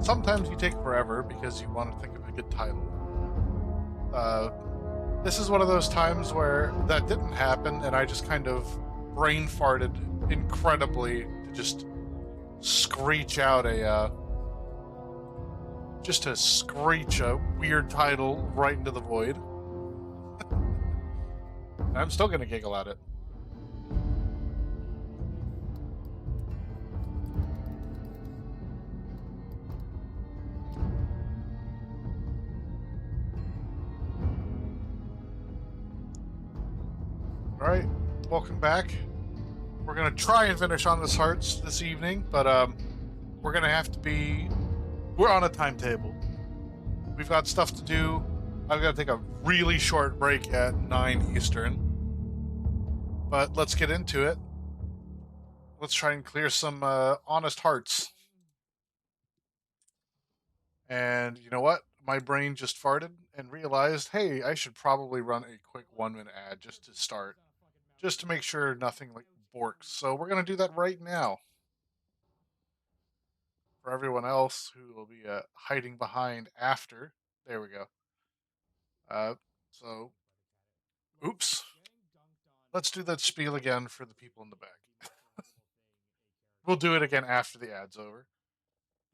sometimes you take forever because you want to think of a good title. Uh, this is one of those times where that didn't happen, and I just kind of brain farted incredibly to just screech out just to screech a weird title right into the void. I'm still gonna giggle at it. All right, welcome back. We're gonna try and finish on this Hearts this evening, but we're gonna have to be. We're on a timetable. We've got stuff to do. I've got to take a really short break at 9 Eastern. But let's get into it. Let's try and clear some honest hearts. And you know what? My brain just farted and realized, hey, I should probably run a quick 1 minute ad just to start, just to make sure nothing like borks. So we're gonna do that right now. For everyone else who will be hiding behind after, there we go. Uh, so, oops. Let's do that spiel again for the people in the back. We'll do it again after the ad's over.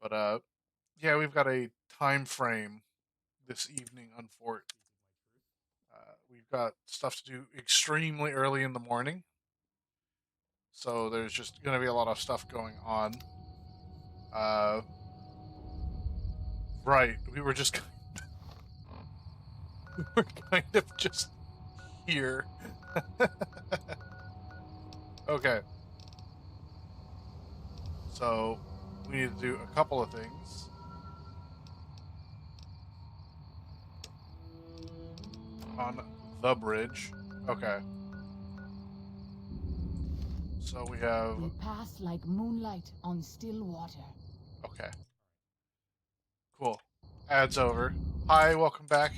But yeah, we've got a time frame this evening. Unfortunately, we've got stuff to do extremely early in the morning, so there's just going to be a lot of stuff going on. Uh, right, we were just we were kind of just here. Okay, so we need to do a couple of things. On the bridge. Okay. So we have. We pass like moonlight on still water. Okay. Cool. Ads over. Hi, welcome back.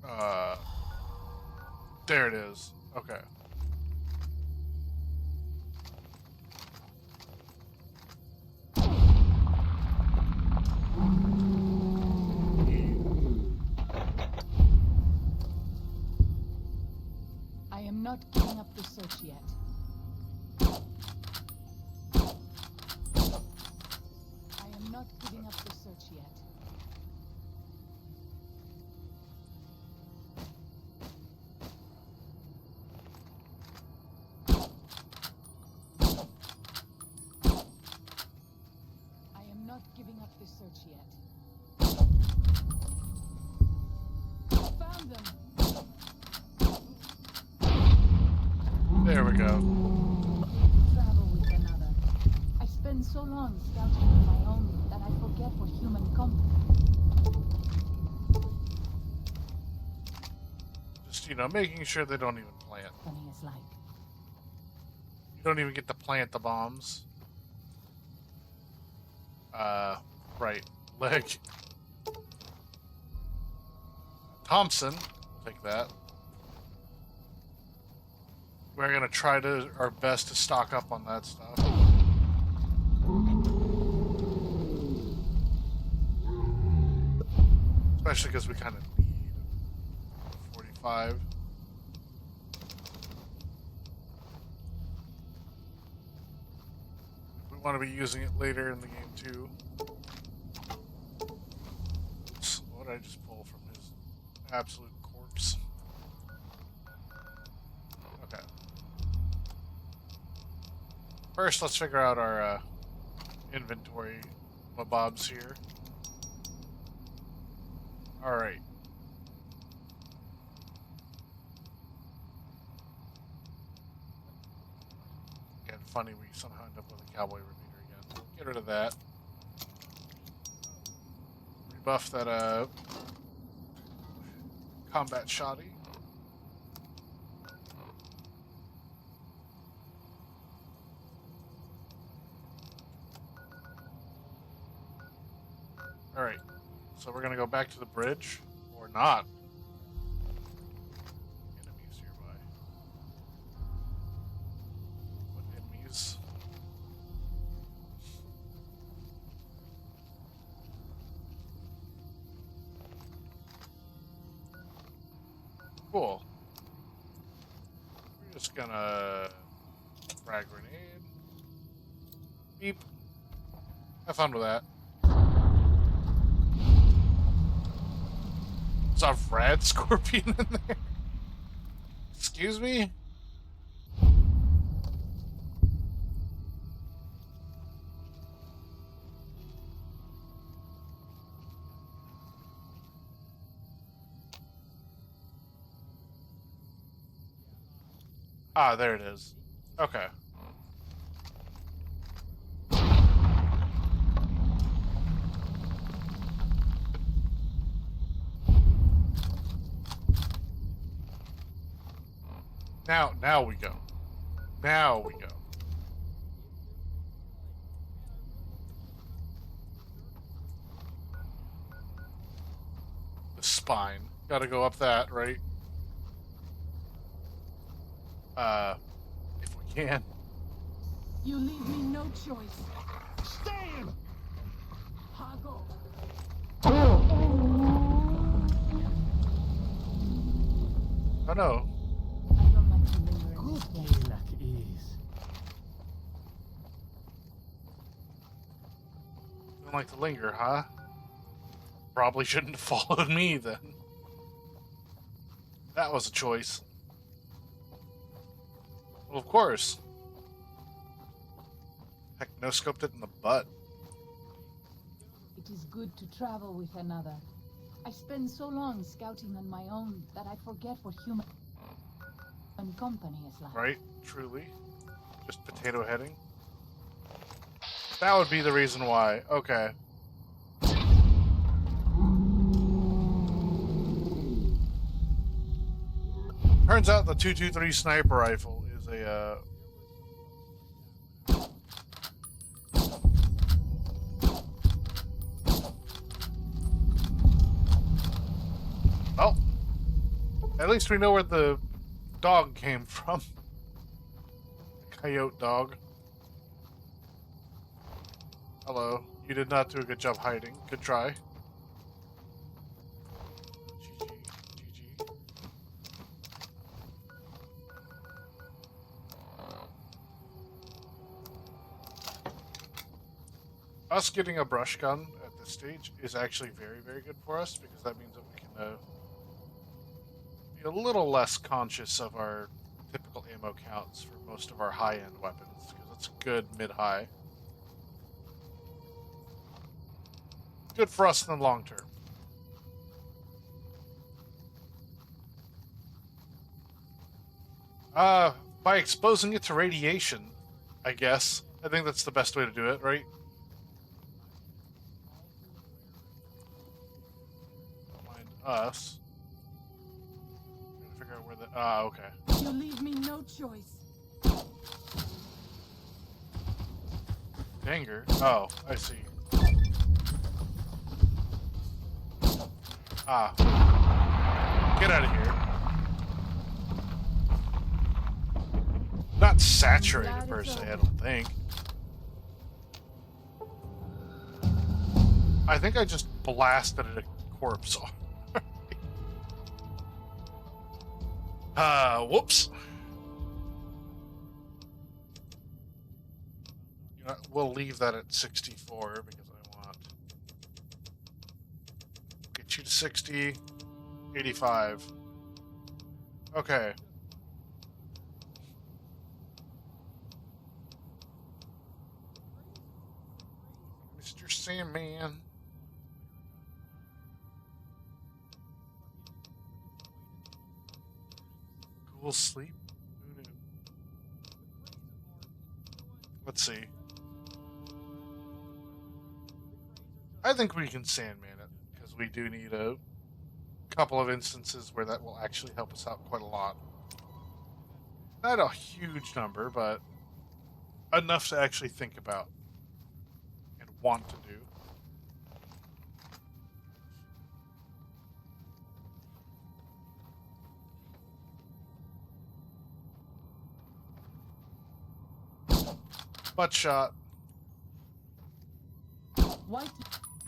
Uh, there it is. Okay. I am not giving up the search yet. I am not giving up the search yet. I am not giving up the search yet. Found them! There we go. Travel with another. I spend so long scouting on my own that I forget what human company. Just, making sure they don't even plant. Funny as like. You don't even get to plant the bombs. Right. Leg. Thompson. Take that. We're going to try our best to stock up on that stuff. Especially because we kind of need 45. We want to be using it later in the game too. Oops, what did I just pull from his absolute corpse? Okay. First, let's figure out our inventory mobobs here. Alright. Again, funny we somehow end up with a cowboy repeater again. Get rid of that. Rebuff that combat shoddy. Alright. So we're gonna go back to the bridge. Or not. Enemies nearby. What Cool. We're just gonna frag grenade. Beep. Have fun with that. There's a red scorpion in there. Excuse me? Ah, there it is. Okay. Now we go. Now we go. The spine. Gotta go up that, right? If we can. You leave me no choice. Stand! Hago. Oh no. I don't like to linger in this place. Like ease. Don't like to linger, huh? Probably shouldn't have followed me then. That was a choice. Well, of course. Heck, no scoped it in the butt. It is good to travel with another. I spend so long scouting on my own that I forget what human company is like. Right? Truly. Just potato heading. That would be the reason why. Okay. Turns out the 223 sniper rifle is a well, at least we know where the dog came from. The coyote dog. Hello. You did not do a good job hiding. Good try. GG. GG. Us getting a brush gun at this stage is actually very, very good for us because that means that we can be a little less conscious of our typical ammo counts for most of our high-end weapons because it's good mid-high. Good for us in the long term. By exposing it to radiation, I guess. I think that's the best way to do it, right? Don't mind us. Trying to figure out where the... Ah, okay. You leave me no choice. Danger? Oh, I see. Ah. Get out of here. Not saturated per se, I don't think. I think I just blasted at a corpse. Whoops. You know, we'll leave that at 64 because I want get you to 60, 85. Okay. Mr. Sandman. Cool sleep? Who knew? Let's see. I think we can Sandman it, because we do need a couple of instances where that will actually help us out quite a lot. Not a huge number, but enough to actually think about and want to do. Butt shot. White,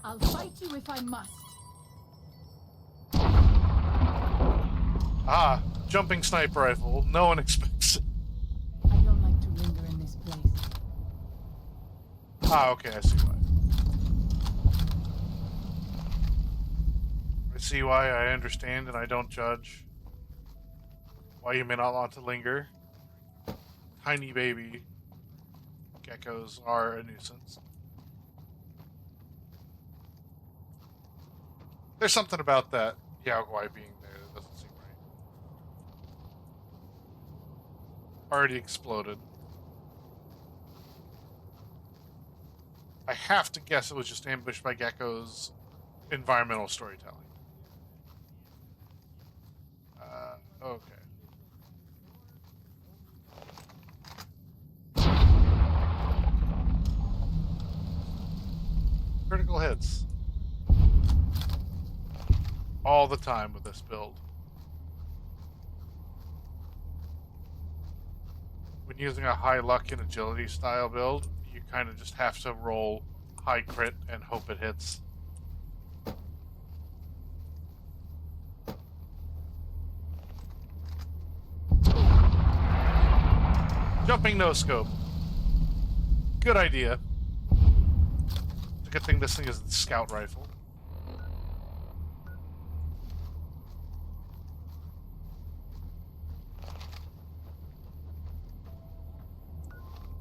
I'll fight you if I must. Ah, jumping sniper rifle. No one expects it. I don't like to linger in this place. Ah, okay, I see why. I see why, I understand, and I don't judge. Why you may not want to linger. Tiny baby geckos are a nuisance. There's something about that Yaogwai being there that doesn't seem right. Already exploded. I have to guess it was just ambushed by Gecko's environmental storytelling. Okay. Critical hits. All the time with this build. When using a high luck and agility style build, you kind of just have to roll high crit and hope it hits. Jumping no scope. Good idea. It's a good thing this thing is the scout rifle.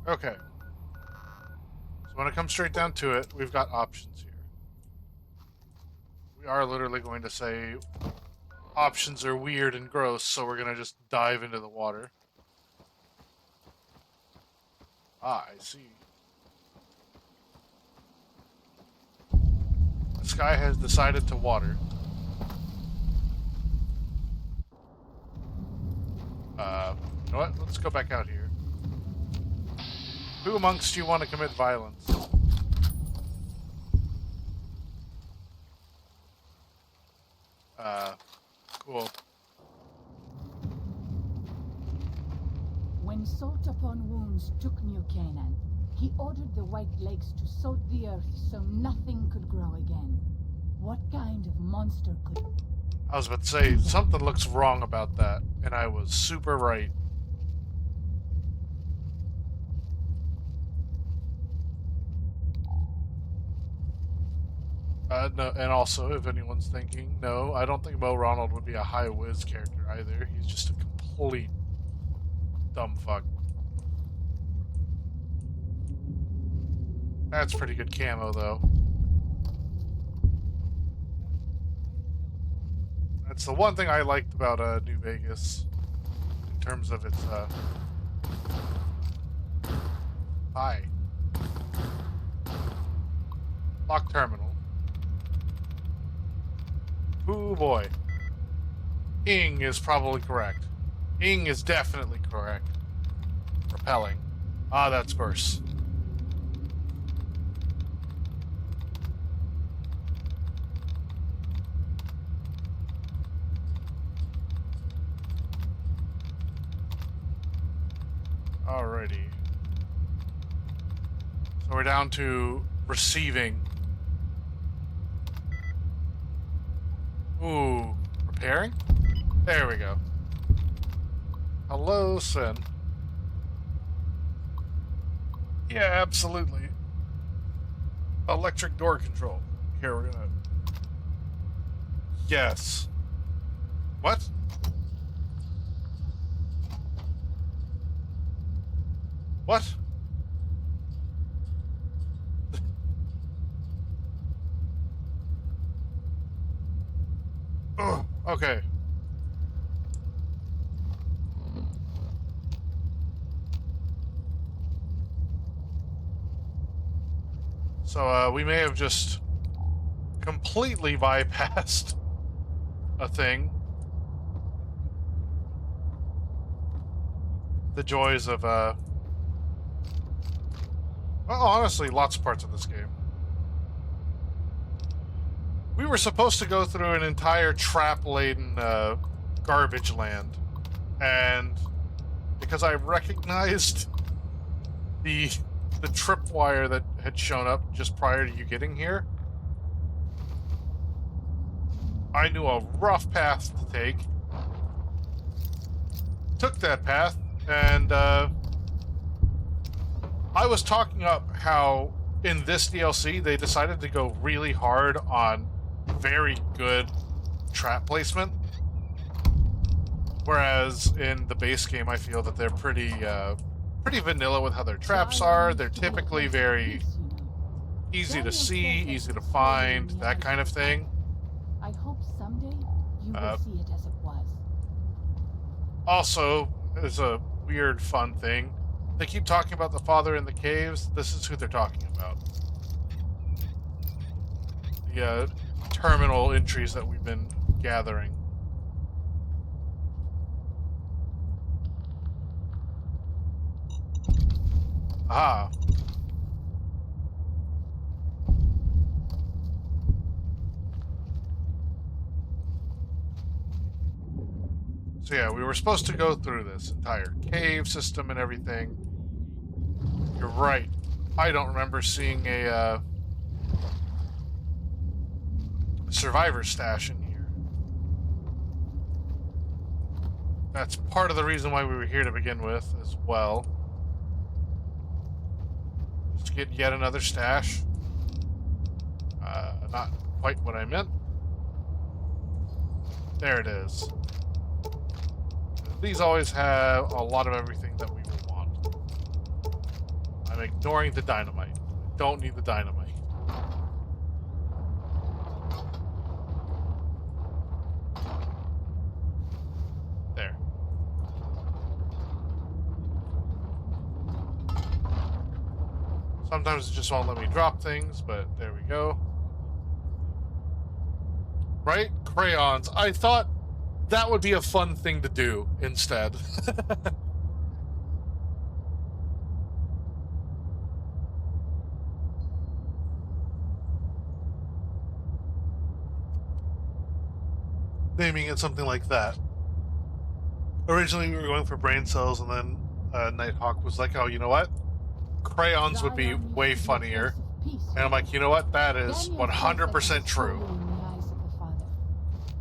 Okay. So when it comes straight down to it, we've got options here. We are literally going to say options are weird and gross, so we're going to just dive into the water. Ah, I see. The sky has decided to water. You know what? Let's go back out here. Who amongst you want to commit violence? Cool. When Salt Upon Wounds took New Canaan, he ordered the White Lakes to salt the earth so nothing could grow again. What kind of monster could... I was about to say, something looks wrong about that, and I was super right. No, and also, if anyone's thinking, no, I don't think Mo Ronald would be a high whiz character either. He's just a complete dumb fuck. That's pretty good camo, though. That's the one thing I liked about New Vegas in terms of its hi. Lock terminal. Ooh boy. Ing is probably correct. Ing is definitely correct. Repelling. Ah, that's worse. Alrighty. So we're down to receiving. Ooh, repairing? There we go. Hello, Sin. Yeah, absolutely. Electric door control. Here, we're gonna... Yes. What? What? Oh, okay. So, we may have just completely bypassed a thing. The joys of, well, honestly, lots of parts of this game. We were supposed to go through an entire trap-laden garbage land, and because I recognized the tripwire that had shown up just prior to you getting here, I knew a rough path to take, took that path, and I was talking up how in this DLC they decided to go really hard on very good trap placement, whereas in the base game I feel that they're pretty vanilla with how their traps are. They're typically very easy to see, easy to find, that kind of thing. I hope someday you will see it as it was. Also, there's a weird fun thing. They keep talking about the father in the caves. This is who they're talking about. The terminal entries that we've been gathering. Aha. So yeah, we were supposed to go through this entire cave system and everything. You're right. I don't remember seeing a survivor stash in here. That's part of the reason why we were here to begin with as well. Just get yet another stash. Not quite what I meant. There it is. These always have a lot of everything that we will want. I'm ignoring the dynamite. Don't need the dynamite. There. Sometimes it just won't let me drop things, but there we go. Right? Crayons. I thought that would be a fun thing to do instead. Naming it something like that. Originally we were going for brain cells, and then Nighthawk was like, oh, you know what? Crayons would be way funnier. And I'm like, you know what? That is 100% true.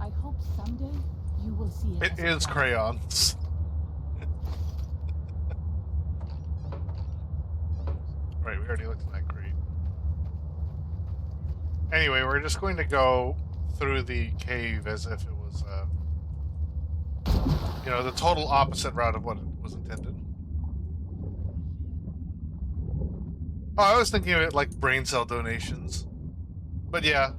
I hope someday you will see it. It is crayons. Right, we already looked at that crate. Anyway, we're just going to go through the cave as if it was, you know, the total opposite route of what was intended. Oh, I was thinking of it like brain cell donations. But yeah.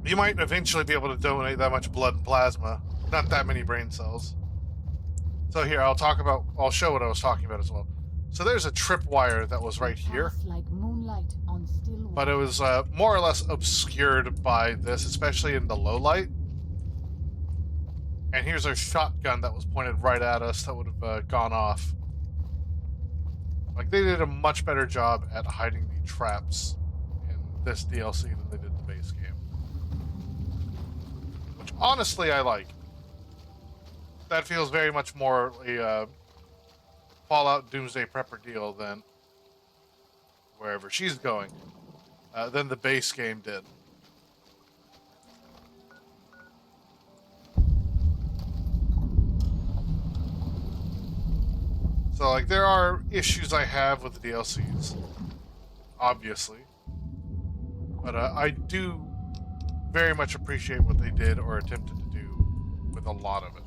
You might eventually be able to donate that much blood and plasma. Not that many brain cells. So here, I'll show what I was talking about as well. So there's a tripwire that was right here. Like moonlight on still But it was more or less obscured by this, especially in the low light. And here's our shotgun that was pointed right at us that would have gone off. Like, they did a much better job at hiding the traps in this DLC than they did the base game. Which, honestly, I like. That feels very much more a Fallout Doomsday Prepper deal than wherever she's going, than the base game did. So, like, there are issues I have with the DLCs, obviously. But I do very much appreciate what they did or attempted to do with a lot of it.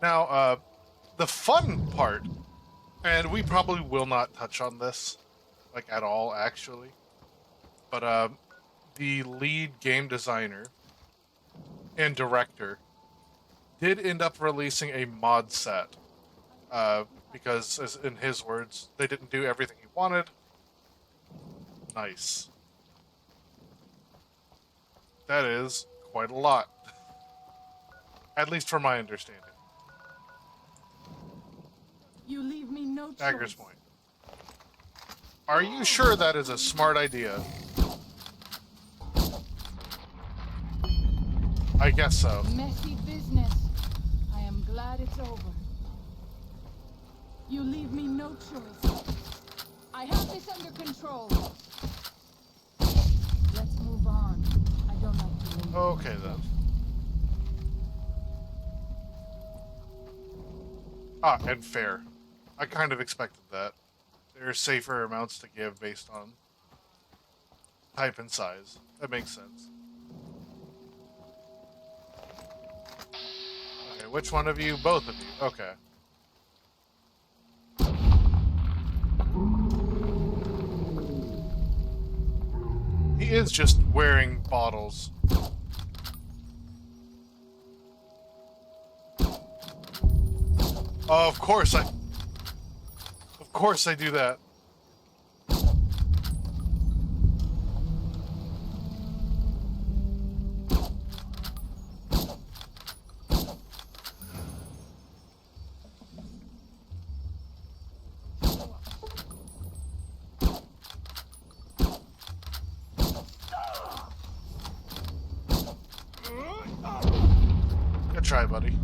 Now, the fun part, and we probably will not touch on this, like, at all, actually. But the lead game designer and director did end up releasing a mod set because, as in his words, they didn't do everything he wanted. Nice. That is quite a lot. At least from my understanding. You leave me no choice. Dagger's Point. Are you sure that is a smart idea? I guess so. Messy business. I am glad it's over. You leave me no choice. I have this under control. Let's move Okay then. Ah, and fair. I kind of expected that. There are safer amounts to give based on type and size. That makes sense. Okay, which one of you? Both of you. Okay. He is just wearing bottles. Oh, of course I do that. Good try, buddy.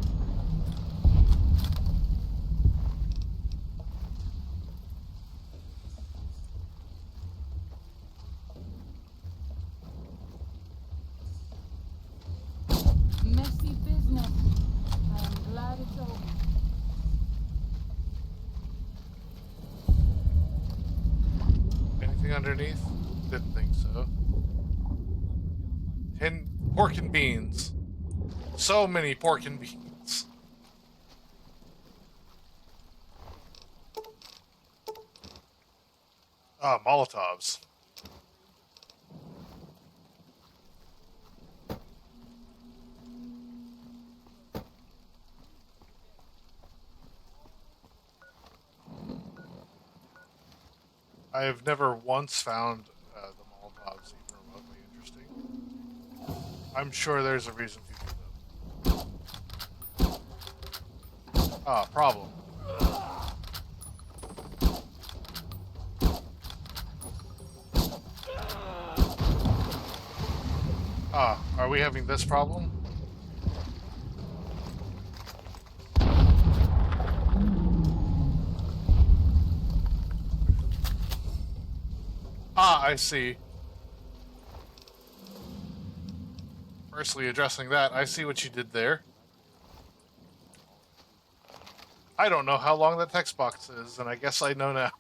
Messy business. I am glad it's over. Anything underneath? Didn't think so. 10 pork and beans. So many pork and beans. Ah, Molotovs. I have never once found the Molotovs even remotely interesting. I'm sure there's a reason to do them. Ah, problem. Ah, are we having this problem? Ah, I see. Firstly, addressing that, I see what you did there. I don't know how long that text box is, and I guess I know now.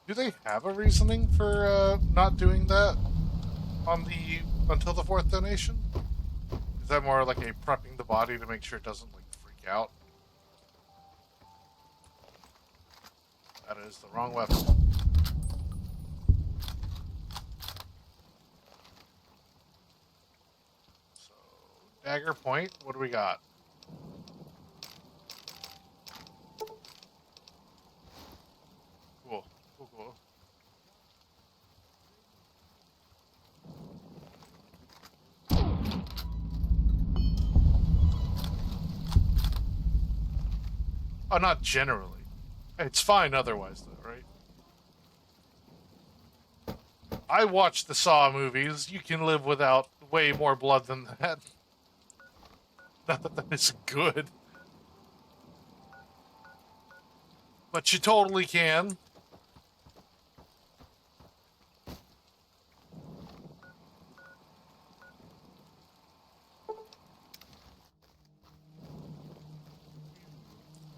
Do they have a reasoning for not doing that on the until the fourth donation? Is that more like a prepping the body to make sure it doesn't like freak out? That is the wrong weapon. So, dagger point, what do we got? Cool, cool, cool. Oh, not generally. It's fine otherwise, though, right? I watched the Saw movies. You can live without way more blood than that. Not that that is good. But you totally can.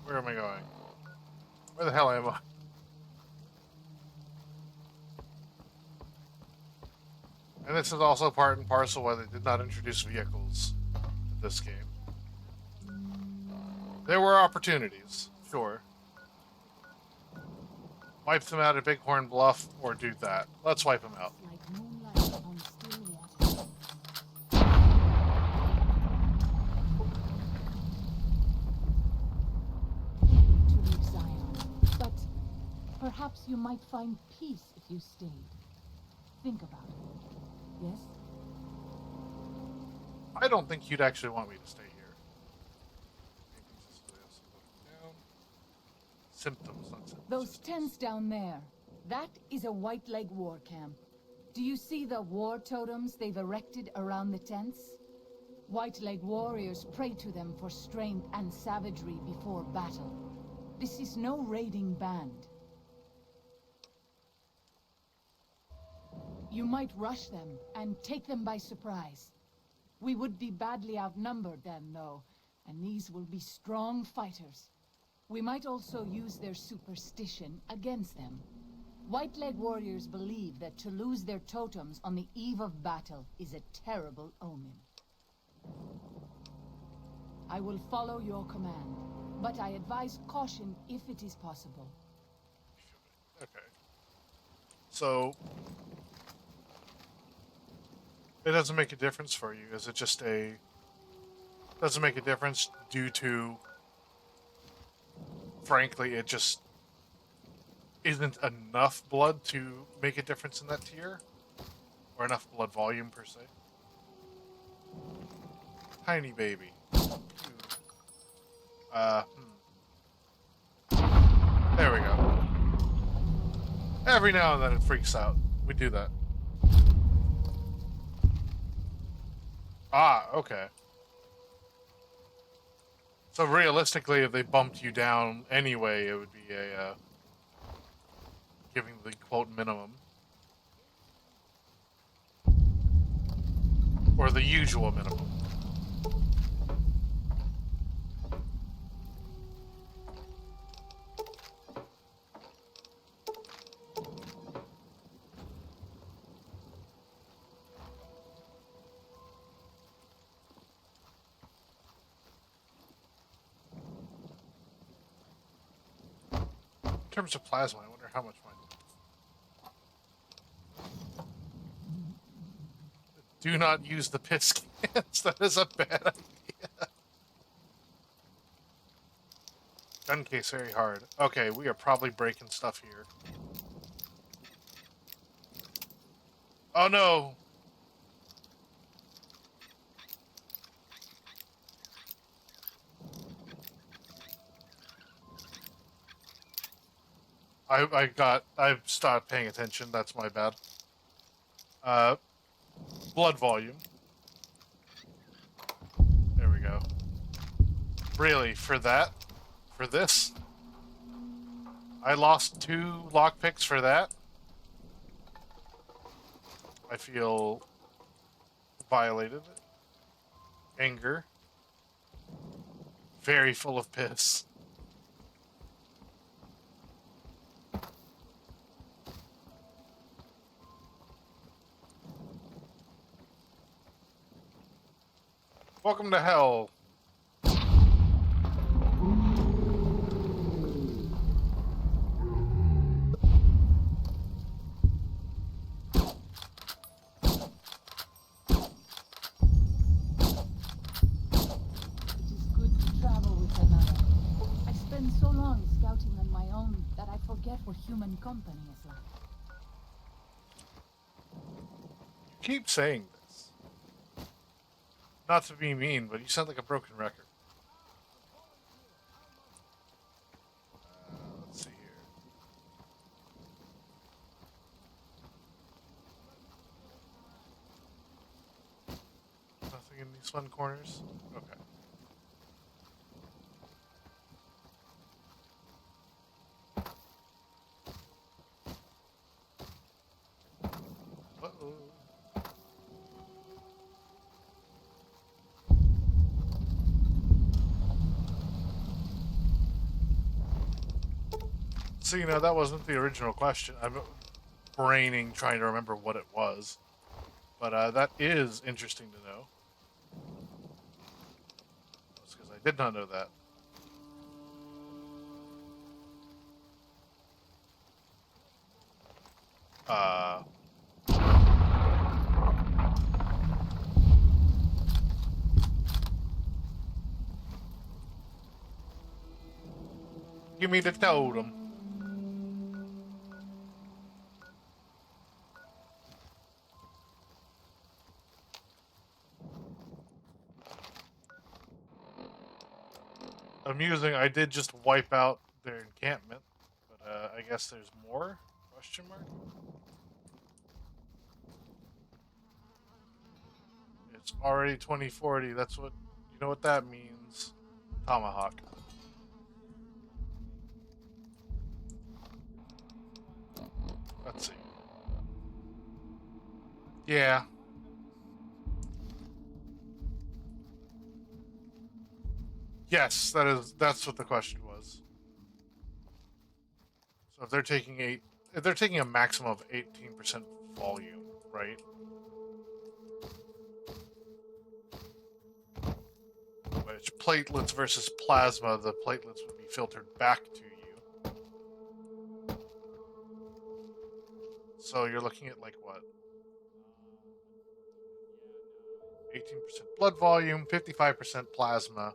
Where am I going? Where the hell am I? And this is also part and parcel why they did not introduce vehicles to this game. There were opportunities, sure. Wipe them out at Bighorn Bluff, or do that. Let's wipe them out. Like moonlight on still water. To leave Zion, but perhaps you might find peace if you stayed. Think about it. Yes? I don't think you'd actually want me to stay here. Symptoms, not symptoms. Those tents down there, that is a White Leg war camp. Do you see the war totems they've erected around the tents? White Leg warriors pray to them for strength and savagery before battle. This is no raiding band. You might rush them and take them by surprise. We would be badly outnumbered then, though, and these will be strong fighters. We might also use their superstition against them. White-leg warriors believe that to lose their totems on the eve of battle is a terrible omen. I will follow your command, but I advise caution if it is possible. Okay. So it doesn't make a difference for you. Is it just a doesn't make a difference due to, frankly, it just isn't enough blood to make a difference in that tier? Or enough blood volume, per se? Tiny baby. There we go. Every now and then it freaks out. We do that. Ah, okay. So realistically, if they bumped you down anyway, it would be a giving the quote minimum. Or the usual minimum. In terms of plasma, I wonder how much mine. Do not use the piss cans. That is a bad idea. Gun case very hard. Okay, we are probably breaking stuff here. Oh no! I've stopped paying attention. That's my bad. Blood volume. There we go. Really, for that? For this? I lost 2 lockpicks for that? I feel violated. Anger. Very full of piss. Welcome to hell. What human company is like. You keep saying this. Not to be mean, but you sound like a broken record. Let's see here. Nothing in these fun corners? Okay. So, you know, that wasn't the original question. I'm braining trying to remember what it was. But that is interesting to know. That's because I did not know that. Give me the totem. Amusing, I did just wipe out their encampment, but I guess there's more? Question mark? It's already 2040, that's what, you know what that means. Tomahawk. Let's see. Yeah. Yes, that's what the question was. So if they're taking a maximum of 18% volume, right? Which platelets versus plasma, the platelets would be filtered back to you. So you're looking at like what? 18% blood volume, 55% plasma.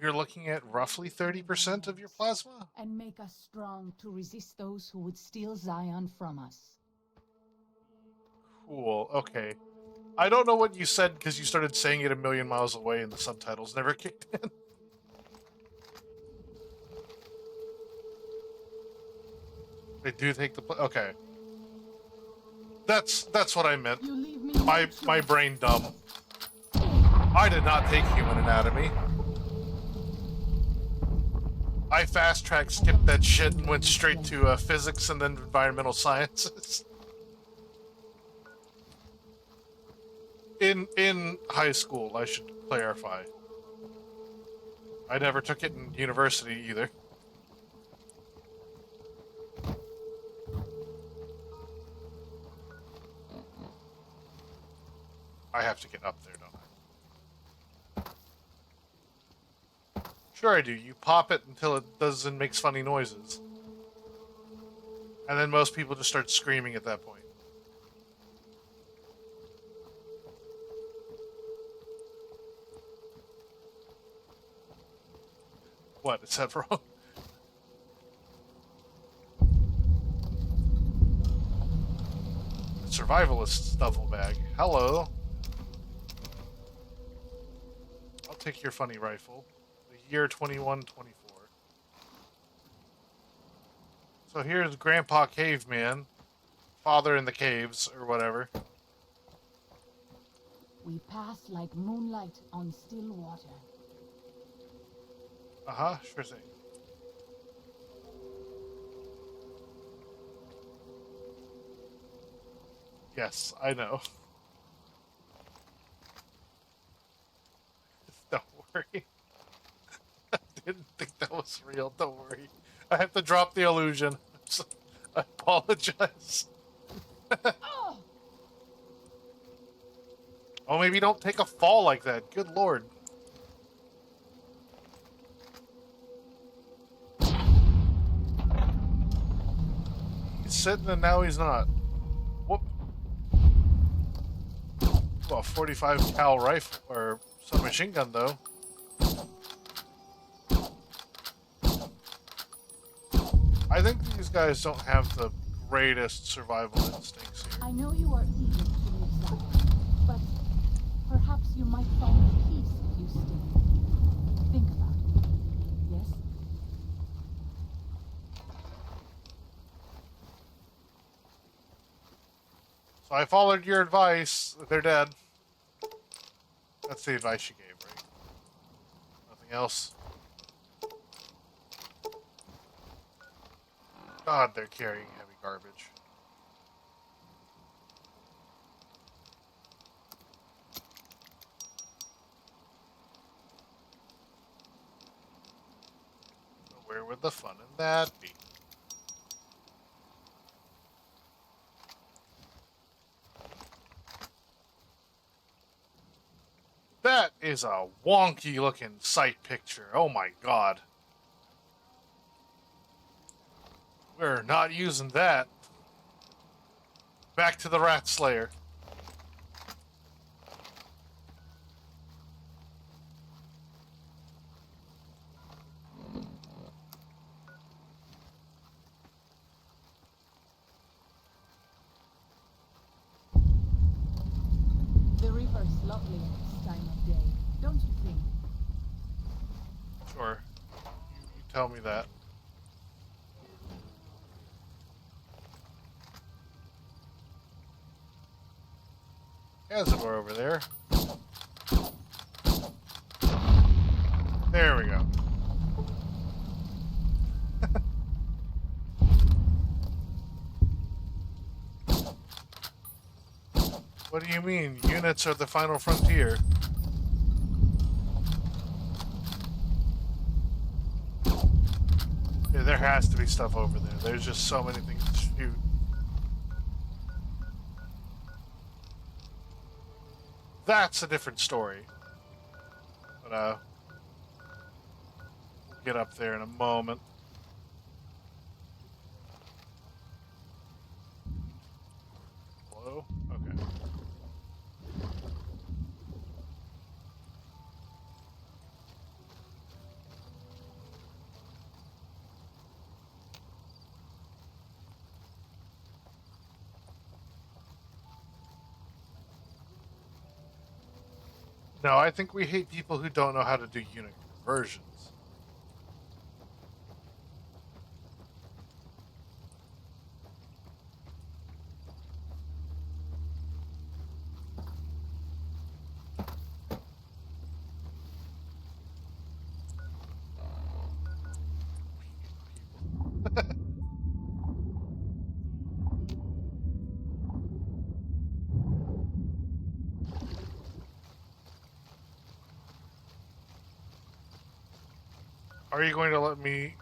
You're looking at roughly 30% of your plasma? And make us strong to resist those who would steal Zion from us. Cool, okay. I don't know what you said because you started saying it a million miles away and the subtitles never kicked in. They do take the okay. That's what I meant. You leave me My brain dumb. I did not take human anatomy. I fast track skipped that shit and went straight to physics and then environmental sciences. In high school, I should clarify. I never took it in university either. I have to get up there, don't I? Sure I do. You pop it until it does and makes funny noises. And then most people just start screaming at that point. What? Is that wrong? Survivalist duffel bag. Hello. I'll take your funny rifle. The year 2124. So here's Grandpa Caveman. Father in the caves, or whatever. We pass like moonlight on still water. Uh-huh, sure thing. Yes, I know. Don't worry. I didn't think that was real. Don't worry. I have to drop the illusion. I apologize. Oh, maybe don't take a fall like that. Good lord. He's sitting and now he's not. Whoop. Well, 45 cal rifle or submachine gun though. I think these guys don't have the greatest survival instincts here. I know you are eager to leave Zion, but perhaps you might find peace if you stay. Think about it. Yes? So I followed your advice. They're dead. That's the advice you gave, right? Nothing else. God, they're carrying heavy garbage. So where would the fun in that be? That is a wonky looking sight picture. Oh my god. We're not using that. Back to the Rat Slayer. The river's lovely at this time of day, don't you think? Sure. You tell me that. There's a door over there. There we go. What do you mean? Units are the final frontier. Yeah, there has to be stuff over there. There's just so many things to shoot. That's a different story. But, we'll get up there in a moment. Hello? Okay. No, I think we hate people who don't know how to do unit conversions. Are you going to let me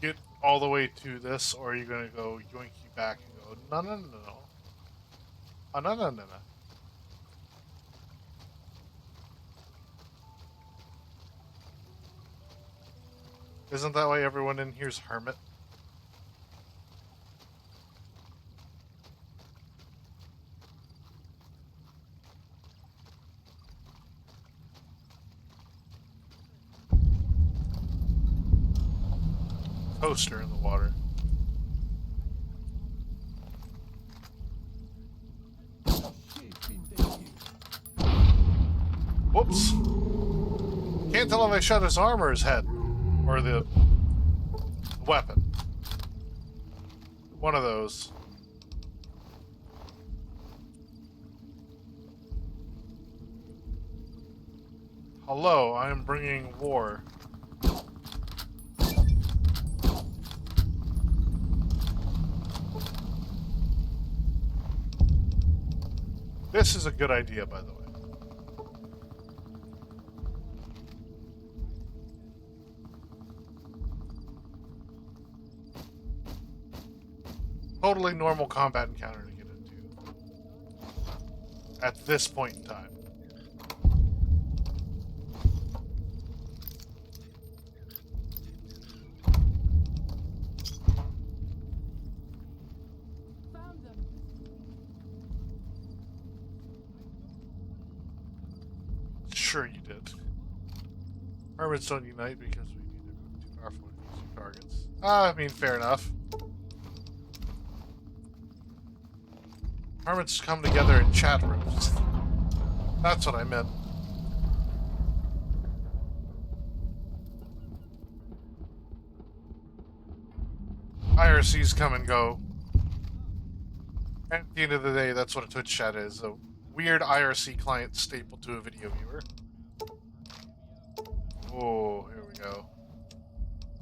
get all the way to this, or are you going to go yoinky back and go, no, no, no, no. Oh, no, no, no, no. Isn't that why everyone in here's hermit? Toaster in the water. Whoops. Can't tell if I shot his arm or his head. Or the weapon. One of those. Hello, I am bringing war. This is a good idea, by the way. Totally normal combat encounter to get into. At this point in time. Found them. Sure you did. Hermits don't unite because we need to move too powerful with these two targets. I mean, fair enough. Hermits come together in chat rooms. That's what I meant. IRCs come and go. And at the end of the day, that's what a Twitch chat is. A weird IRC client stapled to a video viewer. Oh, here we go.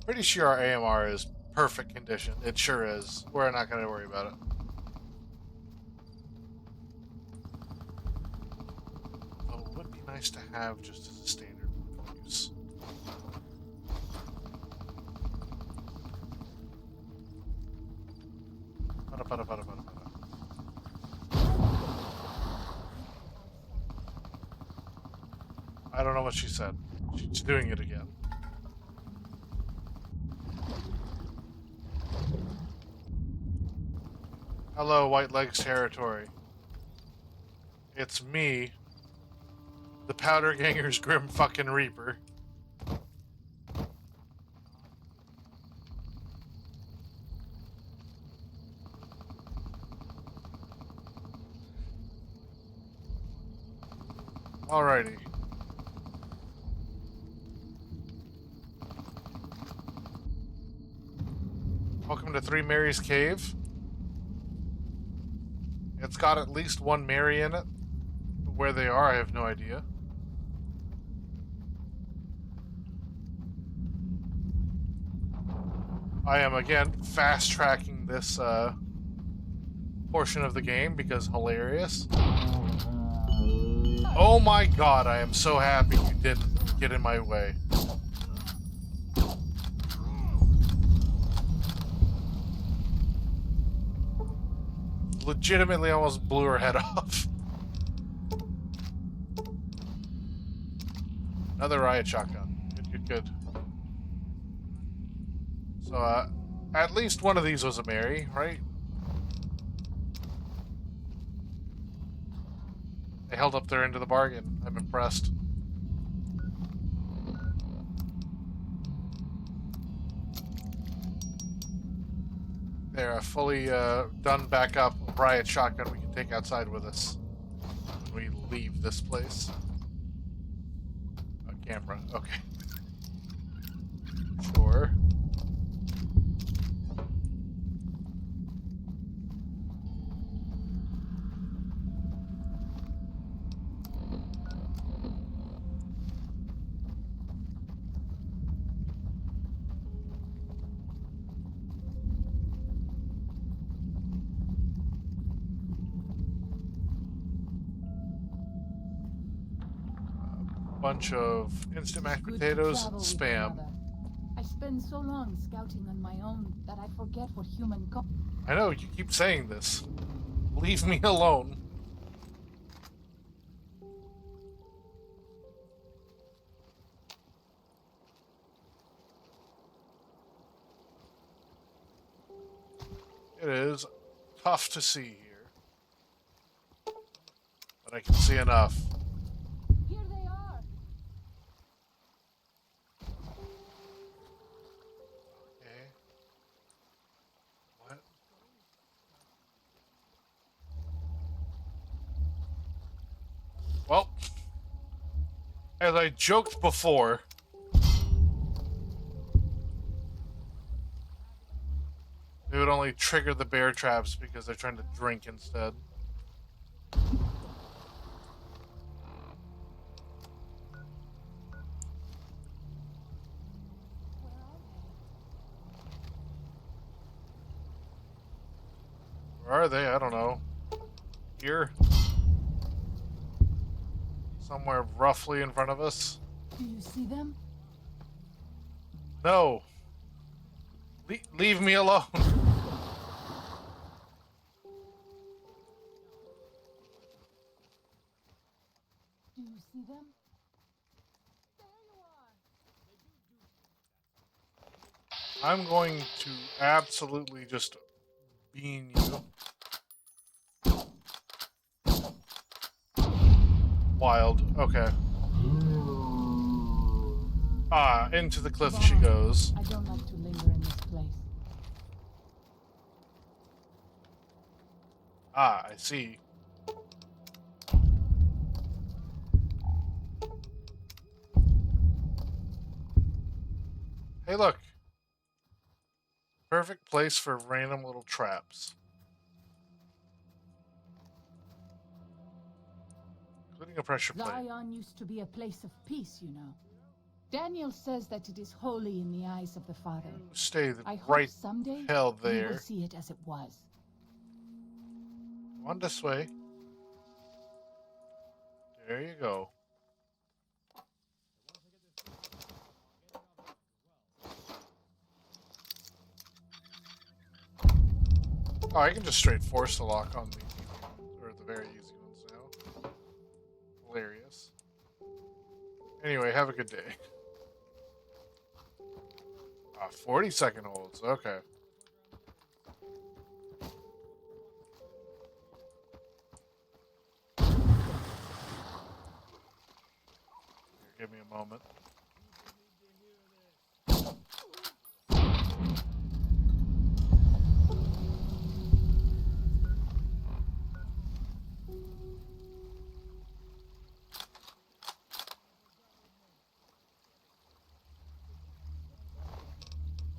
Pretty sure our AMR is perfect condition. It sure is. We're not going to worry about it. Oh, it would be nice to have just as a standard use. I don't know what she said. She's doing it again. Hello, White Legs territory. It's me, the Powder Ganger's Grim fucking Reaper. Alrighty. Welcome to Three Mary's Cave. It's got at least one Mary in it. Where they are, I have no idea. I am, again, fast-tracking this portion of the game because hilarious. Oh my god, I am so happy you didn't get in my way. Legitimately almost blew her head off. Another riot shotgun. Good. So, at least one of these was a Mary, right? They held up their end of the bargain. I'm impressed. They're a fully done back up riot shotgun we can take outside with us when we leave this place. A camera, okay. Sure. Bunch of instant mashed Good to potatoes, travel with spam. another. I spend so long scouting on my own that I forget what human I know, you keep saying this. Leave me alone. It is tough to see here, but I can see enough. Here they are. Okay. What? Well, as I joked before, they would only trigger the bear traps because they're trying to drink instead. Where are they? I don't know. Here? Somewhere roughly in front of us? Do you see them? No. Leave me alone. Do you see them? I'm going to absolutely just bean you. Wild. Okay. Ah, into the cliff she goes. I don't like to linger in this place. Ah, I see. Hey, look. Perfect place for random little traps. Including a pressure plate. Zion used to be a place of peace, you know. Daniel says that it is holy in the eyes of the Father. You stay I hope right someday hell we will there. see it as it was. On this way. There you go. Oh, I can just straight force the lock on the or the very easy ones now. Hilarious. Anyway, have a good day. 40-second holds. Okay. Here, give me a moment.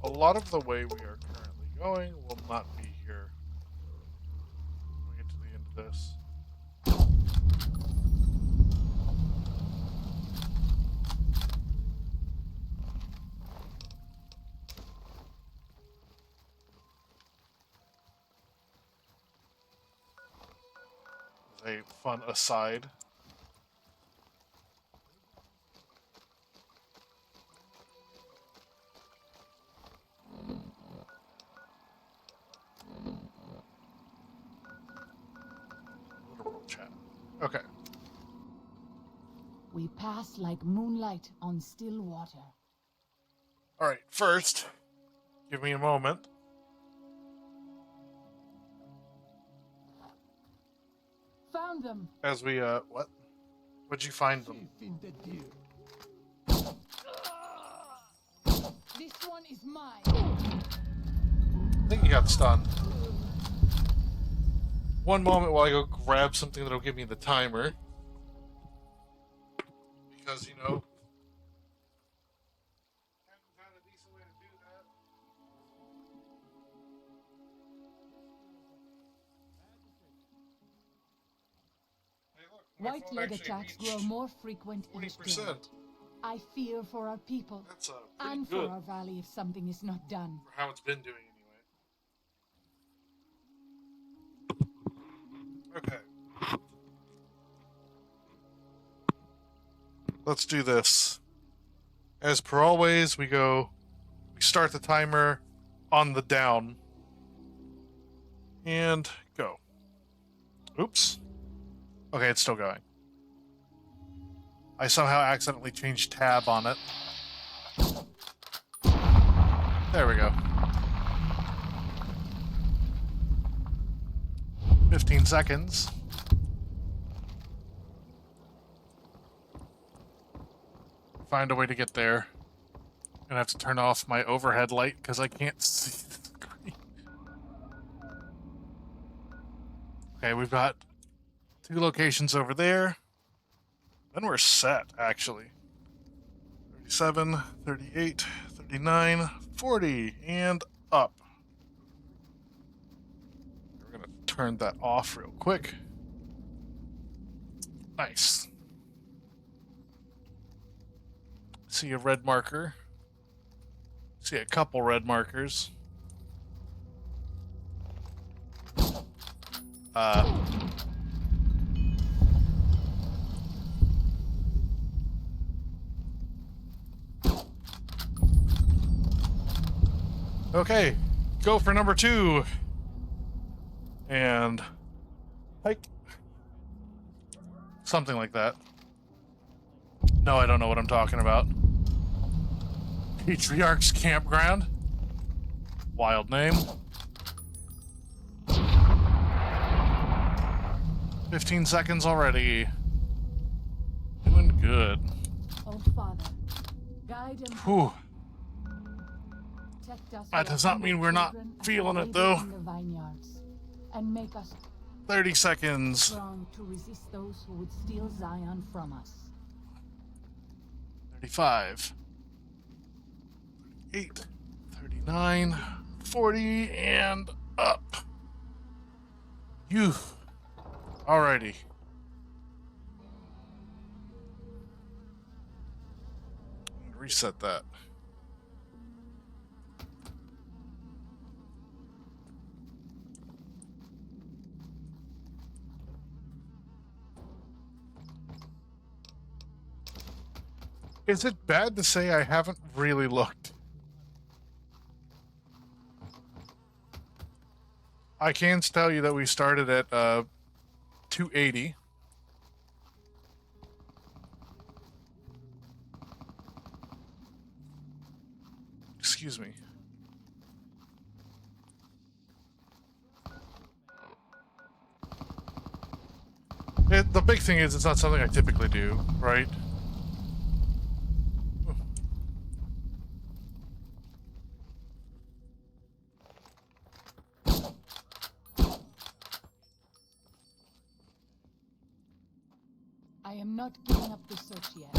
A lot of the way we are currently going will not be here when we get to the end of this. As a fun aside. Okay. We pass like moonlight on still water. All right. First, give me a moment. Found them. As we what? What'd you find them? Safe in the deer. This one is mine. I think you got stunned. One moment while I go grab something that'll give me the timer. Because, you know. Haven't found a decent way to do that. Hey, look, my White phone leg actually attacks reached grow more frequent each day. 20%. I fear for our people That's pretty and good for our valley if something is not done. for how it's been doing anyway. Okay. Let's do this. As per always, we start the timer on the down. And go. Oops. Okay, it's still going. I somehow accidentally changed tab on it. There we go. 15 seconds. Find a way to get there. Gonna have to turn off my overhead light because I can't see the screen. Okay, we've got 2 locations over there. Then we're set, actually. 37, 38, 39, 40, and up. We're gonna turn that off real quick. Nice. See a red marker. See a couple red markers. Okay, go for number 2. And hike. Something like that. No, I don't know what I'm talking about. Patriarch's Campground. Wild name. 15 seconds already. Doing good. Oh, Father, guide and Whew. protect us. That does not mean we're not feeling it, though. In the vineyards, and make us 30 seconds. strong to resist those who would steal Zion from us. 35. 38. 39. 40. And up. You. Alrighty. Reset that. Is it bad to say I haven't really looked? I can tell you that we started at 280. Excuse me. The big thing is it's not something I typically do, right? I am not giving up the search yet.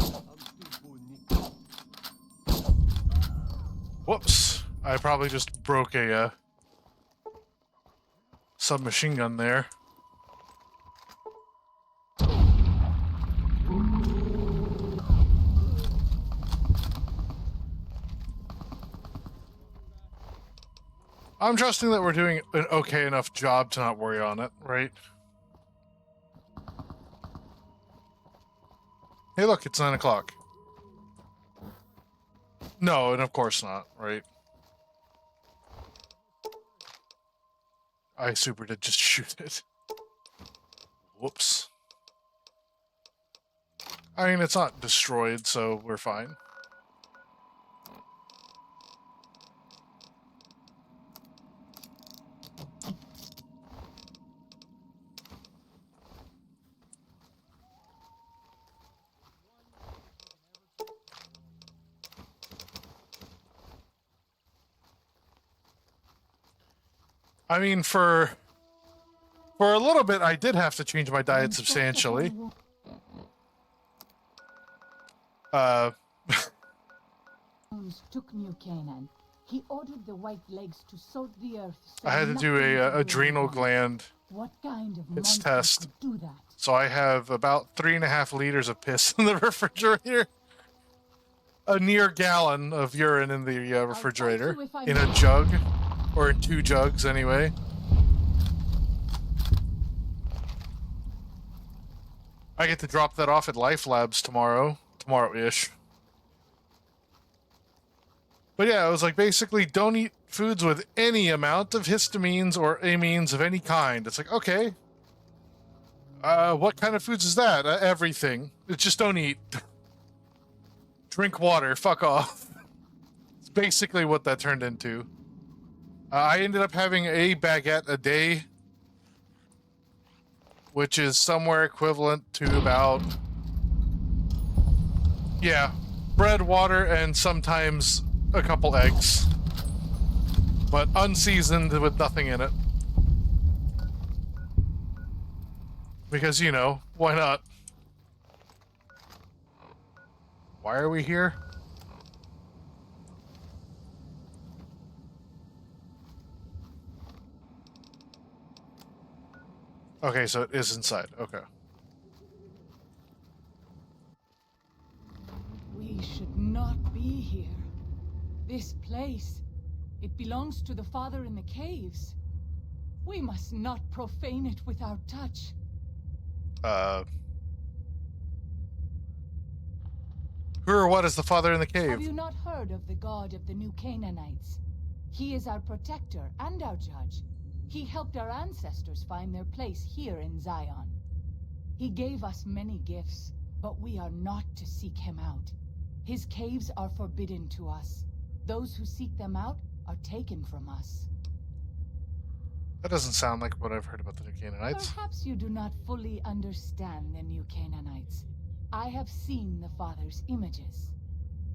Whoops. I probably just broke a submachine gun there. I'm trusting that we're doing an okay enough job to not worry on it, right? Hey, look, it's 9 o'clock. No, and of course not, right? I super did just shoot it. Whoops. I mean, it's not destroyed, so we're fine. I mean, for a little bit, I did have to change my diet substantially. Took New Canaan. He ordered the White Legs to salt the earth. So I had to do nothing a could adrenal bring them. gland What kind of It's monster test. could do that? So I have about 3.5 liters of piss in the refrigerator. A near gallon of urine in the refrigerator. fight you if I In a may. jug. Or in 2 jugs, anyway. I get to drop that off at Life Labs tomorrow. Tomorrow-ish. But yeah, it was like basically don't eat foods with any amount of histamines or amines of any kind. It's like, okay. What kind of foods is that? Everything. It's just don't eat. Drink water. Fuck off. It's basically what that turned into. I ended up having a baguette a day, which is somewhere equivalent to about, yeah, bread, water, and sometimes a couple eggs, but unseasoned with nothing in it. Because, you know, why not? Why are we here? Okay, so it is inside. Okay. We should not be here. This place, it belongs to the Father in the caves. We must not profane it with our touch. Who or what is the father in the Have cave? you not heard of the God of the New Canaanites? He is our protector and our judge. He helped our ancestors find their place here in Zion. He gave us many gifts, but we are not to seek him out. His caves are forbidden to us. Those who seek them out are taken from us. That doesn't sound like what I've heard about the New Canaanites. Perhaps you do not fully understand the New Canaanites. I have seen the Father's images.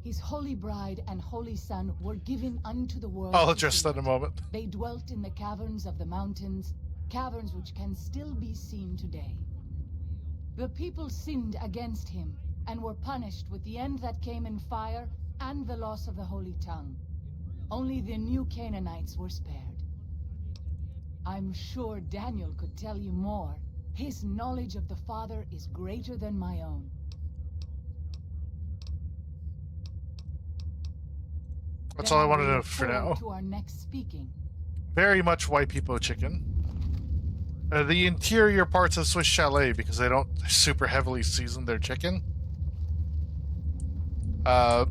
His holy bride and holy son were given unto the world. I'll to address see that in a it. moment. They dwelt in the caverns of the mountains, caverns which can still be seen today. The people sinned against him and were punished with the end that came in fire and the loss of the holy tongue. Only the New Canaanites were spared. I'm sure Daniel could tell you more. His knowledge of the Father is greater than my own. That's Then all I wanted will to know look for forward now. to our next speaking. Very much white people chicken. The interior parts of Swiss Chalet, because they don't super heavily season their chicken. I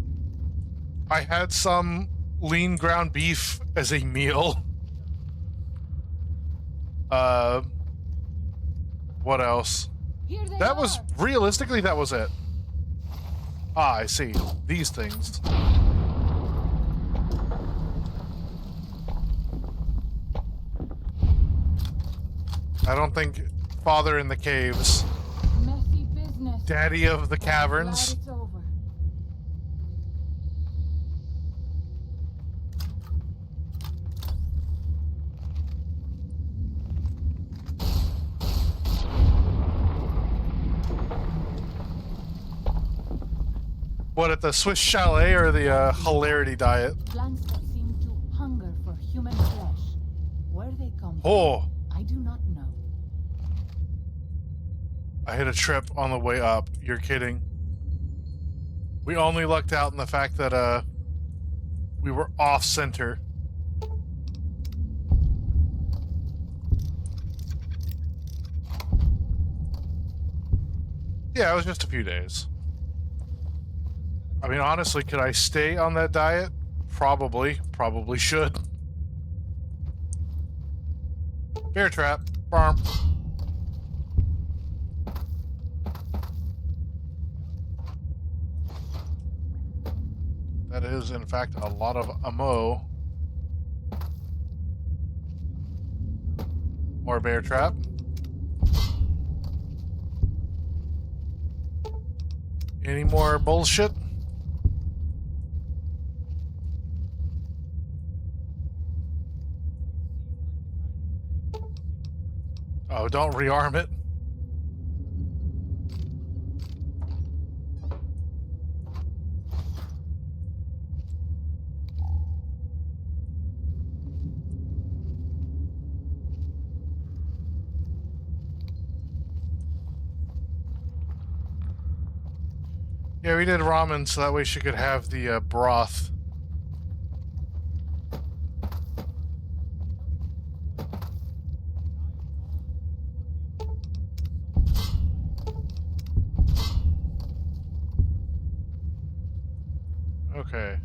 had some lean ground beef as a meal. What else? Here they That was, are. realistically, that was it. Ah, I see. These things. I don't think Father in the Caves, Messy business. Daddy of the But I'm glad Caverns. it's over. What, at the Swiss Chalet or the Hilarity Diet? Plants that seem to hunger for human flesh. Where they come Oh, from, I do not know. I hit a trip on the way up. You're kidding. We only lucked out in the fact that, we were off-center. Yeah, it was just a few days. I mean, honestly, could I stay on that diet? Probably. Probably should. Bear trap. Barm. That is, in fact, a lot of ammo. More bear trap. Any more bullshit? Oh, don't rearm it. Yeah, we did ramen so that way she could have the broth. Okay.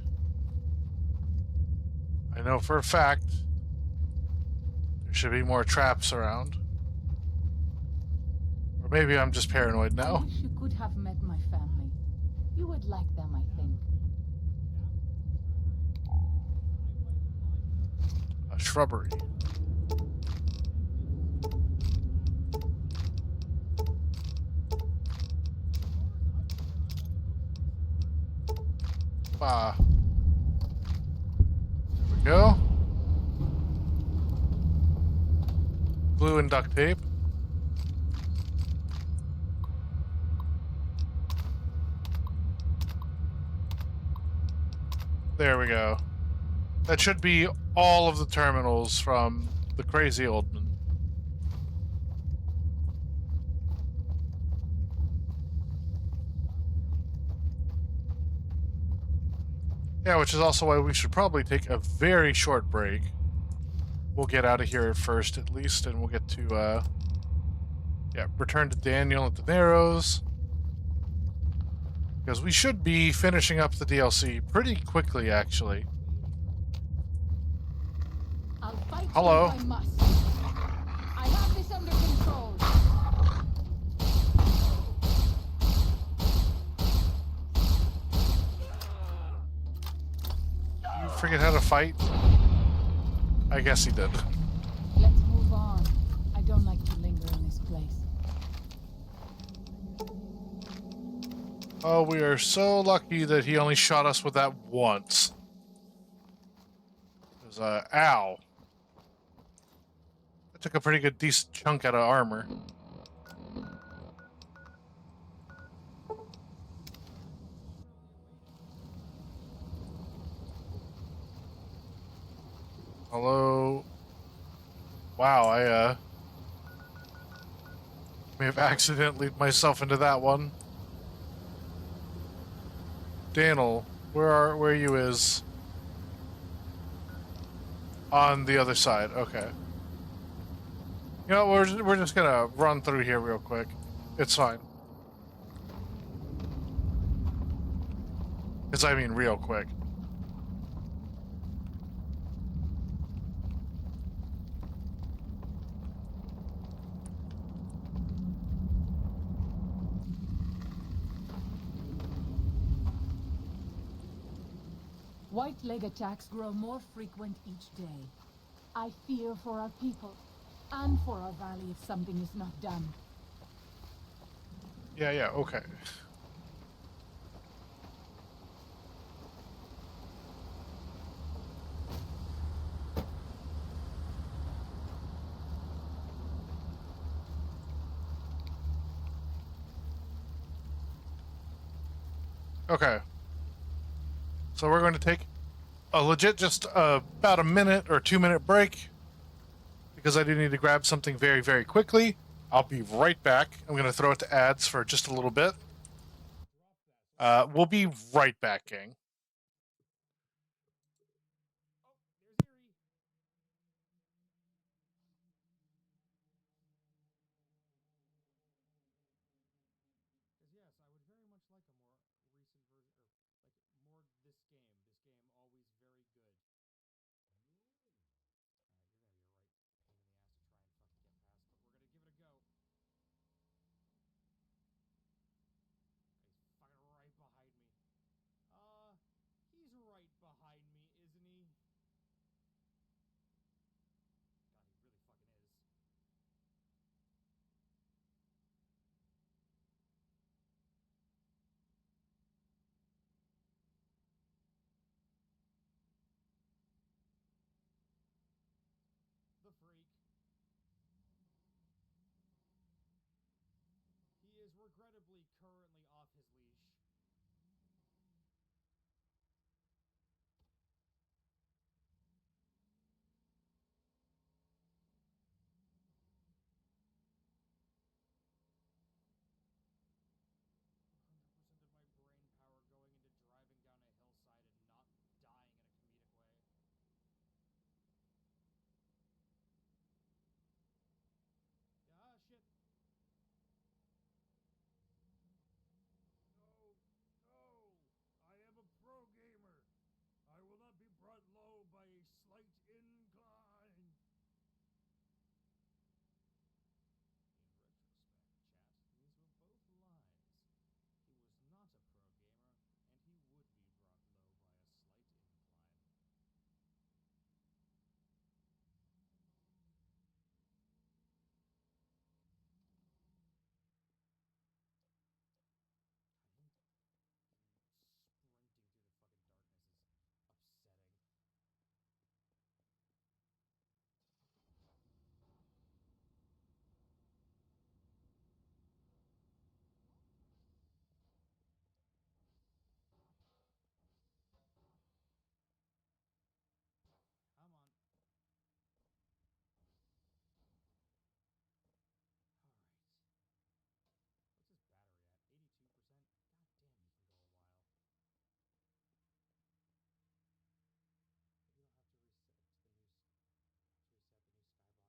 I know for a fact there should be more traps around. Or maybe I'm just paranoid I now. wish you could have met my family. You would like them, I think. A shrubbery. Ah. There we go. Glue and duct tape. There we go. That should be all of the terminals from the Crazy Old Man. Yeah, which is also why we should probably take a very short break. We'll get out of here first, at least, and we'll get to, return to Daniel at the Narrows. Because we should be finishing up the DLC pretty quickly, actually. I'll fight Hello. you if I must. I have this under control. You forget how to fight? I guess he did. Let's move on. I don't like to linger in this place. Oh, we are so lucky that he only shot us with that once. It was, ow. That took a pretty good, decent chunk out of armor. Hello? Wow, I, may have accidentally lead myself into that one. Daniel, where you is? On the other side, okay. You know, we're just gonna run through here real quick. It's fine. Because I mean real quick. White leg attacks grow more frequent each day. I fear for our people and for our valley if something is not done. Yeah, okay. Okay. So we're going to take a legit just about a minute or 2-minute break because I do need to grab something very, very quickly. I'll be right back. I'm going to throw it to ads for just a little bit. We'll be right back, gang. regrettably currently off his leash. Of my brain power going into driving down a hillside and not dying in a comedic way. Ah, shit. No, no! I am a pro gamer. I will not be brought low by a slight incline. In retrospect, chat, these were both lies. He was not a pro gamer, and he would be brought low by a slight incline. God, sprinting through the fucking darkness is upsetting. Come on. Alright. What's his battery at? 82%? God damn, you can go a while. You don't have to reset the new skybox is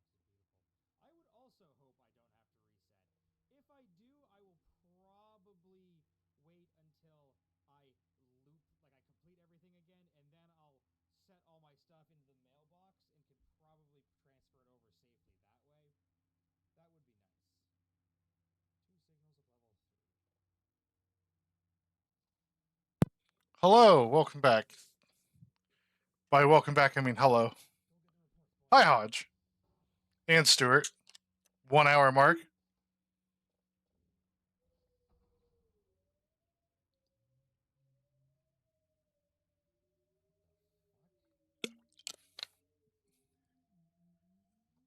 beautiful. I would also hope I don't have to reset. If I do, I will probably wait until I loop, like I complete everything again, and then I'll set all my stuff into the mailbox and could probably transfer it over safely that way. That would be nice. 2 signals of level 3. Hello, welcome back. By welcome back, I mean hello. Hi, Hodge. And Stuart. 1 hour mark.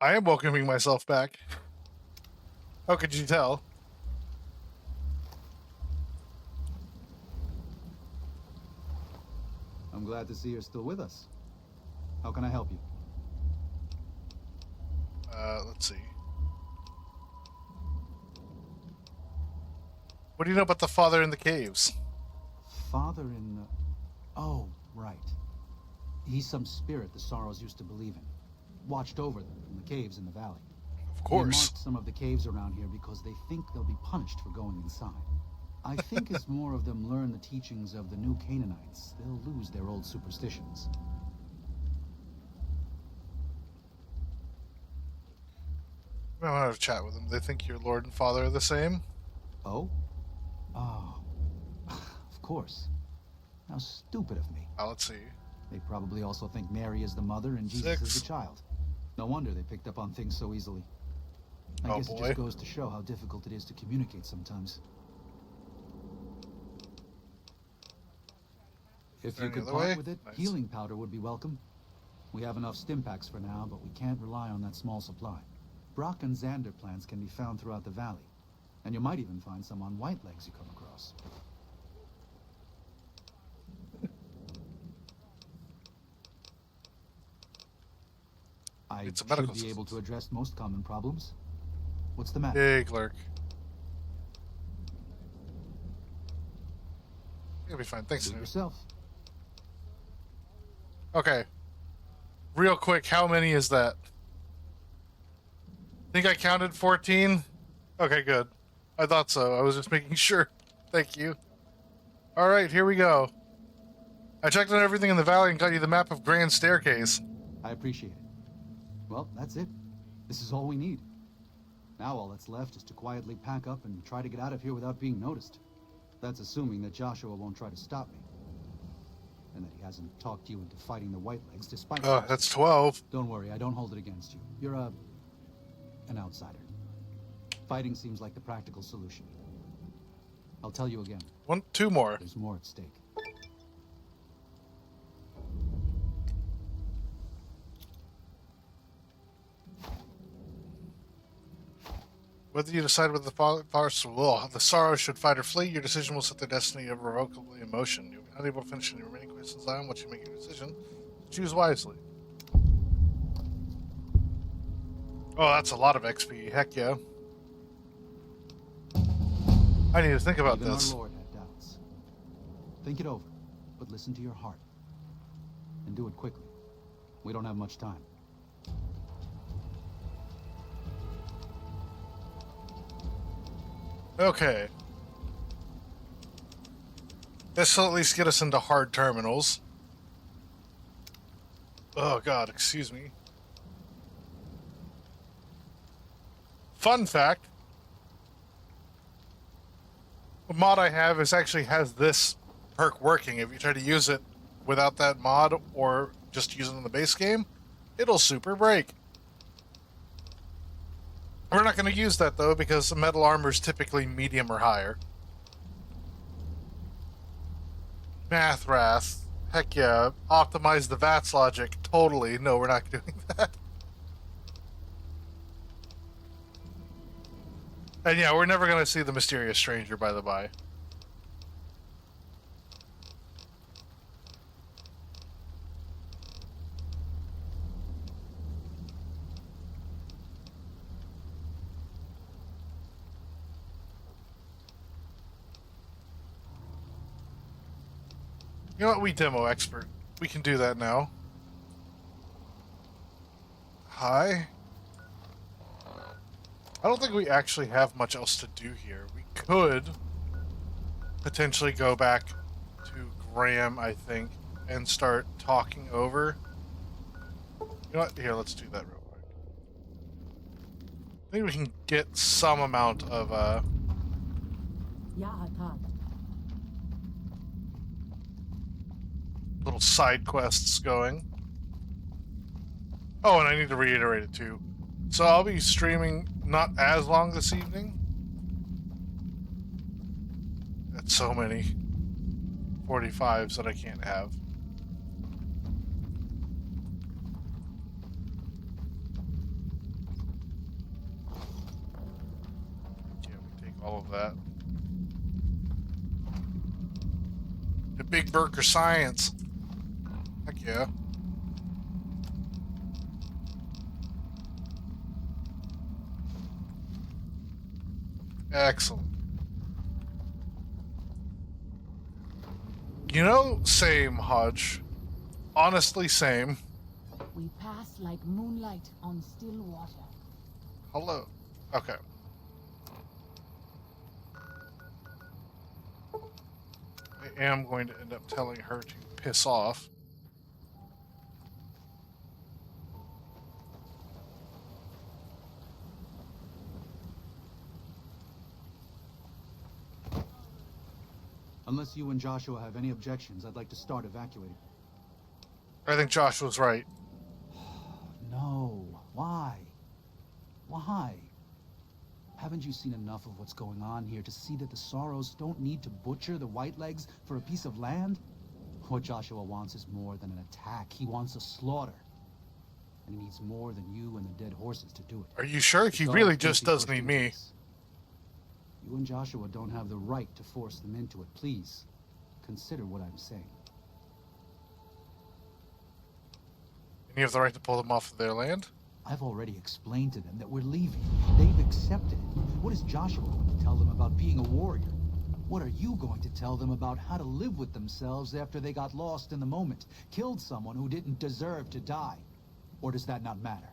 I am welcoming myself back. How could you tell? I'm glad to see you're still with us. How can I help you? Let's see. What do you know about the father in the caves? Father in the... Oh, right. He's some spirit the Sorrows used to believe in. Watched over them in the caves in the valley. Of They course. marked some of the caves around here because they think they'll be punished for going inside. I think as more of them learn the teachings of the new Canaanites, they'll lose their old superstitions. I want to have a chat with them. They think your lord and father are the same? Oh? Oh. Of course. How stupid of me. Let's see. They probably also think Mary is the mother and Jesus is the child. No wonder they picked up on things so easily. I guess it boy. just goes to show how difficult it is to communicate sometimes. If there you any could other way? part with it, Nice. healing powder would be welcome. We have enough stim packs for now, but we can't rely on that small supply. Brock and Xander plants can be found throughout the valley, and you might even find some on Whitelegs you come across. I It's a should medical be able to assistance. address most common problems. What's the matter? Hey, clerk. You'll be fine. Thanks, Do it Snoop. yourself. Okay. Real quick, how many is that? Think I counted 14? Okay, good. I thought so. I was just making sure. Thank you. Alright, here we go. I checked on everything in the valley and got you the map of Grand Staircase. I appreciate it. Well, that's it. This is all we need. Now all that's left is to quietly pack up and try to get out of here without being noticed. That's assuming that Joshua won't try to stop me. And that he hasn't talked you into fighting the Whitelegs despite... That's 12. Don't worry, I don't hold it against you. You're an outsider. Fighting seems like the practical solution. I'll tell you again. 2 more. There's more at stake. Whether you decide whether the sorrow should fight or flee, your decision will set their destiny irrevocably in motion. You'll be unable to finish any remaining quests in Zion once you make your decision. Choose wisely. Oh, that's a lot of XP. Heck yeah. I need to think about Even this. our Lord had doubts. Think it over, but listen to your heart. And do it quickly. We don't have much time. Okay. This will at least get us into hard terminals. Oh god, excuse me. Fun fact. The mod I have actually has this perk working. If you try to use it without that mod or just use it in the base game, it'll super break. We're not going to use that though because the metal armor is typically medium or higher. Math Wrath. Heck yeah. Optimize the VATS logic. Totally. No, we're not doing that. And yeah, we're never going to see the mysterious stranger, by the by. You know what? We demo expert. We can do that now. Hi. I don't think we actually have much else to do here. We could potentially go back to Graham, I think, and start talking over. You know what? Here, let's do that real quick. I think we can get some amount of little side quests going. Oh, and I need to reiterate it too. So I'll be streaming not as long this evening. That's so many 45s that I can't have. Yeah, we take all of that. The Big Burger Science. Heck yeah. Excellent. You know, same, Hodge. Honestly, same. We pass like moonlight on still water. Hello. Okay. I am going to end up telling her to piss off. Unless you and Joshua have any objections, I'd like to start evacuating. I think Josh was right. No. Why? Why? Haven't you seen enough of what's going on here to see that the Sorrows don't need to butcher the Whitelegs for a piece of land? What Joshua wants is more than an attack. He wants a slaughter. And he needs more than you and the dead horses to do it. Are you sure? He The really gods just think does he need pushed me. into this. You and Joshua don't have the right to force them into it. Please, consider what I'm saying. And you have the right to pull them off of their land? I've already explained to them that we're leaving. They've accepted it. What is Joshua going to tell them about being a warrior? What are you going to tell them about how to live with themselves after they got lost in the moment, killed someone who didn't deserve to die? Or does that not matter?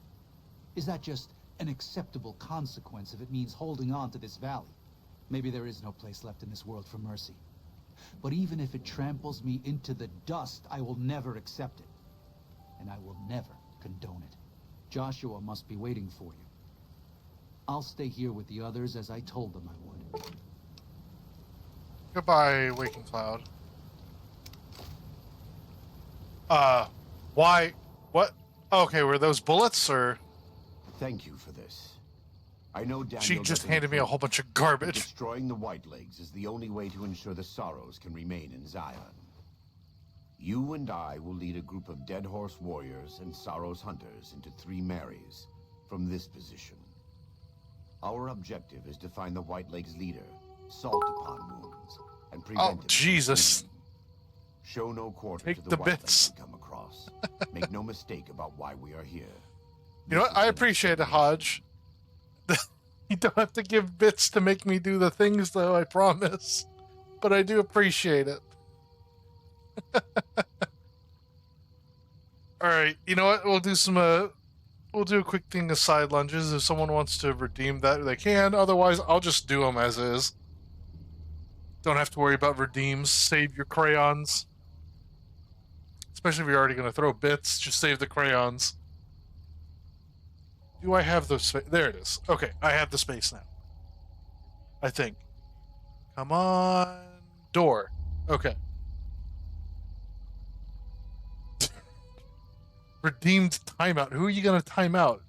Is that just an acceptable consequence if it means holding on to this valley? Maybe there is no place left in this world for mercy. But even if it tramples me into the dust, I will never accept it. And I will never condone it. Joshua must be waiting for you. I'll stay here with the others as I told them I would. Goodbye, Waking Cloud. Why? What? Okay, were those bullets, or Thank you for this. I know Daniel she just doesn't handed me a approve, whole bunch of but garbage? destroying the Whitelegs is the only way to ensure the Sorrows can remain in Zion. You and I will lead a group of Dead Horse warriors and Sorrows hunters into 3 Marys from this position. Our objective is to find the White Lake's leader, Salt upon Wounds, and prevent him from Jesus. fleeing. Show no quarter Take to the the White bits. Lake we come across. Make no mistake about why we are here. You know what? I appreciate it, Hodge. You don't have to give bits to make me do the things, though, I promise. But I do appreciate it. Alright, you know what? We'll do some, we'll do a quick thing of side lunges. If someone wants to redeem that, they can. Otherwise, I'll just do them as is. Don't have to worry about redeems. Save your crayons. Especially if you're already going to throw bits, just save the crayons. Do I have the space? There it is. Okay, I have the space now. I think. Come on. Door. Okay. Redeemed timeout. Who are you going to time out?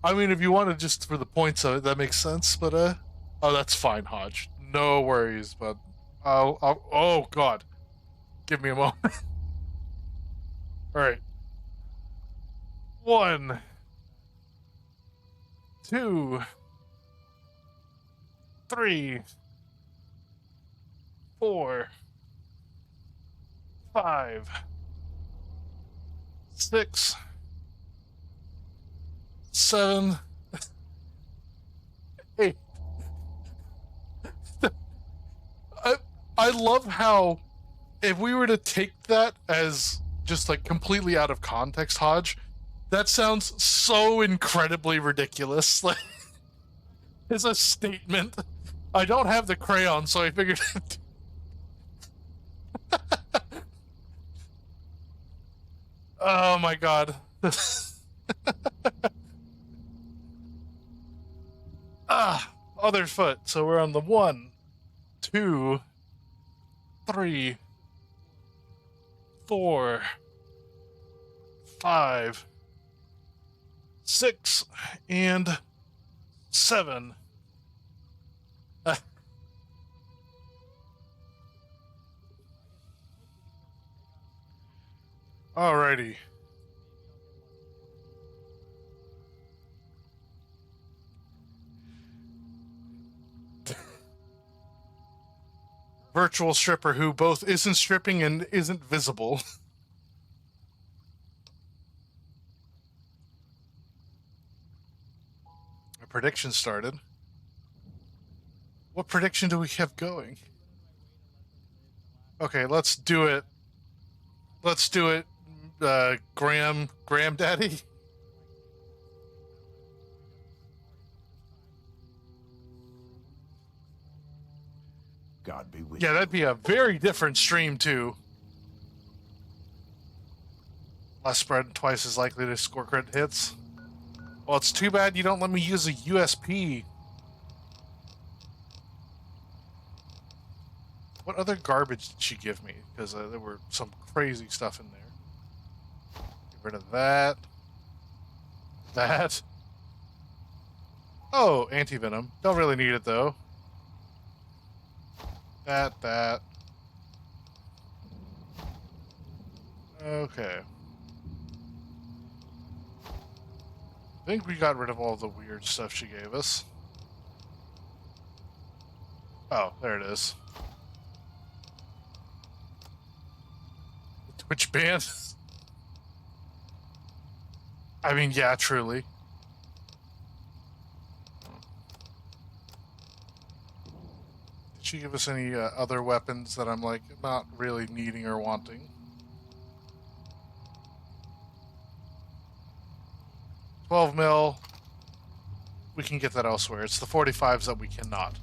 I mean, if you want to just for the points of it, that makes sense, but, oh, that's fine, Hodge. No worries, but oh, God. Give me a moment. All right. 1, 2, 3, 4, 5, 6, 7, 8. I love how if we were to take that as just like completely out of context, Hodge, that sounds so incredibly ridiculous. Like, it's a statement. I don't have the crayon, so I figured. Oh my God. Other foot. So we're on the 1, 2, 3, 4, 5, 6, and 7. Alrighty. Virtual stripper who both isn't stripping and isn't visible. A prediction started. What prediction do we have going? Okay, let's do it. Let's do it, Graham Daddy. God be with Yeah, you. that'd be a very different stream, too. Less spread, twice as likely to score crit hits. Well, it's too bad you don't let me use a USP. What other garbage did she give me? Because there were some crazy stuff in there. Get rid of that. That. Oh, anti-venom. Don't really need it, though. That. Okay. I think we got rid of all the weird stuff she gave us. Oh, there it is. The Twitch ban? I mean, yeah, truly. Did she give us any other weapons that I'm, like, not really needing or wanting? 12 mil. We can get that elsewhere. It's the 45s that we cannot.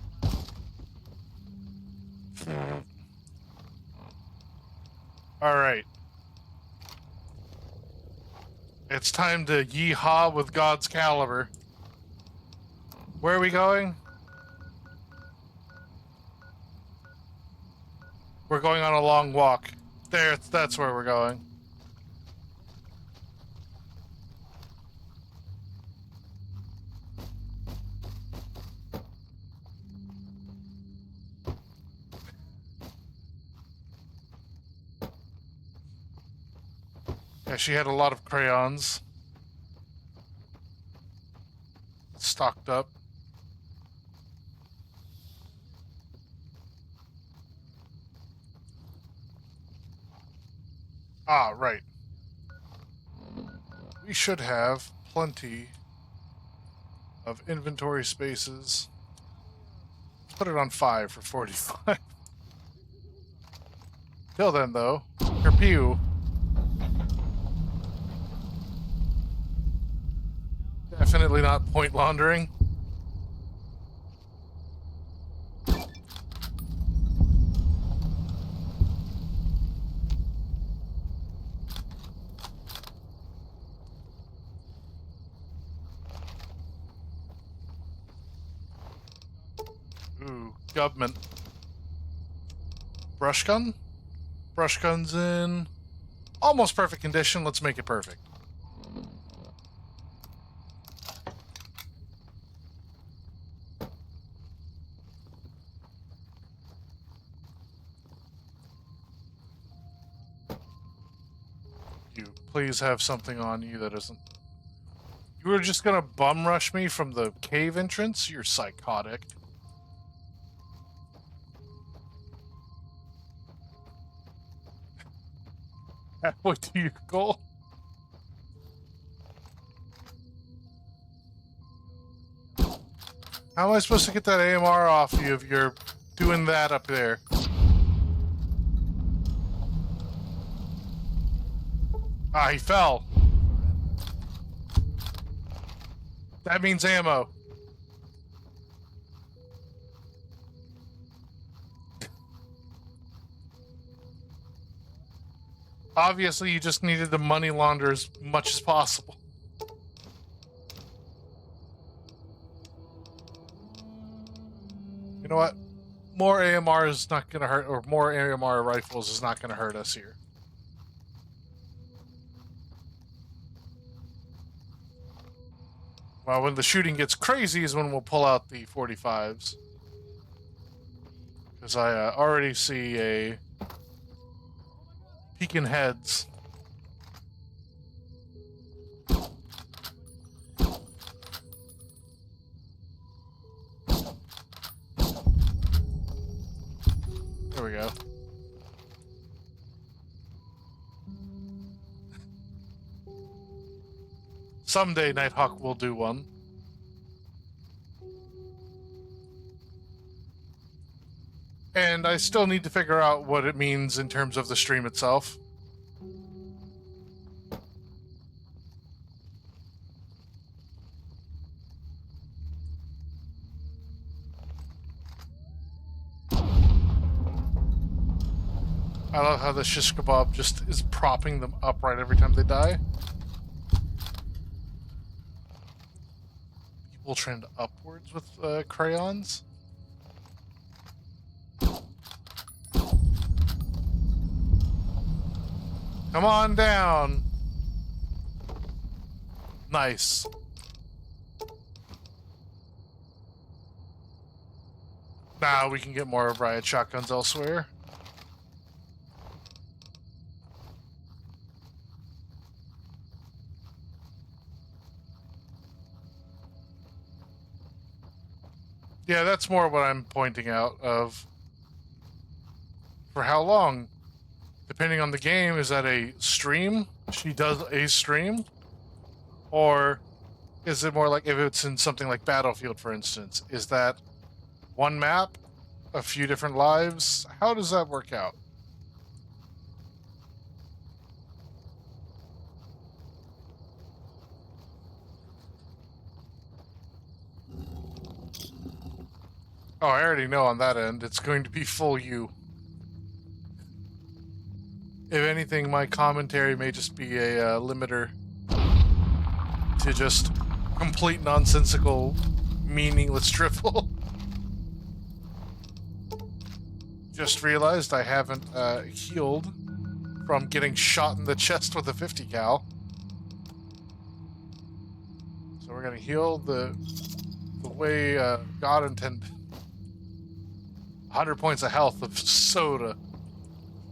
Alright. It's time to yeehaw with God's caliber. Where are we going? We're going on a long walk. There, that's where we're going. Yeah, Yeah, she had a lot of crayons stocked up. Ah, right. We should have plenty of inventory spaces. Let's put it on 5 for 45. Till then, though, Kerpew. Definitely not point laundering. Ooh, government. Brush gun? Brush gun's in almost perfect condition. Let's make it perfect. You please have something on you that isn't. You were just gonna bum rush me from the cave entrance? You're psychotic. Halfway to your goal. How am I supposed to get that AMR off you if you're doing that up there? Ah, he fell. That means ammo. Obviously, you just needed to money launder as much as possible. You know what? More AMR is not going to hurt, or more AMR rifles is not going to hurt us here. Well, when the shooting gets crazy is when we'll pull out the 45s. Because I already see a peeking heads. There we go. Someday Nighthawk will do one. And I still need to figure out what it means in terms of the stream itself. I love how the shish kebab just is propping them upright every time they die. People trend upwards with crayons. Come on down. Nice. Now we can get more riot shotguns elsewhere. Yeah, that's more what I'm pointing out of. For how long? Depending on the game, is that a stream? She does a stream? Or is it more like if it's in something like Battlefield, for instance? Is that one map? A few different lives? How does that work out? Oh, I already know on that end. It's going to be full U. If anything, my commentary may just be a limiter to just complete nonsensical, meaningless drivel. Just realized I haven't healed from getting shot in the chest with a 50 cal. So we're gonna heal the way God intended. 100 points of health of soda.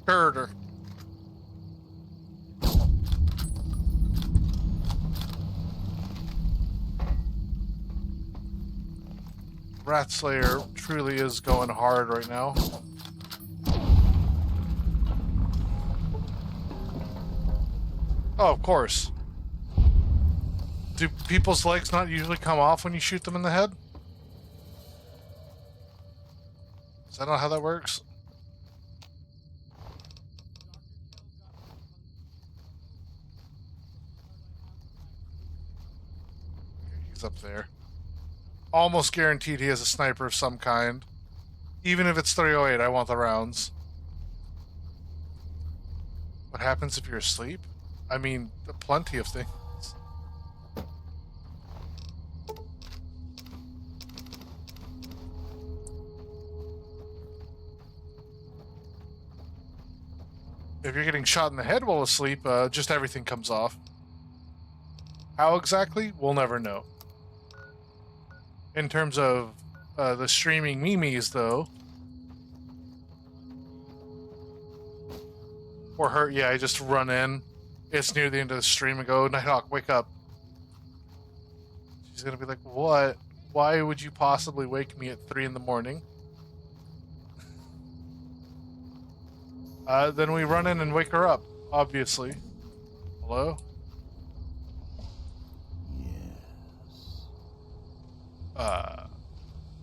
Herder. Rat Slayer truly is going hard right now. Oh, of course. Do people's legs not usually come off when you shoot them in the head? Is that not how that works? Okay, he's up there. Almost guaranteed he has a sniper of some kind. Even if it's 308, I want the rounds. What happens if you're asleep? I mean, plenty of things. If you're getting shot in the head while asleep, just everything comes off. How exactly? We'll never know. In terms of the streaming memes, though, or her, yeah, I just run in. It's near the end of the stream and go, Nighthawk, wake up. She's gonna be like, what? Why would you possibly wake me at 3 in the morning? Then we run in and wake her up, obviously. Hello? Yes.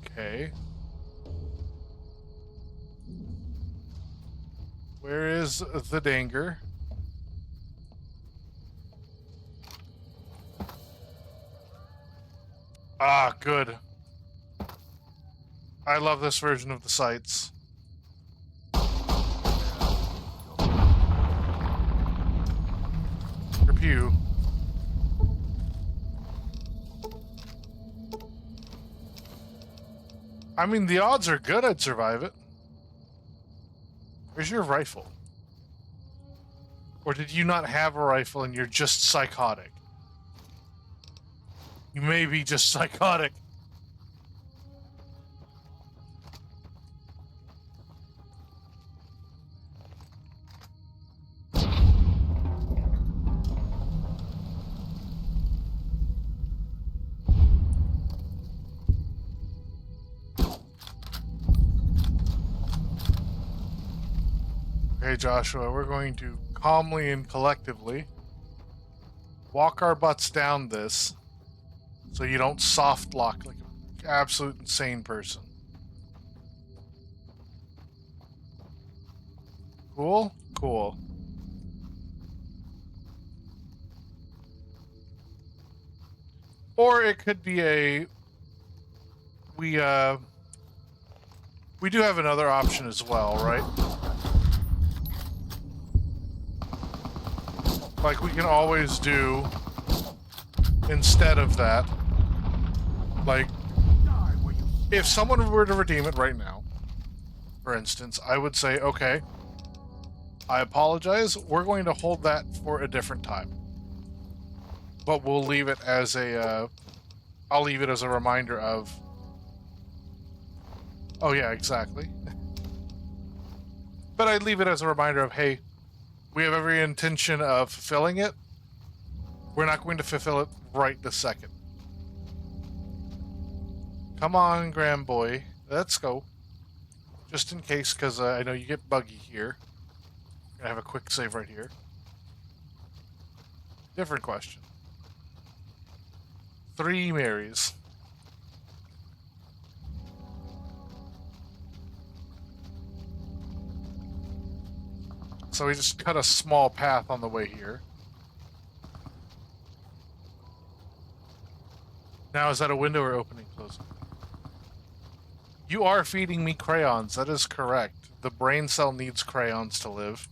Okay. Where is the danger? Ah, good. I love this version of the sights. Pew. I mean, the odds are good I'd survive it. Where's your rifle? Or did you not have a rifle and you're just psychotic? You may be just psychotic. Okay, Joshua, we're going to calmly and collectively walk our butts down this so you don't soft lock like an absolute insane person. Cool? Cool. Or it could be a... We do have another option as well, right? Like we can always do instead of that. Like, if someone were to redeem it right now, for instance, I would say, okay, I apologize. We're going to hold that for a different time. But we'll leave it as a, I'll leave it as a reminder of, oh yeah, exactly. But I'd leave it as a reminder of, hey, we have every intention of fulfilling it. We're not going to fulfill it right this second. Come on, Graham boy. Let's go. Just in case, because I know you get buggy here. I'm going to have a quick save right here. Different question. 3 Marys. So we just cut a small path on the way here. Now, is that a window or opening, closing? You are feeding me crayons. That is correct. The brain cell needs crayons to live.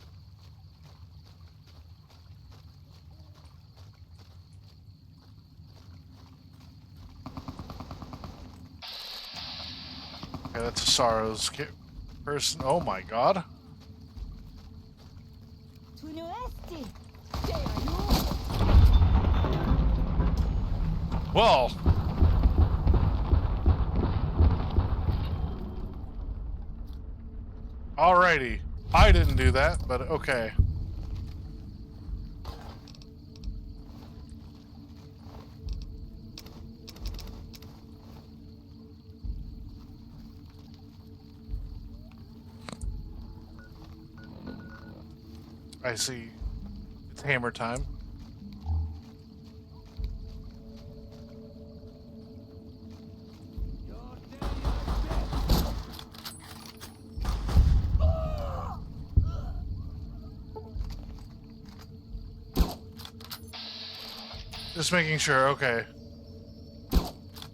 Okay, that's a Sorrow's person. Oh my god. Well. Alrighty. I didn't do that, but okay. I see. It's hammer time. Just making sure, okay.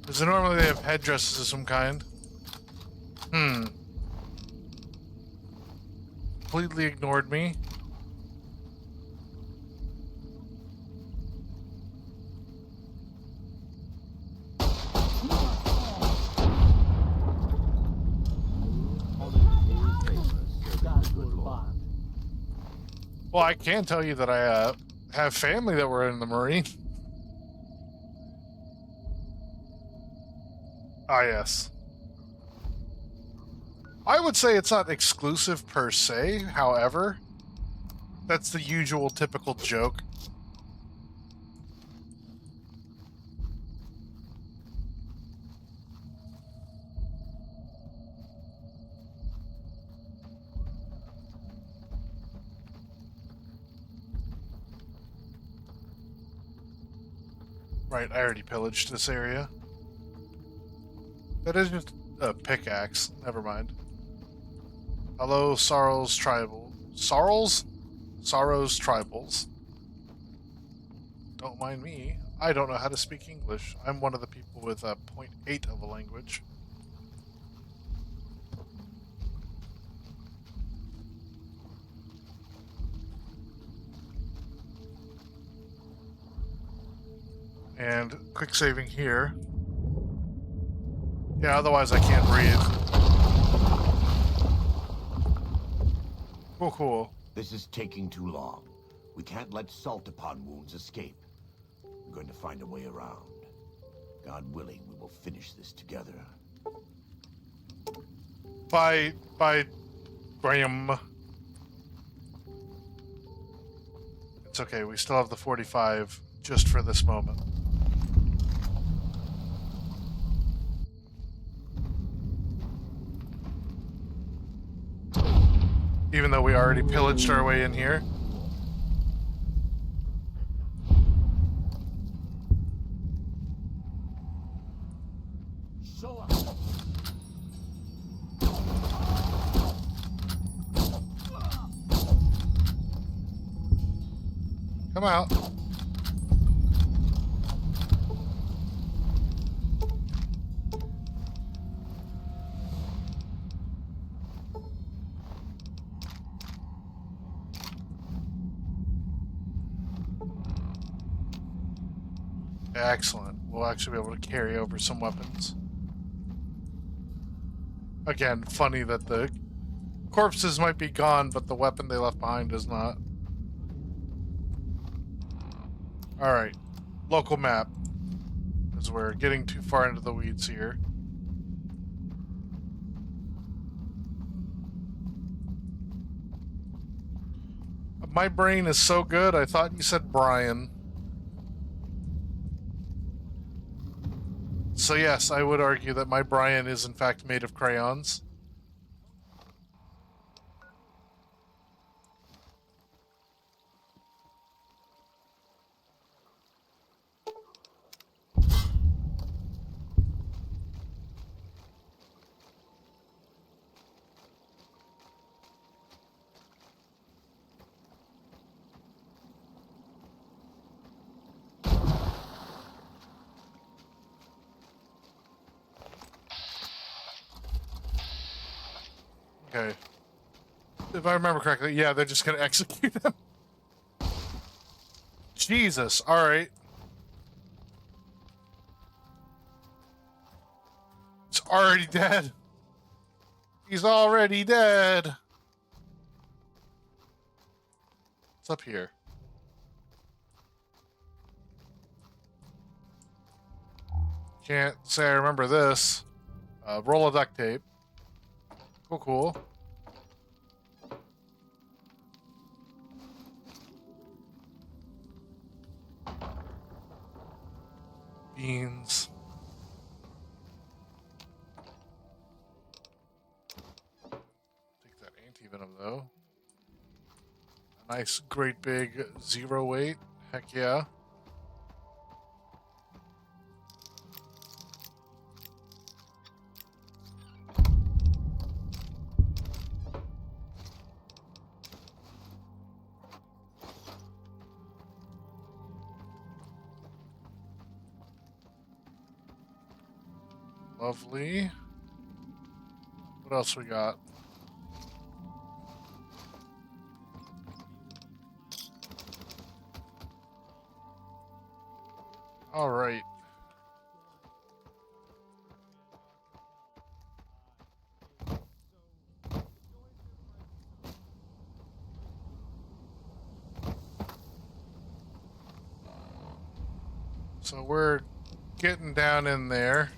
Because normally they have headdresses of some kind. Completely ignored me. Well, I can tell you that I have family that were in the Marine. Ah, yes. I would say it's not exclusive per se, however, that's the usual typical joke. Right, I already pillaged this area. That is just a pickaxe. Never mind. Hello, Sorrow's Tribal. Sorrels? Sorrow's Tribals. Don't mind me. I don't know how to speak English. I'm one of the people with a 0.8 of a language. And quick saving here. Yeah, otherwise I can't breathe. Cool, cool. This is taking too long. We can't let salt upon wounds escape. We're going to find a way around. God willing, we will finish this together. Bye, Graham. It's okay, we still have the 45 just for this moment. Even though we already pillaged our way in here. Show us. Come out. Excellent. We'll actually be able to carry over some weapons. Again, funny that the corpses might be gone, but the weapon they left behind is not. Alright. Local map. Because we're getting too far into the weeds here. My brain is so good, I thought you said Brian. So yes, I would argue that my Brian is in fact made of crayons. Okay. If I remember correctly, yeah, they're just gonna execute him. Jesus, alright. It's already dead. He's already dead. What's up here? Can't say I remember this. Roll of duct tape. Cool, cool. Beans. Take that anti-venom, though. A nice, great big 0-weight. Heck yeah. Lovely. What else we got? All right. So we're getting down in there.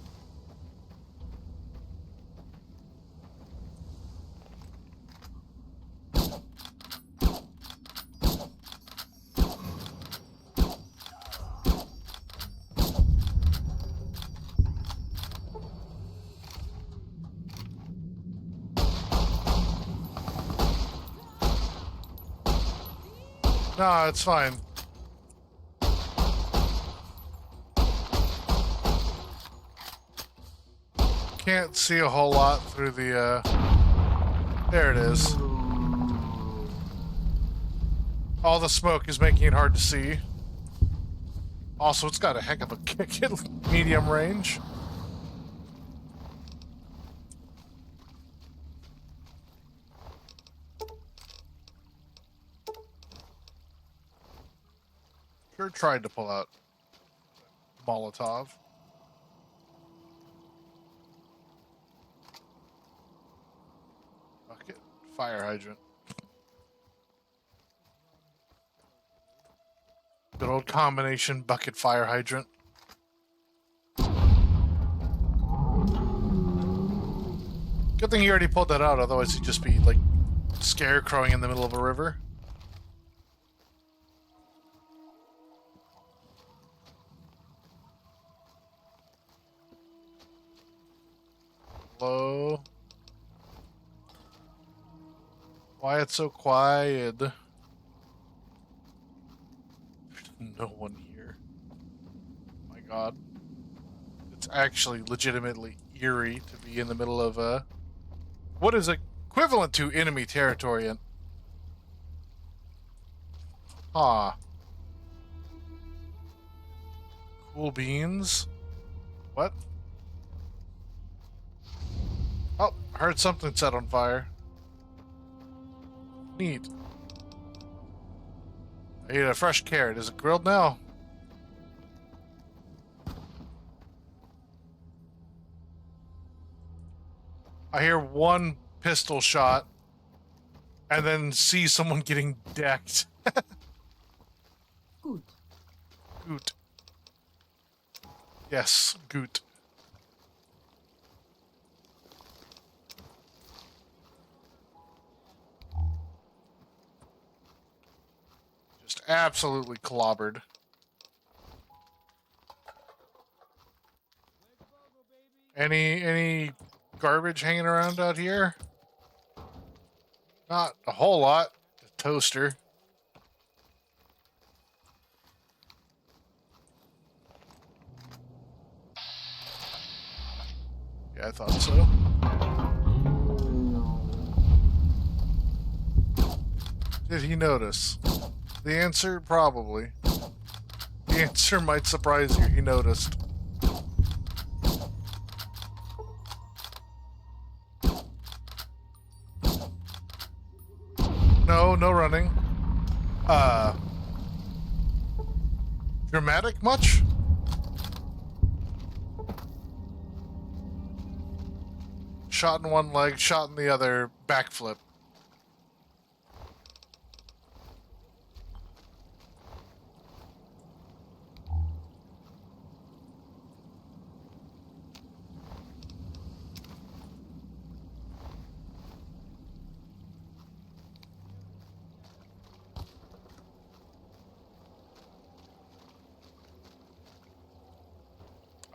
No, it's fine. Can't see a whole lot through the, there it is. All the smoke is making it hard to see. Also, it's got a heck of a kick at medium range. Sure tried to pull out Molotov. Bucket. Fire hydrant. Good old combination bucket fire hydrant. Good thing he already pulled that out, otherwise he'd just be like scarecrowing in the middle of a river. Hello? Why it's so quiet? There's no one here. My god. It's actually legitimately eerie to be in the middle of what is equivalent to enemy territory. And cool beans. What? Oh, I heard something set on fire. Neat. I ate a fresh carrot. Is it grilled now? I hear one pistol shot and then see someone getting decked. Good. Goot. Yes, goot. Just absolutely clobbered. Any garbage hanging around out here? Not a whole lot. A toaster. Yeah, I thought so. Did he notice? The answer, probably. The answer might surprise you. He noticed. No, no running. Dramatic much? Shot in one leg, shot in the other, backflip.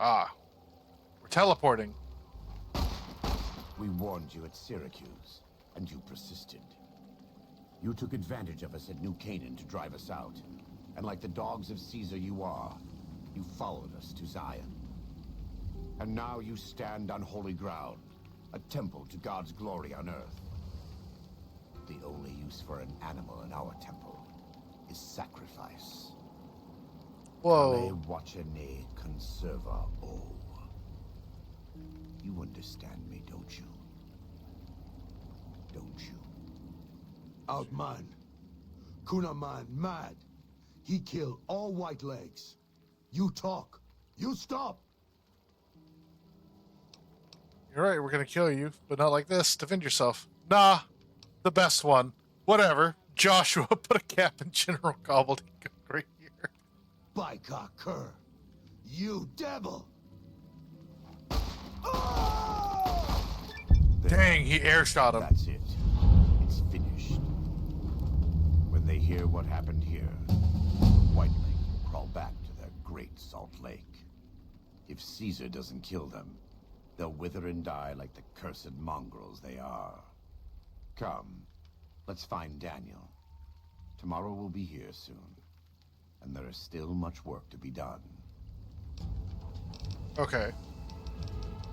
Ah, we're teleporting. We warned you at Syracuse, and you persisted. You took advantage of us at New Canaan to drive us out. And like the dogs of Caesar you are, you followed us to Zion. And now you stand on holy ground, a temple to God's glory on earth. The only use for an animal in our temple is sacrifice. Whoa. Wachene conserva o. You understand me, don't you? Don't you? Outman. Kunaman mad. He killed all white legs. You talk. You stop. You're right, we're gonna kill you, but not like this. Defend yourself. Nah, the best one. Whatever. Joshua, put a cap in General Gobbledygook right here. Baika Cur. You devil. Dang, he airshot him. That's it. It's finished. When they hear what happened here, Whitelings will crawl back to their great Salt Lake. If Caesar doesn't kill them, they'll wither and die like the cursed mongrels they are. Come, let's find Daniel. Tomorrow we'll be here soon, and there is still much work to be done. Okay.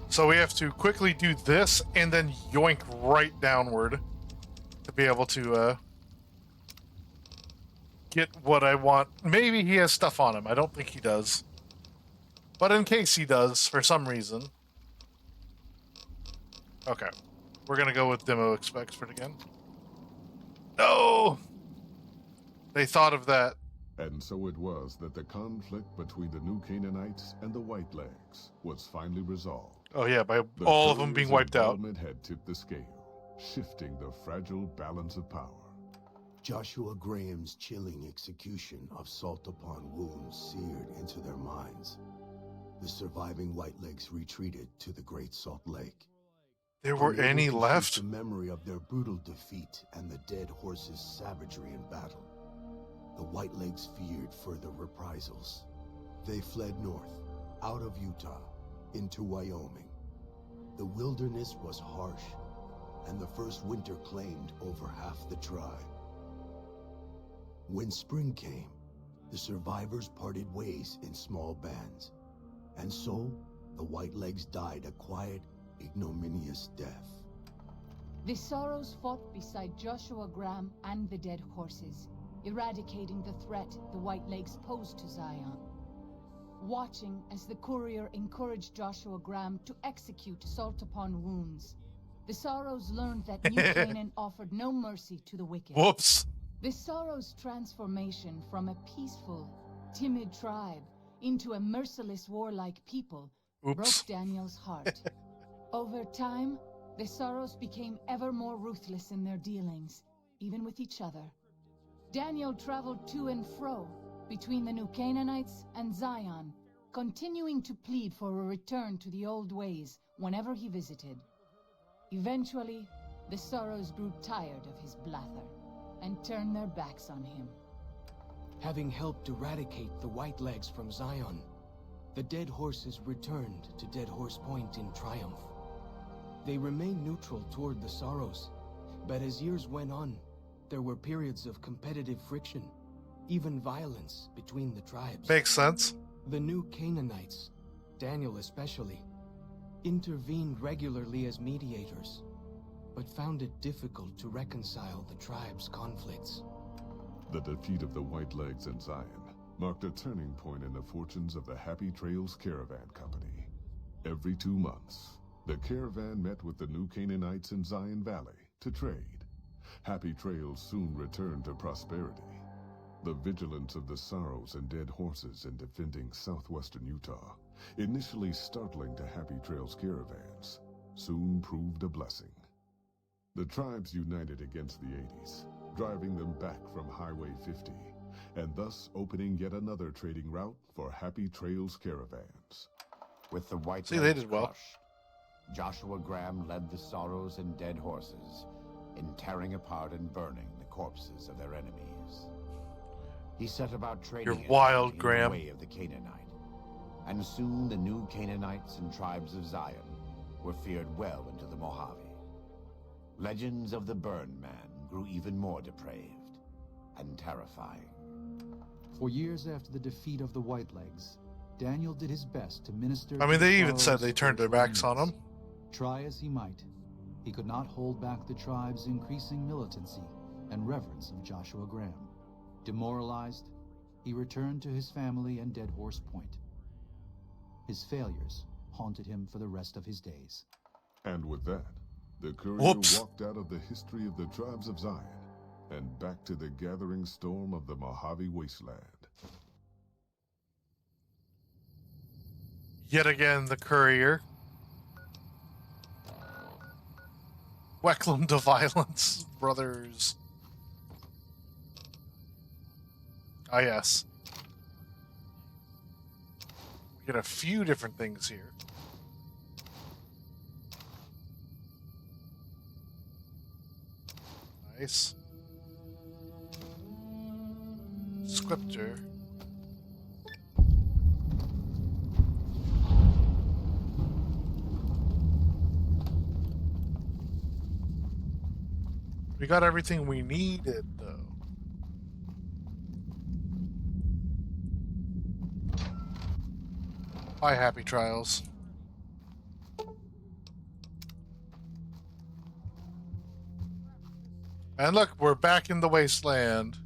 So we have to quickly do this and then yoink right downward to be able to get what I want. Maybe he has stuff on him. I don't think he does. But in case he does, for some reason. Okay. We're going to go with Demo Expert again. No! They thought of that. And so it was that the conflict between the New Canaanites and the Whitelegs was finally resolved. Oh yeah, by The all of them couriers being wiped out. Balmond had tipped the scale, shifting the fragile balance of power. Joshua Graham's chilling execution of salt upon wounds seared into their minds. The surviving Whitelegs retreated to the Great Salt Lake. There were Unable any to face left? The memory of their brutal defeat and the dead horses' savagery in battle. The Whitelegs feared further reprisals. They fled north, out of Utah, into Wyoming. The wilderness was harsh, and the first winter claimed over half the tribe. When spring came, the survivors parted ways in small bands, and so the Whitelegs died a quiet, ignominious death. The Sorrows fought beside Joshua Graham and the dead horses, eradicating the threat the Whitelegs posed to Zion. Watching as the courier encouraged Joshua Graham to execute salt upon wounds, the Sorrows learned that New Canaan offered no mercy to the wicked. Whoops. The Sorrows' transformation from a peaceful, timid tribe into a merciless, warlike people Oops. broke Daniel's heart. Over time, the Sorrows became ever more ruthless in their dealings, even with each other. Daniel traveled to and fro between the New Canaanites and Zion, continuing to plead for a return to the old ways whenever he visited. Eventually, the Sorrows grew tired of his blather and turned their backs on him. Having helped eradicate the Whitelegs from Zion, the dead horses returned to Dead Horse Point in triumph. They remained neutral toward the Sorrows, but as years went on, there were periods of competitive friction, even violence between the tribes. Makes sense. The New Canaanites, Daniel especially, intervened regularly as mediators, but found it difficult to reconcile the tribe's conflicts. The defeat of the Whitelegs in Zion marked a turning point in the fortunes of the Happy Trails Caravan Company. Every 2 months, the caravan met with the New Canaanites in Zion Valley to trade. Happy Trails soon returned to prosperity. The vigilance of the Sorrows and dead horses in defending southwestern Utah, initially startling to Happy Trails caravans, soon proved a blessing. The tribes united against the 80s, driving them back from Highway 50, and thus opening yet another trading route for Happy Trails caravans. With the White See, they did well. crushed, Joshua Graham led the Sorrows and dead horses in tearing apart and burning the corpses of their enemies. He set about trading You're wild, in Graham. the way of the Canaanite, and soon the New Canaanites and tribes of Zion were feared well into the Mojave. Legends of the Burn Man grew even more depraved and terrifying. For years after the defeat of the Whitelegs, Daniel did his best to minister I mean, to the they even said sorrows they of turned those their backs on remnants. him. Try as he might, he could not hold back the tribe's increasing militancy and reverence of Joshua Graham. Demoralized, he returned to his family and Dead Horse Point. His failures haunted him for the rest of his days. And with that, the courier Whoops. walked out of the history of the tribes of Zion and back to the gathering storm of the Mojave Wasteland. Yet again, the courier. Welcome to violence, brothers. Ah, yes. We get a few different things here. Nice. Scripture. We got everything we needed, though. Bye, Happy Trials. And look, we're back in the wasteland.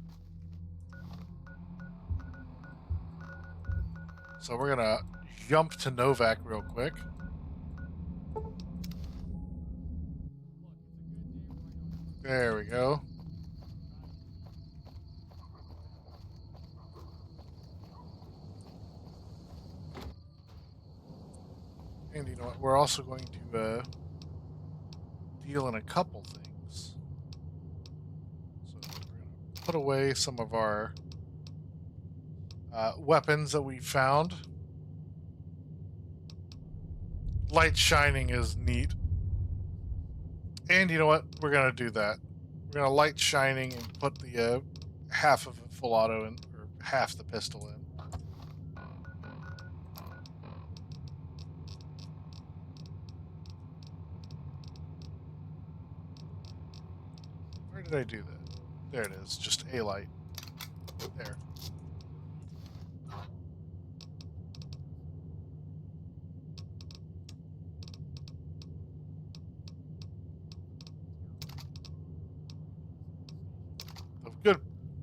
So we're gonna jump to Novak real quick. There we go. And you know what? We're also going to deal in a couple things. So we're going to put away some of our weapons that we found. Light shining is neat. And you know what? We're going to do that. We're going to light shining and put the half of a full auto in, or half the pistol in. Where did I do that? There it is. Just a light. There. The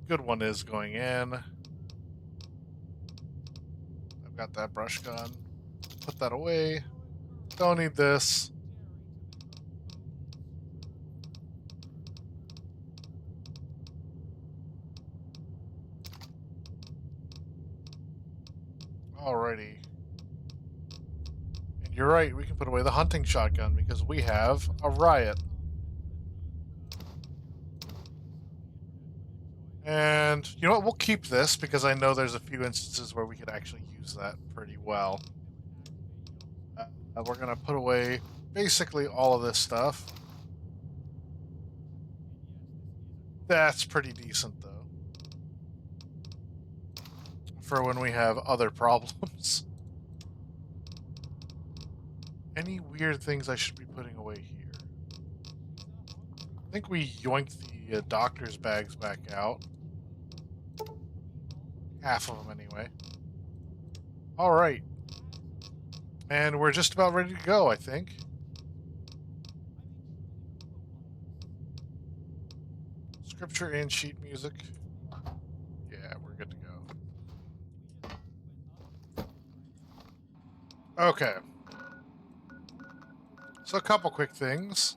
good one is going in. I've got that brush gun. Put that away. Don't need this. Alrighty. And you're right, we can put away the hunting shotgun because we have a riot. And you know what? We'll keep this because I know there's a few instances where we could actually use that pretty well. We're going to put away basically all of this stuff. That's pretty decent, though. For when we have other problems. Any weird things I should be putting away here? I think we yoinked the doctor's bags back out. Half of them, anyway. Alright. And we're just about ready to go, I think. Scripture and sheet music. Yeah, we're good to go. Okay. So a couple quick things.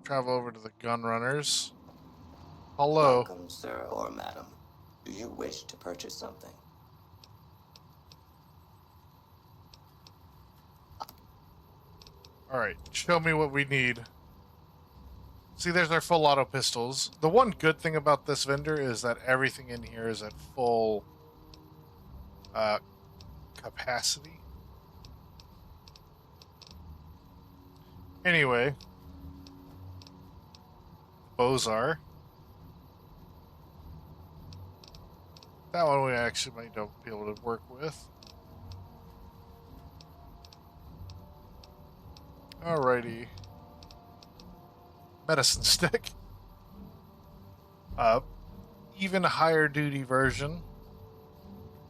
Travel over to the gun runners. Hello. Welcome, sir or madam. Do you wish to purchase something? Alright, show me what we need. See, there's our full auto pistols. The one good thing about this vendor is that everything in here is at full capacity. Anyway, Bozar. That one we actually might be able to work with. Alrighty. medicine stick. Even higher duty version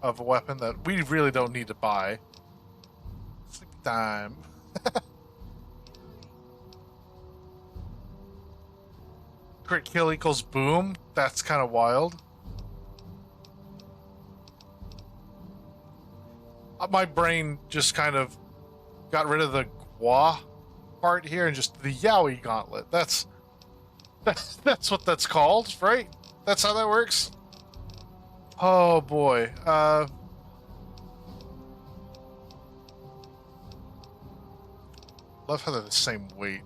of a weapon that we really don't need to buy. Sleep time. Crit kill equals boom. That's kind of wild. My brain just kind of got rid of the gua part here and just the Yowie gauntlet. That's what that's called, right? That's how that works. Oh boy. Love how they're the same weight.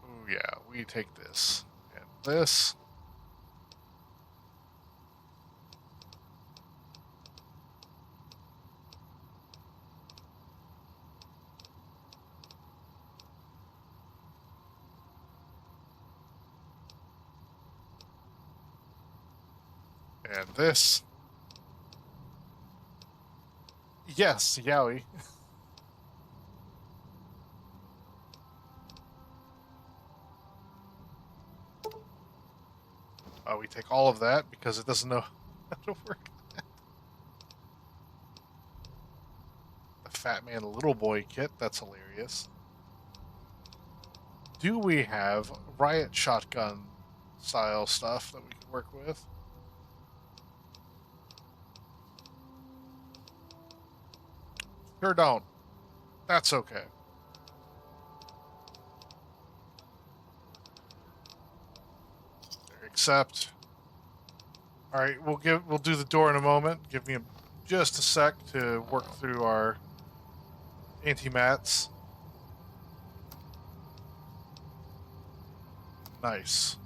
Oh yeah, we take this and this. And this. Yes, Yowie. We take all of that because it doesn't know how to work. The Fat Man Little Boy kit, that's hilarious. Do we have riot shotgun style stuff that we can work with? Sure don't. That's okay. Accept. All right, we'll do the door in a moment. Give me just a sec to work through our anti-mats. Nice.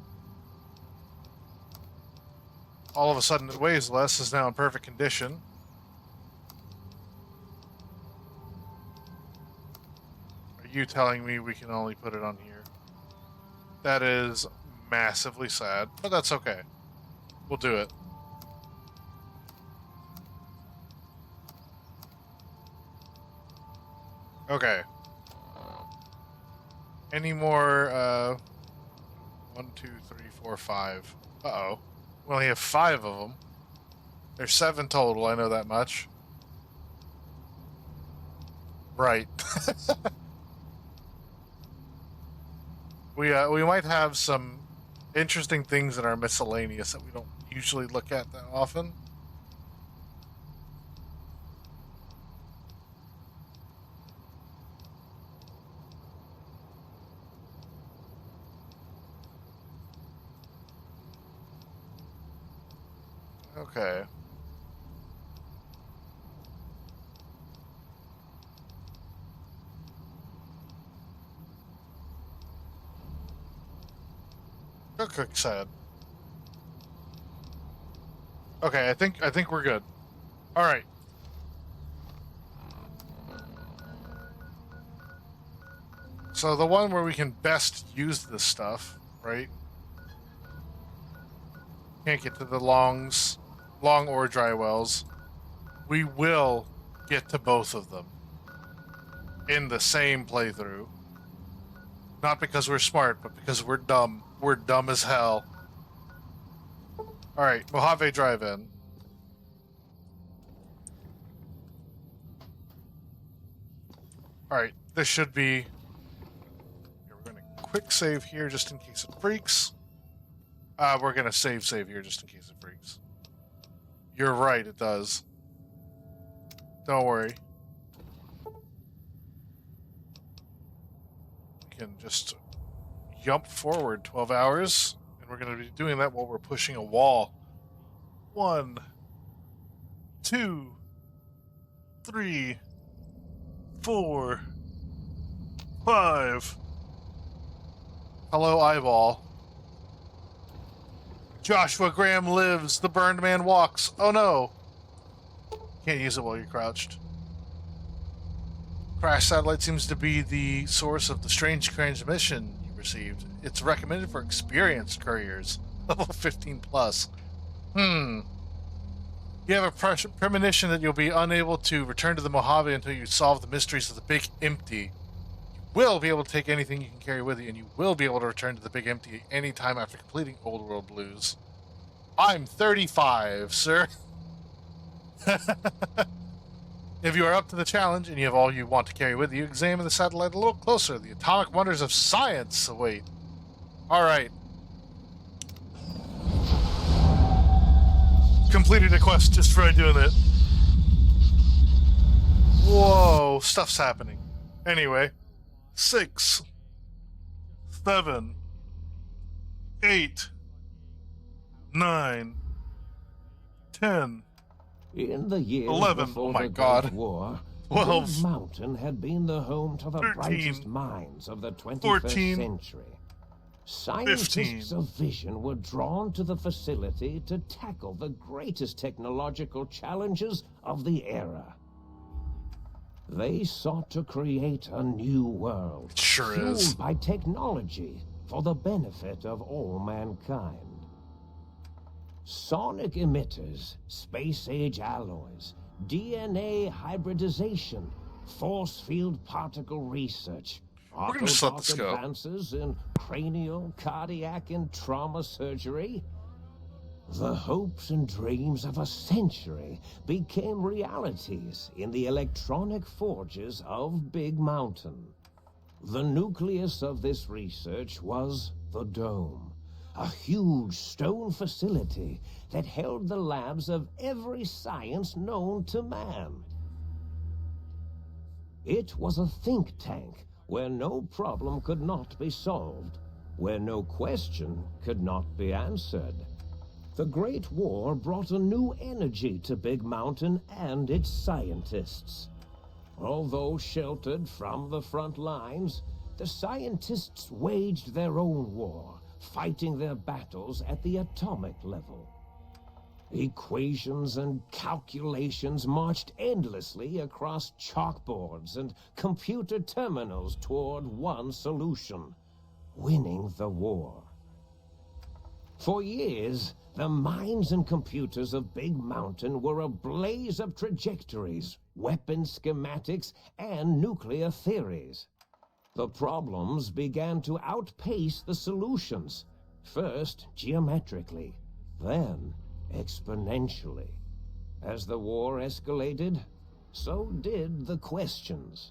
All of a sudden, it weighs less, is now in perfect condition. Are you telling me we can only put it on here? That is massively sad, but that's okay. We'll do it. Okay. Any more, 1, 2, 3, 4, 5. Uh-oh. We only have 5 of them. There's 7 total, I know that much. Right. We might have some interesting things in our miscellaneous that we don't usually look at that often. Okay. Cook said. Okay, I think we're good. All right. So the one where we can best use this stuff, right? Can't get to the long or dry wells. We will get to both of them in the same playthrough. Not because we're smart, but because we're dumb. We're dumb as hell. Alright, Mojave Drive-In. Alright, this should be... We're going to quick save here just in case it freaks. We're going to save here just in case it freaks. You're right, it does. Don't worry. We can just jump forward 12 hours, and we're going to be doing that while we're pushing a wall. 1, 2, 3, 4, 5. Hello, eyeball. Joshua Graham lives. The burned man walks. Oh no. Can't use it while you're crouched. Crash satellite seems to be the source of the strange transmission you received. It's recommended for experienced couriers. Level 15 plus. You have a premonition that you'll be unable to return to the Mojave until you solve the mysteries of the Big Empty. You will be able to take anything you can carry with you, and you will be able to return to the Big Empty anytime after completing Old World Blues. I'm 35, sir. If you are up to the challenge and you have all you want to carry with you, examine the satellite a little closer. The atomic wonders of science await. All right. Completed a quest just for doing it. Whoa, stuff's happening. Anyway, 6, 7, 8, 9, 10. In the years 11. before Oh my the God. Great War, 12. Big Mountain had been the home to the 13. brightest minds of the 21st 14. century. Scientists 15. of vision were drawn to the facility to tackle the greatest technological challenges of the era. They sought to create a new world, It sure fueled is. by technology for the benefit of all mankind. Sonic emitters, space-age alloys, DNA hybridization, force field particle research, We're gonna just let Autodoc this go. advances in cranial, cardiac, and trauma surgery. The hopes and dreams of a century became realities in the electronic forges of Big Mountain. The nucleus of this research was the Dome, a huge stone facility that held the labs of every science known to man. It was a think tank where no problem could not be solved, where no question could not be answered. The Great War brought a new energy to Big Mountain and its scientists. Although sheltered from the front lines, the scientists waged their own war, fighting their battles at the atomic level. Equations and calculations marched endlessly across chalkboards and computer terminals toward one solution: winning the war. For years, the minds and computers of Big Mountain were a blaze of trajectories, weapon schematics, and nuclear theories. The problems began to outpace the solutions, first geometrically, then exponentially. As the war escalated, so did the questions.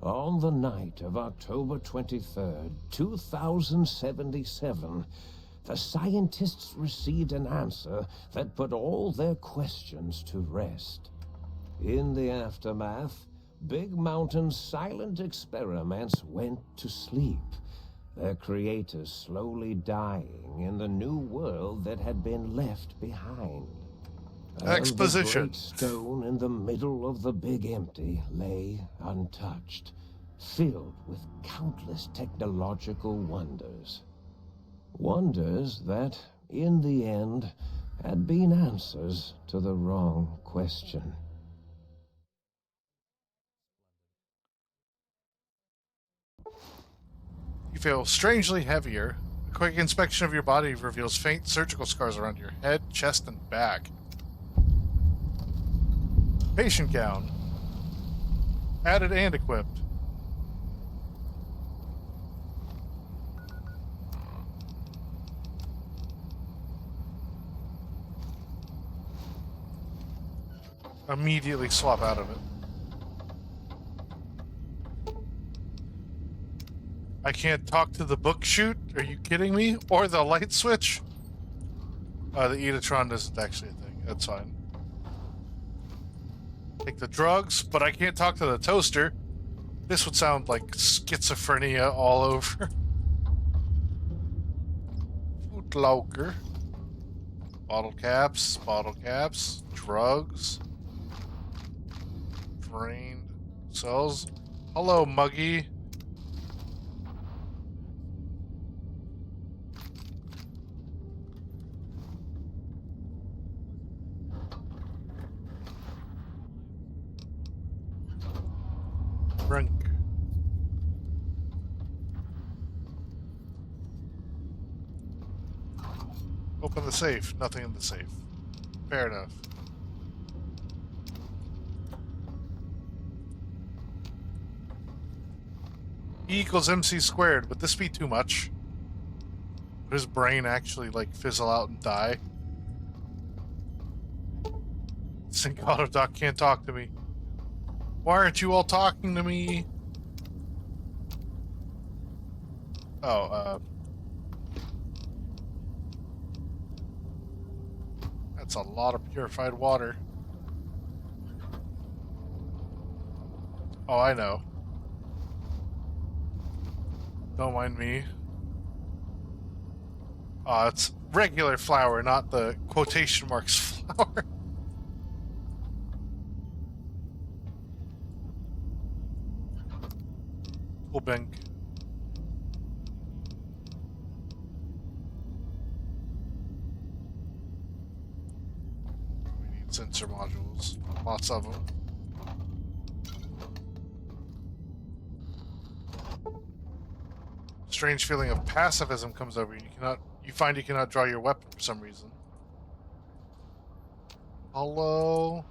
On the night of October 23rd, 2077, the scientists received an answer that put all their questions to rest. In the aftermath, Big Mountain's silent experiments went to sleep, their creators slowly dying in the new world that had been left behind. Exposition. And the great stone in the middle of the Big Empty lay untouched, filled with countless technological wonders. Wonders that, in the end, had been answers to the wrong question. You feel strangely heavier. A quick inspection of your body reveals faint surgical scars around your head, chest, and back. Patient gown. Added and equipped. Immediately swap out of it. I can't talk to the book chute? Are you kidding me? Or the light switch? The Edatron isn't actually a thing. That's fine. Take the drugs, but I can't talk to the toaster. This would sound like schizophrenia all over. Footlocker. Bottle caps, drugs. Drained cells. Hello, Muggy. Drink. Oh. Open the safe. Nothing in the safe. Fair enough. E equals MC squared. Would this be too much? Would his brain actually, like, fizzle out and die? Sync Autodoc can't talk to me. Why aren't you all talking to me? Oh, that's a lot of purified water. Oh, I know. Don't mind me. It's regular flour, not the quotation marks flour. Bank. We need sensor modules. Lots of them. Strange feeling of pacifism comes over you. You find you cannot draw your weapon for some reason. Hello?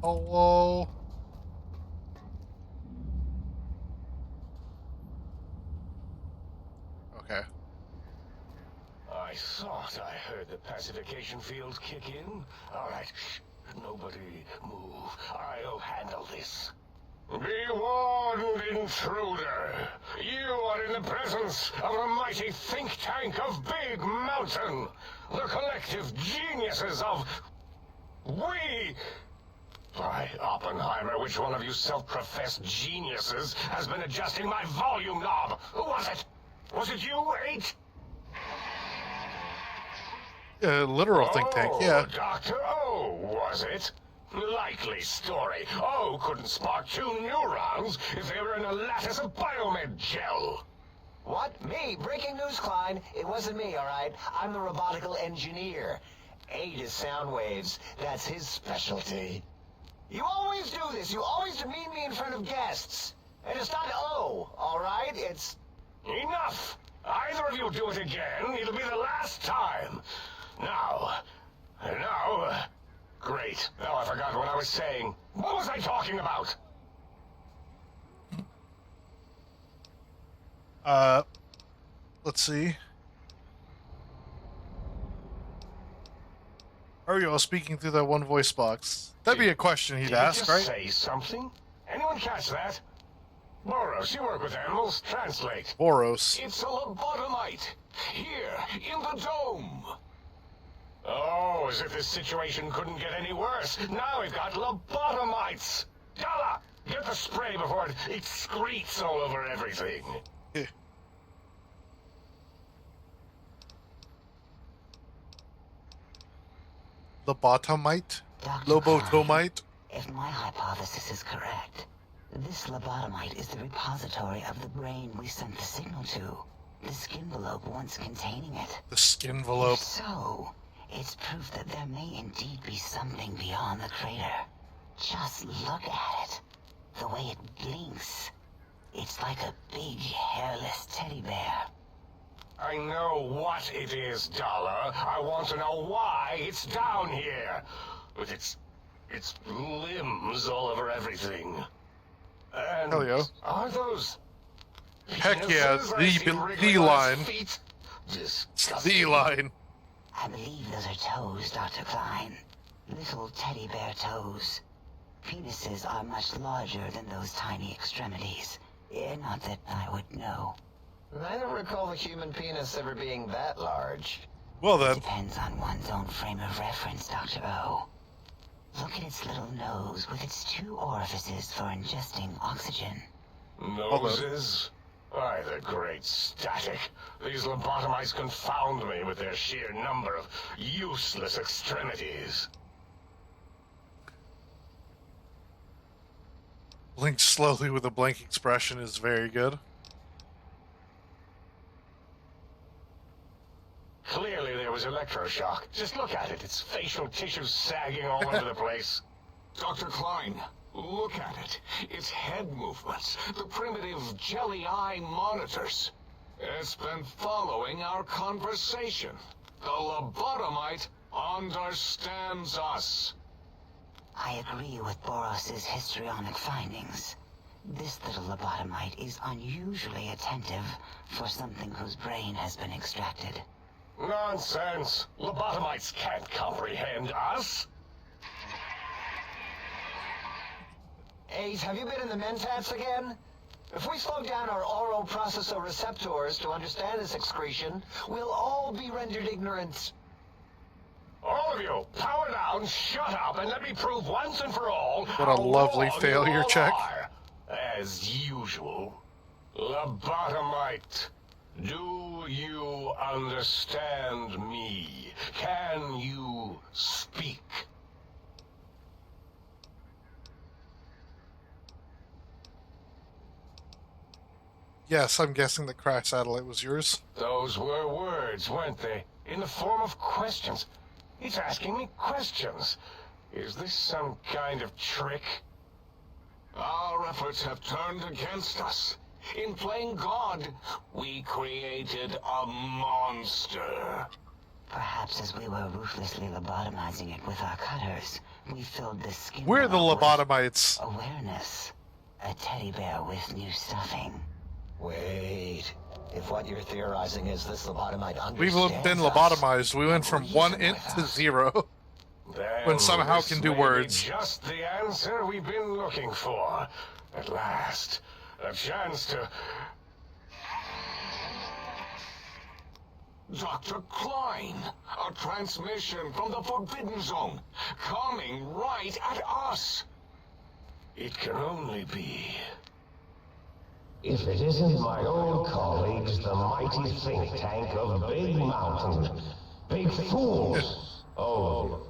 Hello? Okay. I thought I heard the pacification field kick in. All right, shh. Nobody move. I'll handle this. Be warned, intruder. You are in the presence of a mighty think tank of Big Mountain. The collective geniuses of... We... By Oppenheimer, which one of you self-professed geniuses has been adjusting my volume knob? Who was it? Was it you, 8? Literal think tank, yeah. Dr. O, was it? Likely story. O couldn't spark 2 neurons if they were in a lattice of biomed gel. What? Me? Breaking news, Klein. It wasn't me, all right? I'm the robotical engineer. 8 is sound waves. That's his specialty. You always do this. You always demean me in front of guests. And it's not O, all right? It's... Enough! Either of you do it again, it'll be the last time. Now... Great. Now I forgot what I was saying. What was I talking about? Let's see. Are you all speaking through that one voice box? That'd be a question he'd ask, Did right? you just say something? Anyone catch that? Boros, you work with animals. Translate. Boros. It's a lobotomite. Here, in the dome. Oh, as if this situation couldn't get any worse. Now we've got lobotomites. Dalla, get the spray before it excretes all over everything. Lobotomite? Dr. Lobotomite? If my hypothesis is correct, this lobotomite is the repository of the brain we sent the signal to. The skinvelope once containing it. The skinvelope. If so, it's proof that there may indeed be something beyond the crater. Just look at it. The way it blinks. It's like a big, hairless teddy bear. I know what it is, Dollar. I want to know why it's down here. With its limbs all over everything. And hell yeah. Are those... Heck yeah, the line. The line. I believe those are toes, Dr. Klein. Little teddy bear toes. Penises are much larger than those tiny extremities. Not that I would know. I don't recall the human penis ever being that large. Well then. Depends on one's own frame of reference, Dr. O. Look at its little nose with its 2 orifices for ingesting oxygen. Noses? Why, the great static. These lobotomites confound me with their sheer number of useless extremities. Blink slowly with a blank expression is very good. Clearly there was electroshock. Just look at it. Its facial tissues sagging all over the place. Dr. Klein, look at it. Its head movements, the primitive jelly eye monitors. It's been following our conversation. The lobotomite understands us. I agree with Boros's histrionic findings. This little lobotomite is unusually attentive for something whose brain has been extracted. Nonsense! Lobotomites can't comprehend us. Ace, have you been in the Mentats again? If we slow down our oroprocessoreceptors to understand this excretion, we'll all be rendered ignorant. All of you, power down, shut up, and let me prove once and for all What a lovely wrong failure you all check. are. As usual. Lobotomite, do you understand me? Can you speak? Yes, I'm guessing the crash satellite was yours. Those were words, weren't they? In the form of questions. It's asking me questions. Is this some kind of trick? Our efforts have turned against us. In playing God, we created a monster. Perhaps as we were ruthlessly lobotomizing it with our cutters, we filled the skin. We're the with lobotomites. awareness. A teddy bear with new stuffing. Wait. If what you're theorizing is this lobotomite We've understands been us, lobotomized. We went from 1 int to 0. Then When somehow this can do may be words. just the answer we've been looking for. At last, a chance to... Dr. Klein, a transmission from the Forbidden Zone, coming right at us. It can only be... If it isn't my old colleagues, the mighty think tank of Big Mountain. Big fools, all of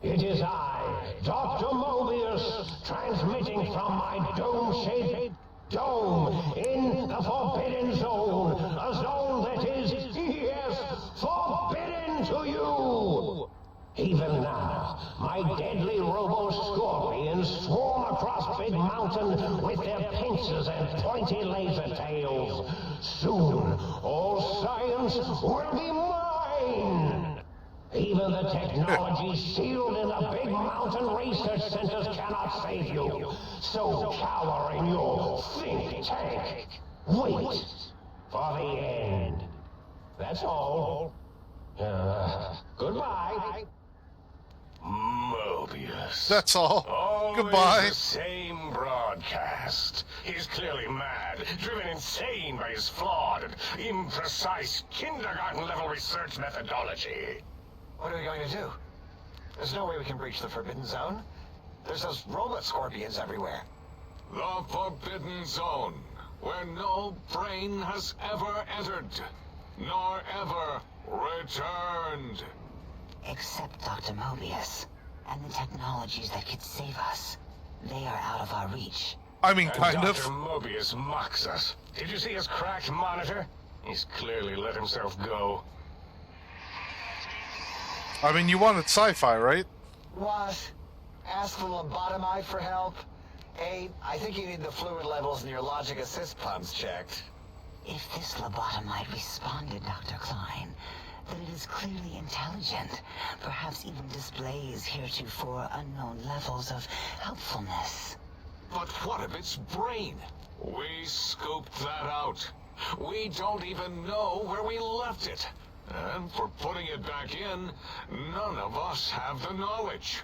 you. It is I, Dr. Mobius, transmitting from my dome-shaped dome in the Forbidden Zone. A zone that is, yes, forbidden to you. Even now, my deadly robo-scorpions swarm across Big Mountain with their pincers and pointy laser tails. Soon, all science will be mine. Even the technology sealed in the Big Mountain research centers cannot save you. So cower in your think tank. Wait for the end. That's all. Goodbye. Mobius. That's all. Always Goodbye. the same broadcast. He's clearly mad, driven insane by his flawed and imprecise kindergarten-level research methodology. What are we going to do? There's no way we can breach the Forbidden Zone. There's those robot scorpions everywhere. The Forbidden Zone, where no brain has ever entered, nor ever returned. Except Dr. Mobius and the technologies that could save us. They are out of our reach. I mean, And kind Dr. of. Mobius mocks us. Did you see his cracked monitor? He's clearly let himself go. I mean, you wanted sci-fi, right? What? Ask the lobotomite for help? Hey, I think you need the fluid levels in your logic assist pumps checked. If this lobotomite responded, Dr. Klein, then it is clearly intelligent, perhaps even displays heretofore unknown levels of helpfulness. But what of its brain? We scoped that out. We don't even know where we left it. And for putting it back in, none of us have the knowledge.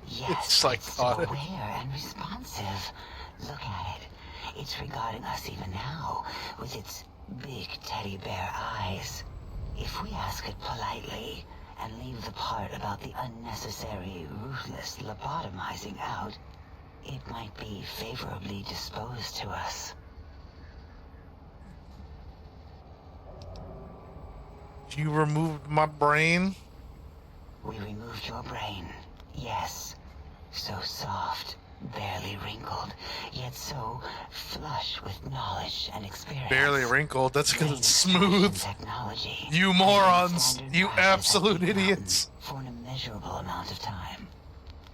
Yes, like it's so aware and responsive. Look at it. It's regarding us even now, with its big teddy bear eyes. If we ask it politely, and leave the part about the unnecessary, ruthless lobotomizing out, it might be favorably disposed to us. You removed my brain? We removed your brain, yes. So soft, barely wrinkled, yet so flush with knowledge and experience. Barely wrinkled. That's because it's smooth. Technology. You morons. Standard You practice absolute at Big Mountain idiots. For an immeasurable amount of time.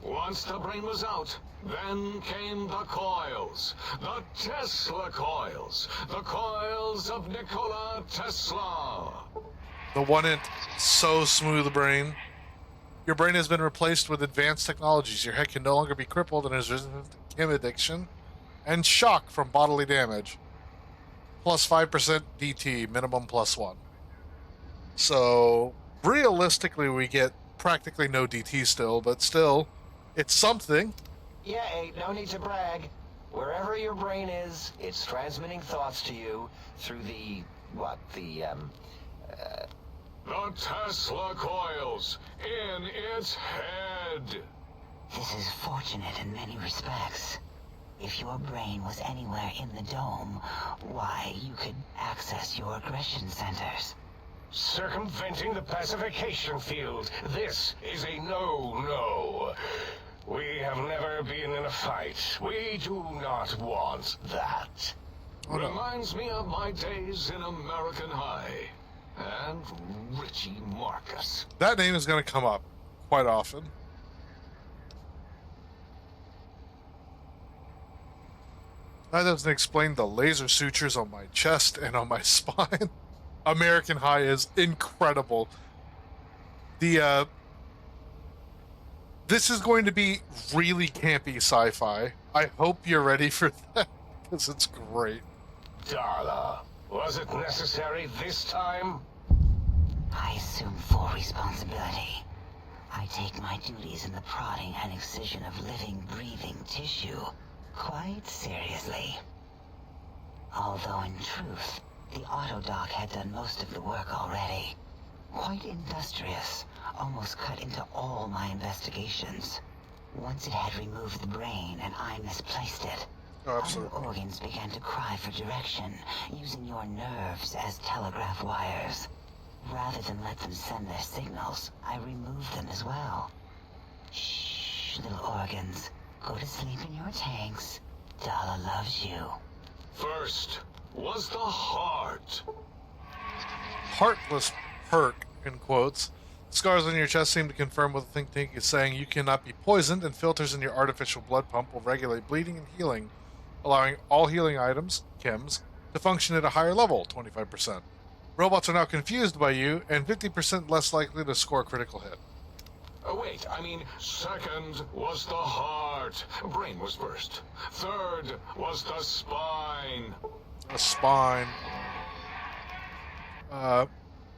Once the brain was out, then came the coils. The Tesla coils. The coils of Nikola Tesla. The one int, so smooth brain. Your brain has been replaced with advanced technologies. Your head can no longer be crippled and is resistant to chem addiction and shock from bodily damage. Plus 5% DT, minimum +1. So, realistically, we get practically no DT still, but still, it's something. Yeah, ain't no need to brag. Wherever your brain is, it's transmitting thoughts to you through the Tesla coils in its head. This is fortunate in many respects. If your brain was anywhere in the dome, why, you could access your aggression centers. Circumventing the pacification field. This is a no-no. We have never been in a fight. We do not want that. Oh, no. Reminds me of my days in American High. And Richie Marcus. That name is going to come up quite often. That doesn't explain the laser sutures on my chest and on my spine. American High is incredible. This is going to be really campy sci-fi. I hope you're ready for that, because it's great. Darla, was it necessary this time? I assume full responsibility. I take my duties in the prodding and excision of living, breathing tissue quite seriously. Although in truth, the Autodoc had done most of the work already. Quite industrious, almost cut into all my investigations. Once it had removed the brain and I misplaced it, other organs began to cry for direction, using your nerves as telegraph wires. Rather than let them send their signals, I removed them as well. Shh, little organs. Go to sleep in your tanks. Dala loves you. First was the heart. Heartless perk, in quotes. Scars on your chest seem to confirm what the think tank is saying. You cannot be poisoned, and filters in your artificial blood pump will regulate bleeding and healing, allowing all healing items, chems, to function at a higher level, 25%. Robots are now confused by you, and 50% less likely to score a critical hit. Wait, I mean, second was the heart. Brain was first. Third was the spine. The spine.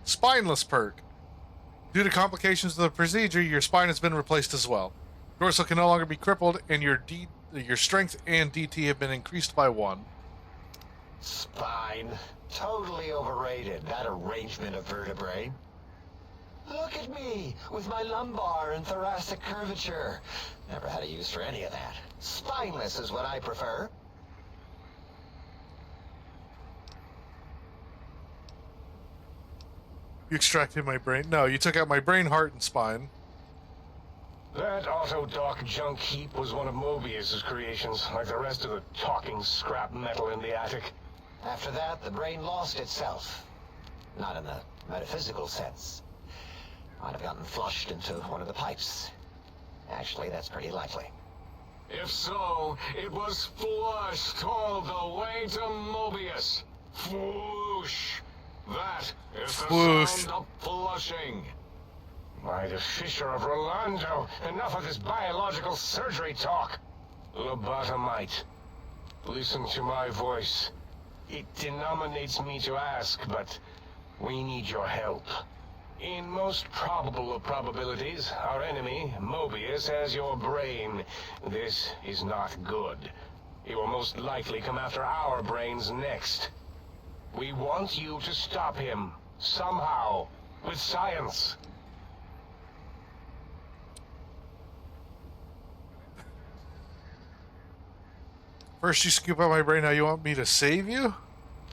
Spineless perk. Due to complications of the procedure, your spine has been replaced as well. Dorsal can no longer be crippled, and your strength and DT have been increased by 1. Spine. Totally overrated, that arrangement of vertebrae. Look at me, with my lumbar and thoracic curvature. Never had a use for any of that. Spineless is what I prefer. You extracted my brain? No, you took out my brain, heart, and spine. That Autodoc junk heap was one of Mobius's creations, like the rest of the talking scrap metal in the attic. After that, the brain lost itself. Not in the metaphysical sense. Might have gotten flushed into one of the pipes. Actually, that's pretty likely. If so, it was flushed all the way to Mobius. Flush. That is the sound of flushing. By the Fisher of Rolando, enough of this biological surgery talk. Lobotomite, listen to my voice. It denominates me to ask, but we need your help. In most probable of probabilities, our enemy, Mobius, has your brain. This is not good. He will most likely come after our brains next. We want you to stop him, somehow, with science. First you scoop out my brain, now you want me to save you?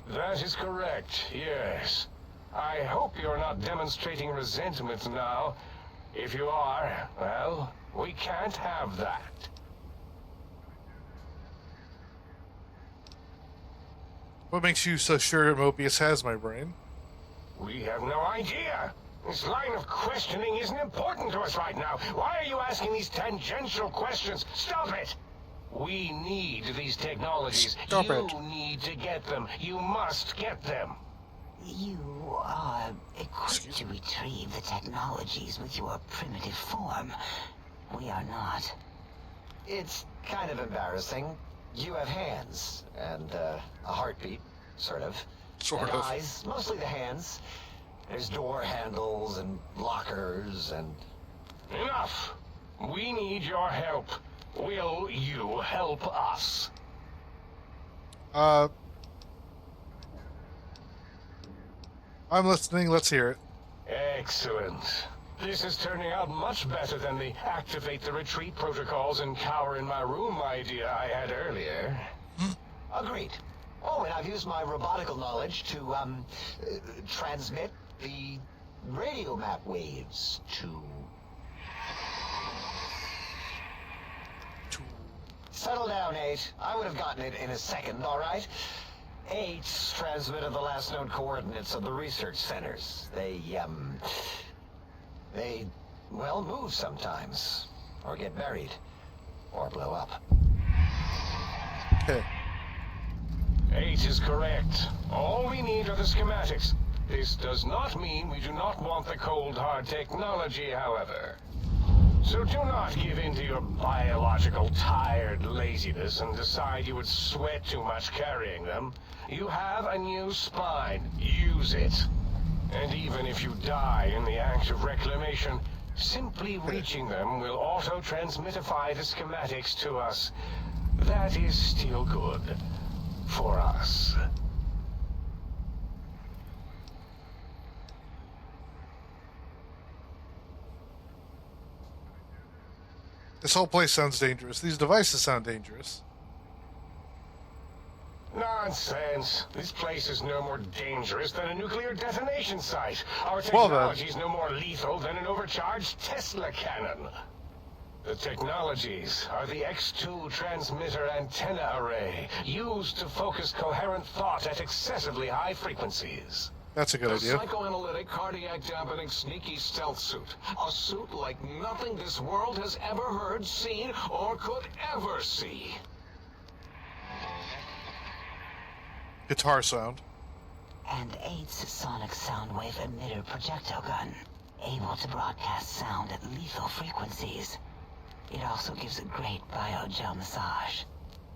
That is correct, yes. I hope you're not demonstrating resentment now. If you are, well, we can't have that. What makes you so sure Mobius has my brain? We have no idea. This line of questioning isn't important to us right now. Why are you asking these tangential questions? Stop it! We need these technologies. Stop you it. need to get them. You must get them. You are equipped to retrieve the technologies with your primitive form. We are not. It's kind of embarrassing. You have hands, and a heartbeat, sort of. Sort and of. eyes, mostly the hands. There's door handles and lockers and... Enough! We need your help. Will you help us? I'm listening. Let's hear it. Excellent. This is turning out much better than the activate the retreat protocols and cower in my room idea I had earlier. Agreed. Oh, and I've used my robotical knowledge to, transmit the radio map waves to... Settle down, 8. I would have gotten it in a second, all right? 8's transmitted the last known coordinates of the research centers. They, well, move sometimes. Or get buried. Or blow up. Okay. 8 is correct. All we need are the schematics. This does not mean we do not want the cold hard technology, however. So do not give in to your biological tired laziness and decide you would sweat too much carrying them. You have a new spine. Use it. And even if you die in the act of reclamation, simply reaching them will auto-transmitify the schematics to us. That is still good. For us. This whole place sounds dangerous. These devices sound dangerous. Nonsense. This place is no more dangerous than a nuclear detonation site. Our Well, technology is no more lethal than an overcharged Tesla cannon. The technologies are the X2 transmitter antenna array, used to focus coherent thought at excessively high frequencies. That's a good idea. Psychoanalytic, cardiac dampening, sneaky stealth suit. A suit like nothing this world has ever heard, seen, or could ever see. Guitar sound. And 8's sonic sound wave emitter projectile gun, able to broadcast sound at lethal frequencies. It also gives a great biogel massage.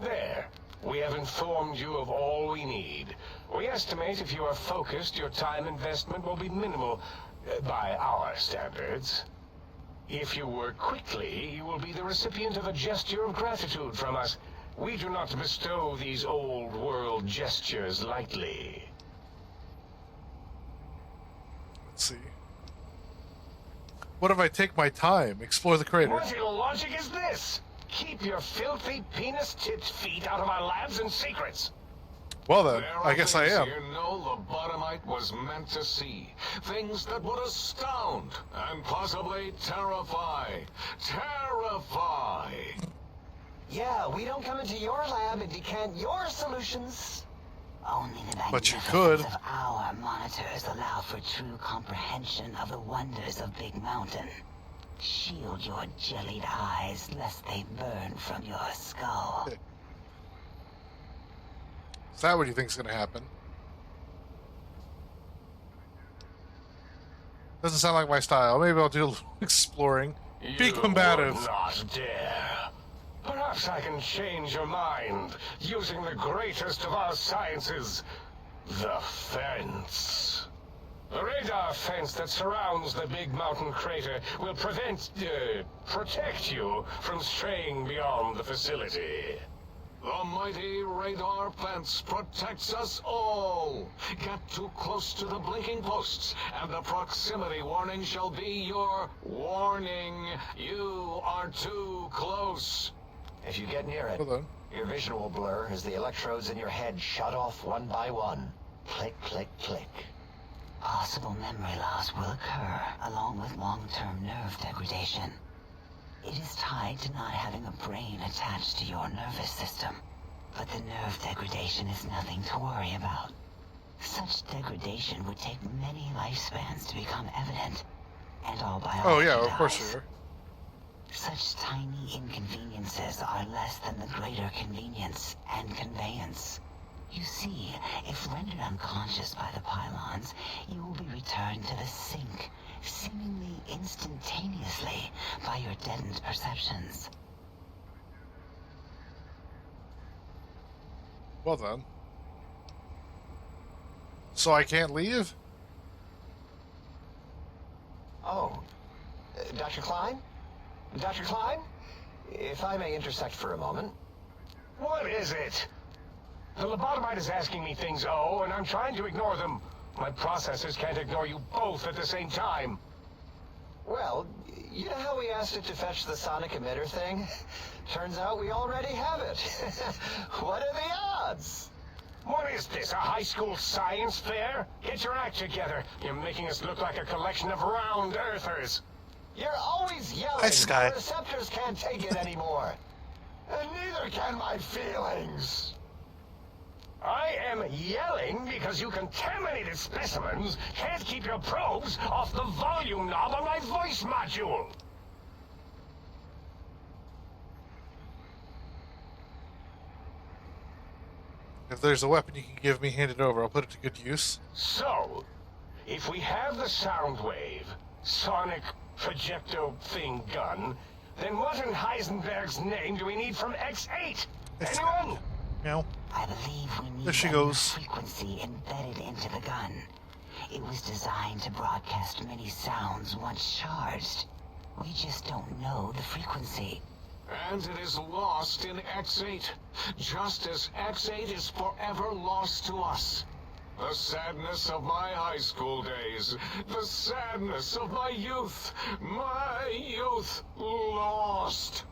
There. We have informed you of all we need. We estimate if you are focused, your time investment will be minimal, by our standards. If you work quickly, you will be the recipient of a gesture of gratitude from us. We do not bestow these old world gestures lightly. Let's see. What if I take my time? Explore the crater. What illogic is this? Keep your filthy penis-tipped feet out of our labs and secrets. Well then, There I are guess I things am. here no lobotomite was meant to see. Things that would astound and possibly terrify. Terrify! Yeah, we don't come into your lab and decant your solutions. Only the But you magnificence could. of our monitors allow for true comprehension of the wonders of Big Mountain. Shield your jellied eyes lest they burn from your skull. Is that what you think's gonna happen? Doesn't sound like my style. Maybe I'll do a little exploring. Be You combative. would not dare. Perhaps I can change your mind using the greatest of our sciences, the fence. The radar fence that surrounds the Big Mountain crater will protect you from straying beyond the facility. The mighty radar fence protects us all. Get too close to the blinking posts, and the proximity warning shall be your warning. You are too close. If you get near it, Hold on. your vision will blur as the electrodes in your head shut off one by one. Click, click, click. Possible memory loss will occur, along with long-term nerve degradation. It is tied to not having a brain attached to your nervous system. But the nerve degradation is nothing to worry about. Such degradation would take many lifespans to become evident, and all biology Oh yeah, of course dies. you are. Such tiny inconveniences are less than the greater convenience and conveyance. You see, if rendered unconscious by the pylons, you will be returned to the sink, seemingly instantaneously by your deadened perceptions. Well then. So I can't leave? Oh, Dr. Klein? Dr. Klein? If I may intersect for a moment. What is it? The lobotomite is asking me things, oh, and I'm trying to ignore them. My processors can't ignore you both at the same time. Well, you know how we asked it to fetch the sonic emitter thing? Turns out we already have it. What are the odds? What is this, a high school science fair? Get your act together. You're making us look like a collection of round earthers. You're always yelling. Hi, Sky. My receptors can't take it anymore. And neither can my feelings. I am yelling because you contaminated specimens can't keep your probes off the volume knob on my voice module. If there's a weapon you can give me, hand it over. I'll put it to good use. So, if we have the Soundwave, sonic projecto thing gun, then what in Heisenberg's name do we need from X8? Anyone? Meow. I believe we need There she a goes. frequency embedded into the gun. It was designed to broadcast many sounds once charged. We just don't know the frequency. And it is lost in X8, just as X8 is forever lost to us. The sadness of my high school days, the sadness of my youth lost.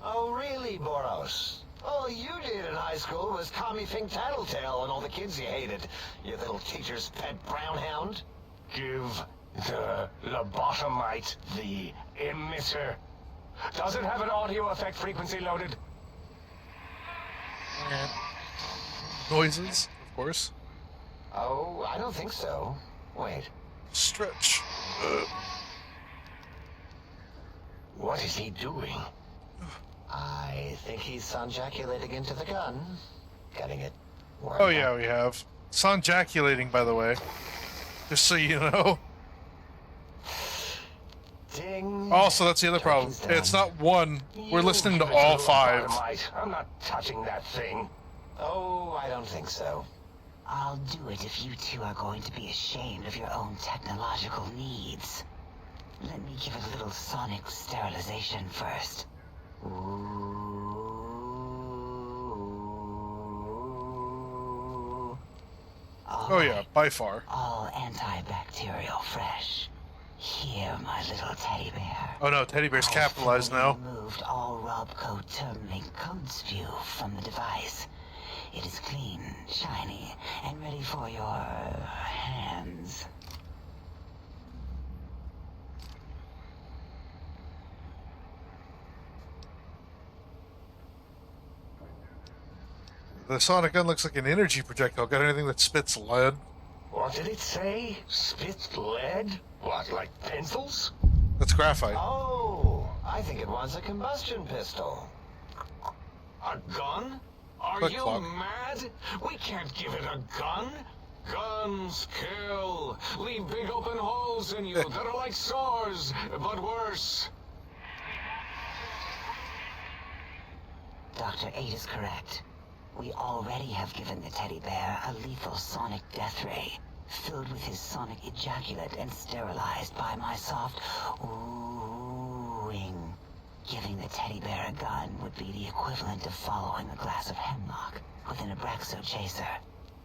Oh, really, Boros? All you did in high school was call me Fink Tattletale and all the kids you hated, you little teacher's pet brown hound. Give the lobotomite the emitter. Does it have an audio effect frequency loaded? Noises, of course. Oh, I don't think so. Wait. Stretch. What is he doing? I think he's sonjaculating into the gun. Getting it. Oh yeah, we have. Sonjaculating, by the way. Just so you know. Ding. Also, that's the other problem. It's not one. We're listening to all five. I'm not touching that thing. Oh, I don't think so. I'll do it if you two are going to be ashamed of your own technological needs. Let me give it a little sonic sterilization first. Oh yeah, by far. All antibacterial fresh. Here, my little teddy bear. Oh no, teddy bear's capitalized now. Removed all Robco Termlink code spew from the device. It is clean, shiny, and ready for your hands. The sonic gun looks like an energy projectile. Got anything that spits lead? What did it say? Spits lead? What, like pencils? That's graphite. Oh, I think it wants a combustion pistol. A gun? Are Click you clock. mad? We can't give it a gun. Guns kill. Leave big open holes in you that are like sores, but worse. Dr. 8 is correct. We already have given the teddy bear a lethal sonic death ray, filled with his sonic ejaculate and sterilized by my soft oohing. Giving the teddy bear a gun would be the equivalent of following a glass of hemlock with an Abraxo chaser.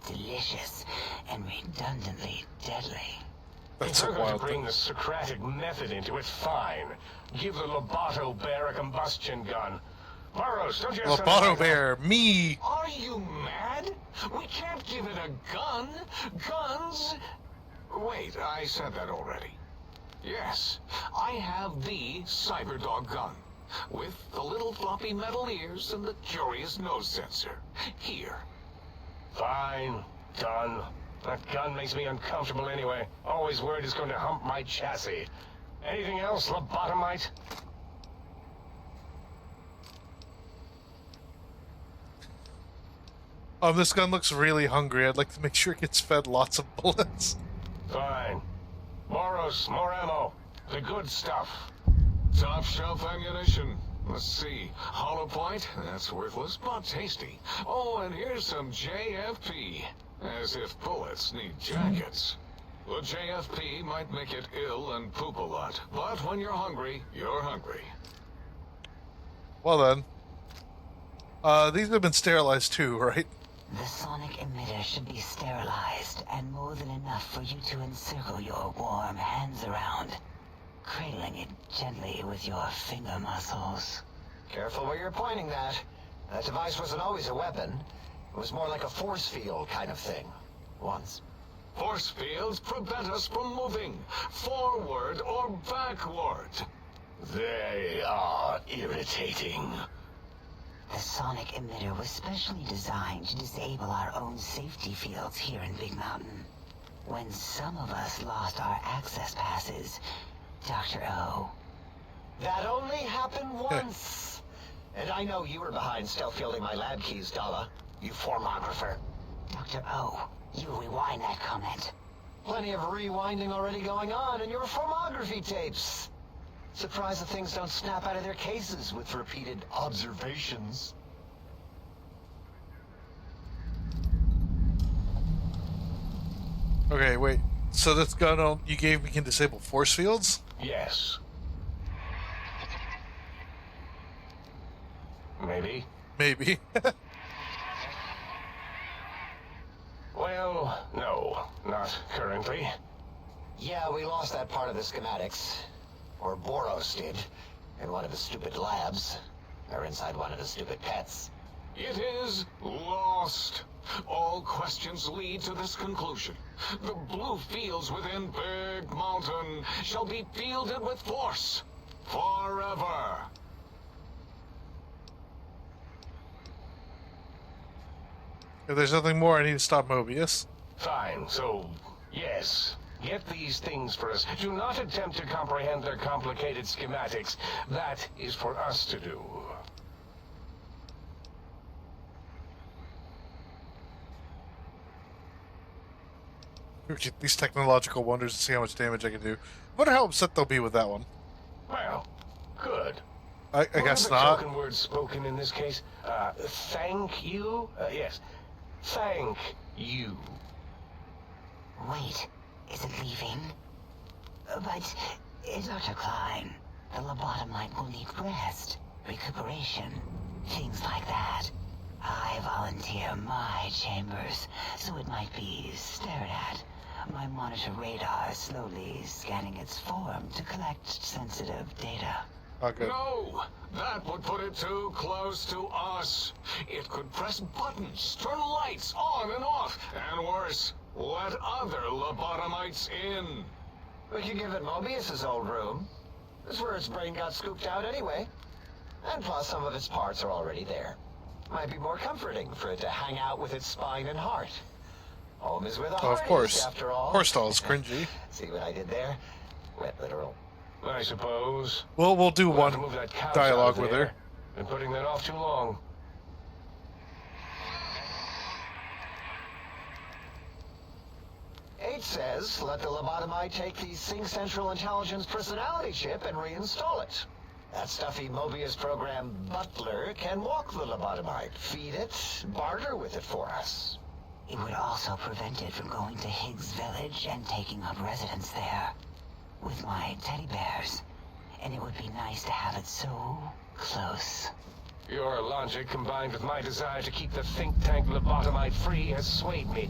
Delicious and redundantly deadly. That's if a we're going wild to bring thing. the Socratic method into it, fine. Give the Loboto bear a combustion gun. Burroughs, don't you have something Loboto like that? bear, me. Are you mad? We can't give it a gun. Guns... Wait, I said that already. Yes, I have the Cyberdog gun. With the little floppy metal ears and the curious nose sensor. Here. Fine. Done. That gun makes me uncomfortable anyway. Always worried it's going to hump my chassis. Anything else, lobotomite? This gun looks really hungry. I'd like to make sure it gets fed lots of bullets. Fine. Boros, more ammo. The good stuff. Top shelf ammunition. Let's see. Hollow point? That's worthless, but tasty. Oh, and here's some JFP. As if bullets need jackets. The JFP might make it ill and poop a lot, but when you're hungry, you're hungry. Well then. These have been sterilized too, right? The sonic emitter should be sterilized, and more than enough for you to encircle your warm hands around, cradling it gently with your finger muscles. Careful where you're pointing that. That device wasn't always a weapon. It was more like a force field kind of thing. Once. Force fields prevent us from moving, forward or backward. They are irritating. The sonic emitter was specially designed to disable our own safety fields here in Big Mountain. When some of us lost our access passes, Dr. O. That only happened once. And I know you were behind stealth fielding my lab keys, Dala. You formographer. Dr. O, you rewind that comment. Plenty of rewinding already going on in your formography tapes. Surprised that things don't snap out of their cases with repeated observations. Okay, wait. So this gun you gave me can disable force fields? Yes. Maybe. Maybe. Well, no. Not currently. Yeah, we lost that part of the schematics. Or Boros did. In one of the stupid labs. Or inside one of the stupid pets. It is lost. All questions lead to this conclusion. The blue fields within Big Mountain shall be fielded with force. Forever. If there's nothing more, I need to stop Mobius. Fine, so, yes. Get these things for us. Do not attempt to comprehend their complicated schematics. That is for us to do. Get these technological wonders and see how much damage I can do. I wonder how upset they'll be with that one. Well, good. I guess not. Token words spoken in this case? Thank you? Yes. Thank you. Wait, is it leaving? But, Dr. Klein, the lobotomite will need rest, recuperation, things like that. I volunteer my chambers, so it might be stared at. My monitor radar slowly scanning its form to collect sensitive data. Okay. No! That would put it too close to us. It could press buttons, turn lights on and off, and worse, let other lobotomites in. We could give it Mobius's old room. This is where its brain got scooped out anyway. And plus some of its parts are already there. Might be more comforting for it to hang out with its spine and heart. Home is where the heart of course. is, after all. Horstall's cringy. See what I did there? Wet literal. I suppose. Well, we'll do We'll have to one move that couch dialogue out of with there. her. Been putting that off too long. H says, let the lobotomite take the Sync Central Intelligence personality chip and reinstall it. That stuffy Mobius program butler can walk the lobotomite, feed it, barter with it for us. It would also prevent it from going to Higgs Village and taking up residence there. With my teddy bears. And it would be nice to have it so close. Your logic combined with my desire to keep the think tank lobotomite free has swayed me.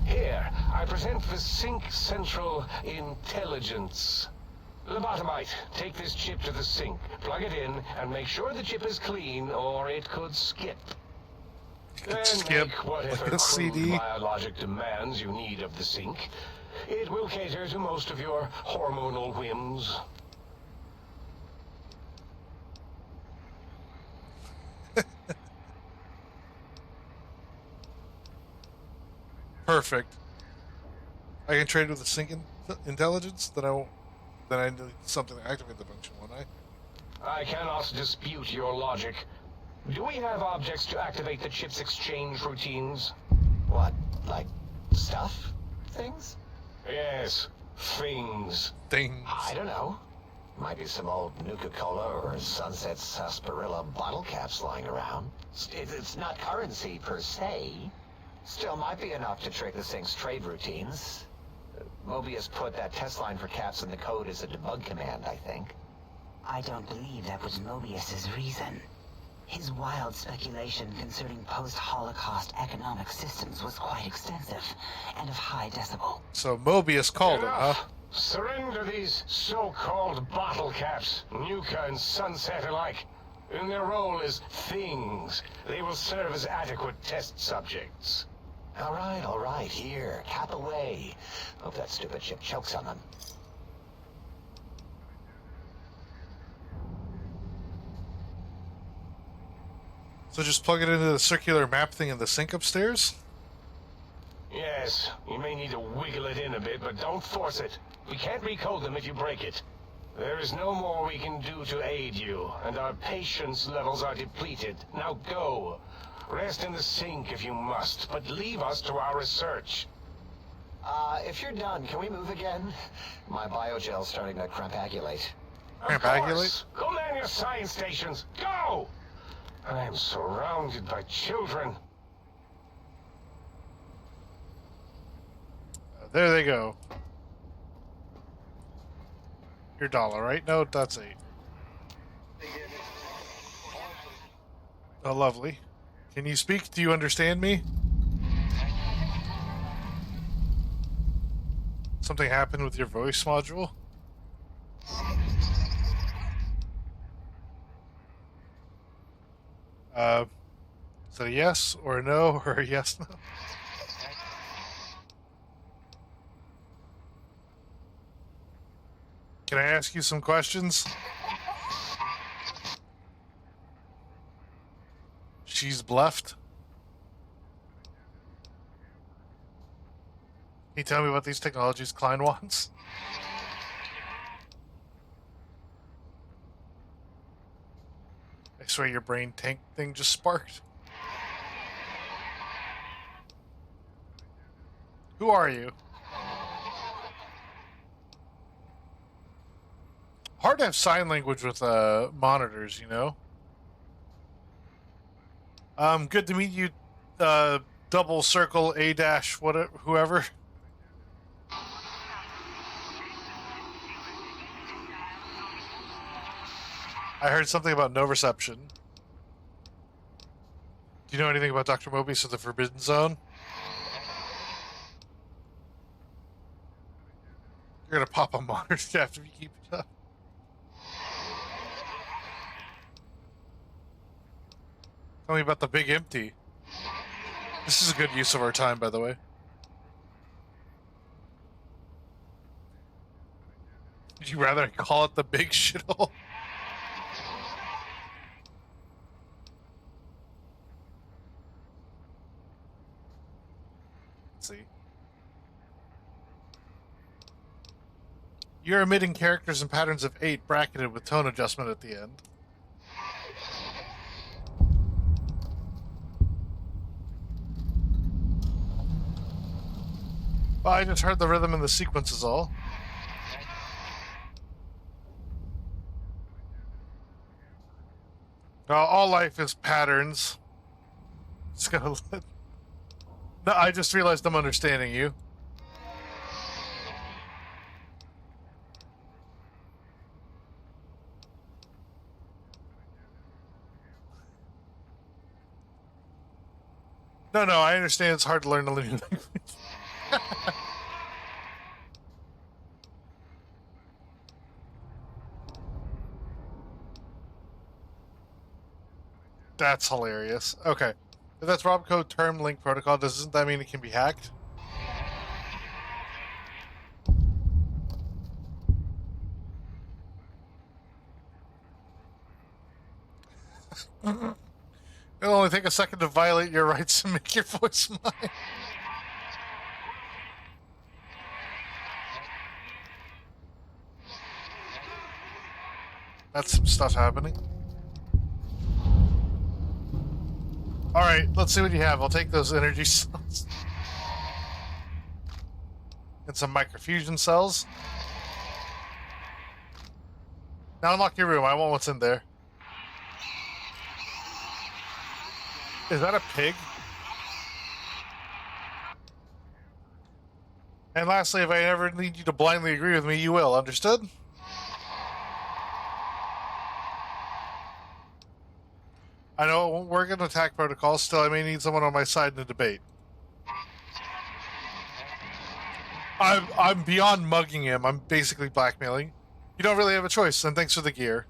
Here, I present the Sync Central Intelligence. Lobotomite, take this chip to the sink, plug it in, and make sure the chip is clean, or it could skip. Then skip, make whatever like a crude CD. biologic demands you need of the sink. It will cater to most of your hormonal whims. Perfect. I can trade with the Sync Intelligence, then I need something to activate the function, won't I? I cannot dispute your logic. Do we have objects to activate the chip's exchange routines? What, like stuff? Things? Yes, things. Things. I don't know. Might be some old Nuka-Cola or Sunset Sarsaparilla bottle caps lying around. It's not currency per se. Still might be enough to trick this thing's trade routines. Mobius put that test line for caps in the code as a debug command, I think. I don't believe that was Mobius's reason. His wild speculation concerning post-Holocaust economic systems was quite extensive and of high decibel. So Mobius called it, huh? Surrender these so-called bottle caps, Nuka and Sunset alike. In their role as things, they will serve as adequate test subjects. All right, here, cap away. Hope that stupid ship chokes on them. So just plug it into the circular map thing in the sink upstairs? Yes, you may need to wiggle it in a bit, but don't force it. We can't recode them if you break it. There is no more we can do to aid you, and our patience levels are depleted. Now go. Rest in the sink if you must, but leave us to our research. If you're done, can we move again? My biogel's starting to crampagulate. Of course. Go man your science stations. Go! I am surrounded by children. There they go. Your dollar, right? No, that's 8. Oh, lovely. Can you speak? Do you understand me? Something happened with your voice module? Is that a yes or a no or a yes no? Can I ask you some questions? She's bluffed. Can you tell me what these technologies Klein wants? I swear your brain tank thing just sparked. Who are you? Hard to have sign language with monitors, you know? Good to meet you, double circle A dash whoever. I heard something about no reception. Do you know anything about Dr. Mobius of the Forbidden Zone? You're gonna pop a monitor after you keep it up. Tell me about the big empty. This is a good use of our time, by the way. Would you rather call it the big shithole? Let's see. You're emitting characters and patterns of 8 bracketed with tone adjustment at the end. Well, I just heard the rhythm and the sequence is all. All life is patterns. Just gonna let... No, I just realized I'm understanding you. No, I understand it's hard to learn a new language. That's hilarious. Okay. If that's Robcode term link protocol, doesn't that mean it can be hacked? It'll only take a second to violate your rights and make your voice mine. That's some stuff happening. Alright, let's see what you have. I'll take those energy cells. And some microfusion cells. Now unlock your room. I want what's in there. Is that a pig? And lastly, if I ever need you to blindly agree with me, you will. Understood? I know it won't work in attack protocol. Still, I may need someone on my side in a debate. I'm beyond mugging him. I'm basically blackmailing. You don't really have a choice, and thanks for the gear.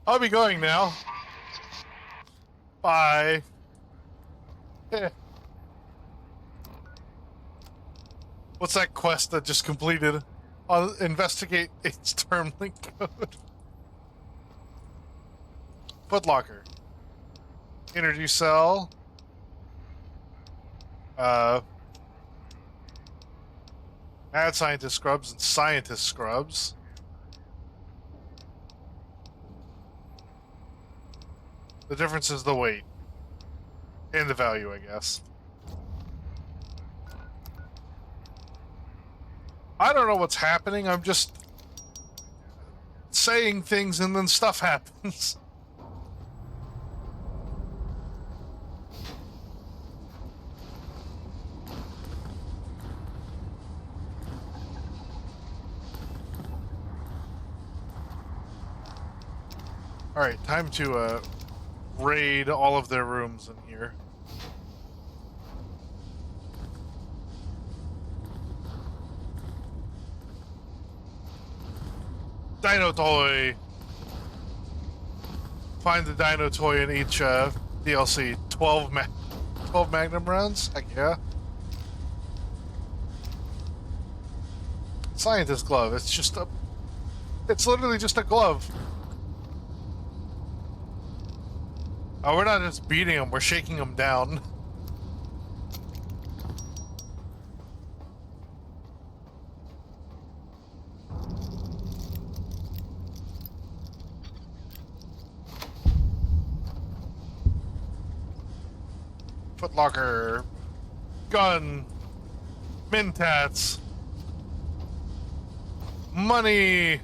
I'll be going now. Bye. What's that quest that just completed? I'll investigate its term link code. Footlocker. Energy cell. Mad scientist scrubs and scientist scrubs. The difference is the weight. And the value, I guess. I don't know what's happening. I'm just saying things and then stuff happens. All right, time to raid all of their rooms in here. Dino toy. Find the dino toy in each DLC. 12 Magnum rounds? Heck yeah. Scientist glove. It's literally just a glove. Oh, we're not just beating them, we're shaking them down. Footlocker, gun, Mentats, money,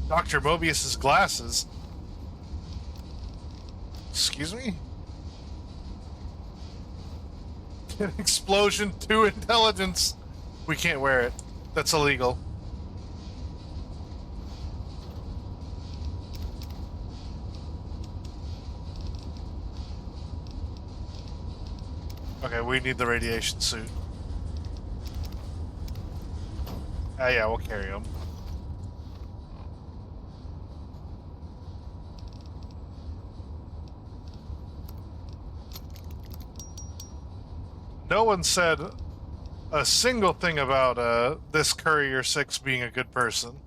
Dr. Mobius's glasses. Excuse me? An explosion, 2 intelligence. We can't wear it. That's illegal. Okay, we need the radiation suit. Yeah, we'll carry him. No one said a single thing about this Courier 6 being a good person.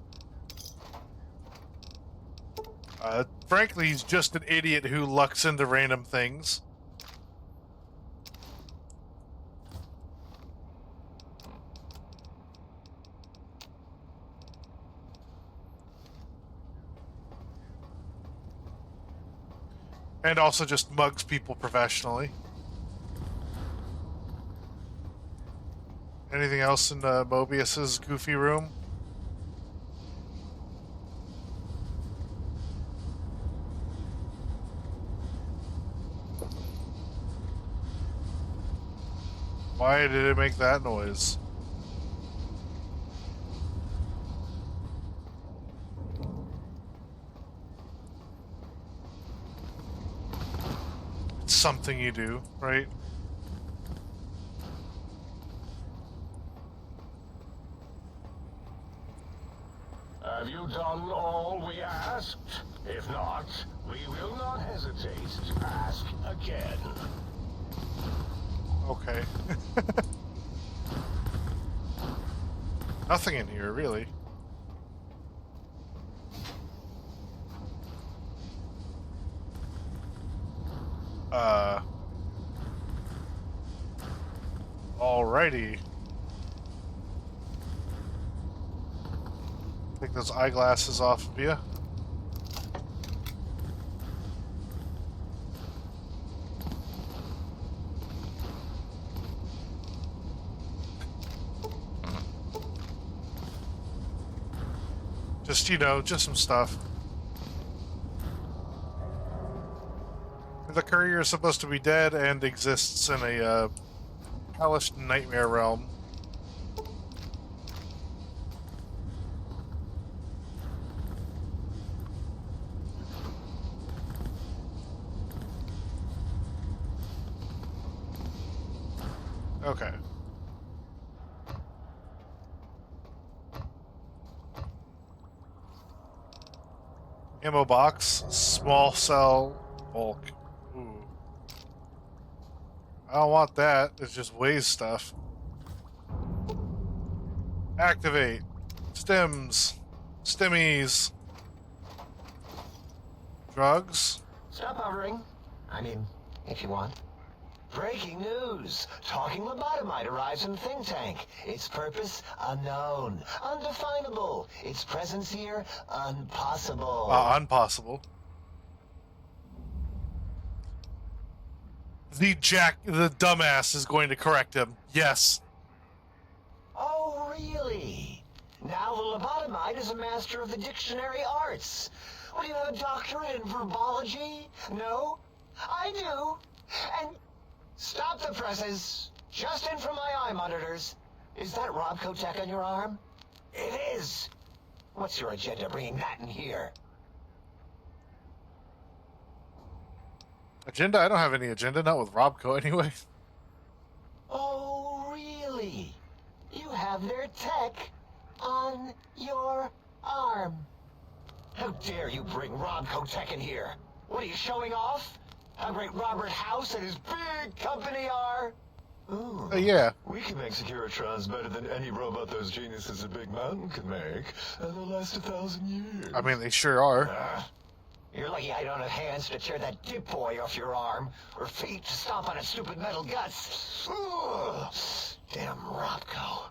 Frankly, he's just an idiot who lucks into random things. And also just mugs people professionally. Anything else in Mobius's goofy room? Why did it make that noise? It's something you do, right? Have you done all we asked? If not, we will not hesitate to ask again. Okay. Nothing in here, really. Alrighty. Take those eyeglasses off of you. Just, you know, just some stuff. The courier is supposed to be dead and exists in a hellish nightmare realm. Okay. Ammo box, small cell, bulk. Ooh. I don't want that. It just weighs stuff. Activate. Stims. Stimmies. Drugs. Stop hovering. I mean, if you want. Breaking news! Talking lobotomite arrives in think tank. Its purpose, unknown. Undefinable. Its presence here, impossible. Impossible. The dumbass is going to correct him. Yes. Oh, really? Now the lobotomite is a master of the dictionary arts. What, do you have a doctorate in verbology? No? I do. And... Stop the presses. Just in from my eye monitors. Is that Robco tech on your arm? It is. What's your agenda bringing that in here? Agenda? I don't have any agenda. Not with Robco, anyway. Oh, really? You have their tech on your arm. How dare you bring Robco tech in here? What are you showing off? How great Robert House and his big company are? Ooh, yeah. We can make Securitrons better than any robot those geniuses at Big Mountain can make, and they'll last 1,000 years. I mean, they sure are. You're lucky I don't have hands to tear that dip boy off your arm, or feet to stomp on its stupid metal guts. Ugh. Damn Robco.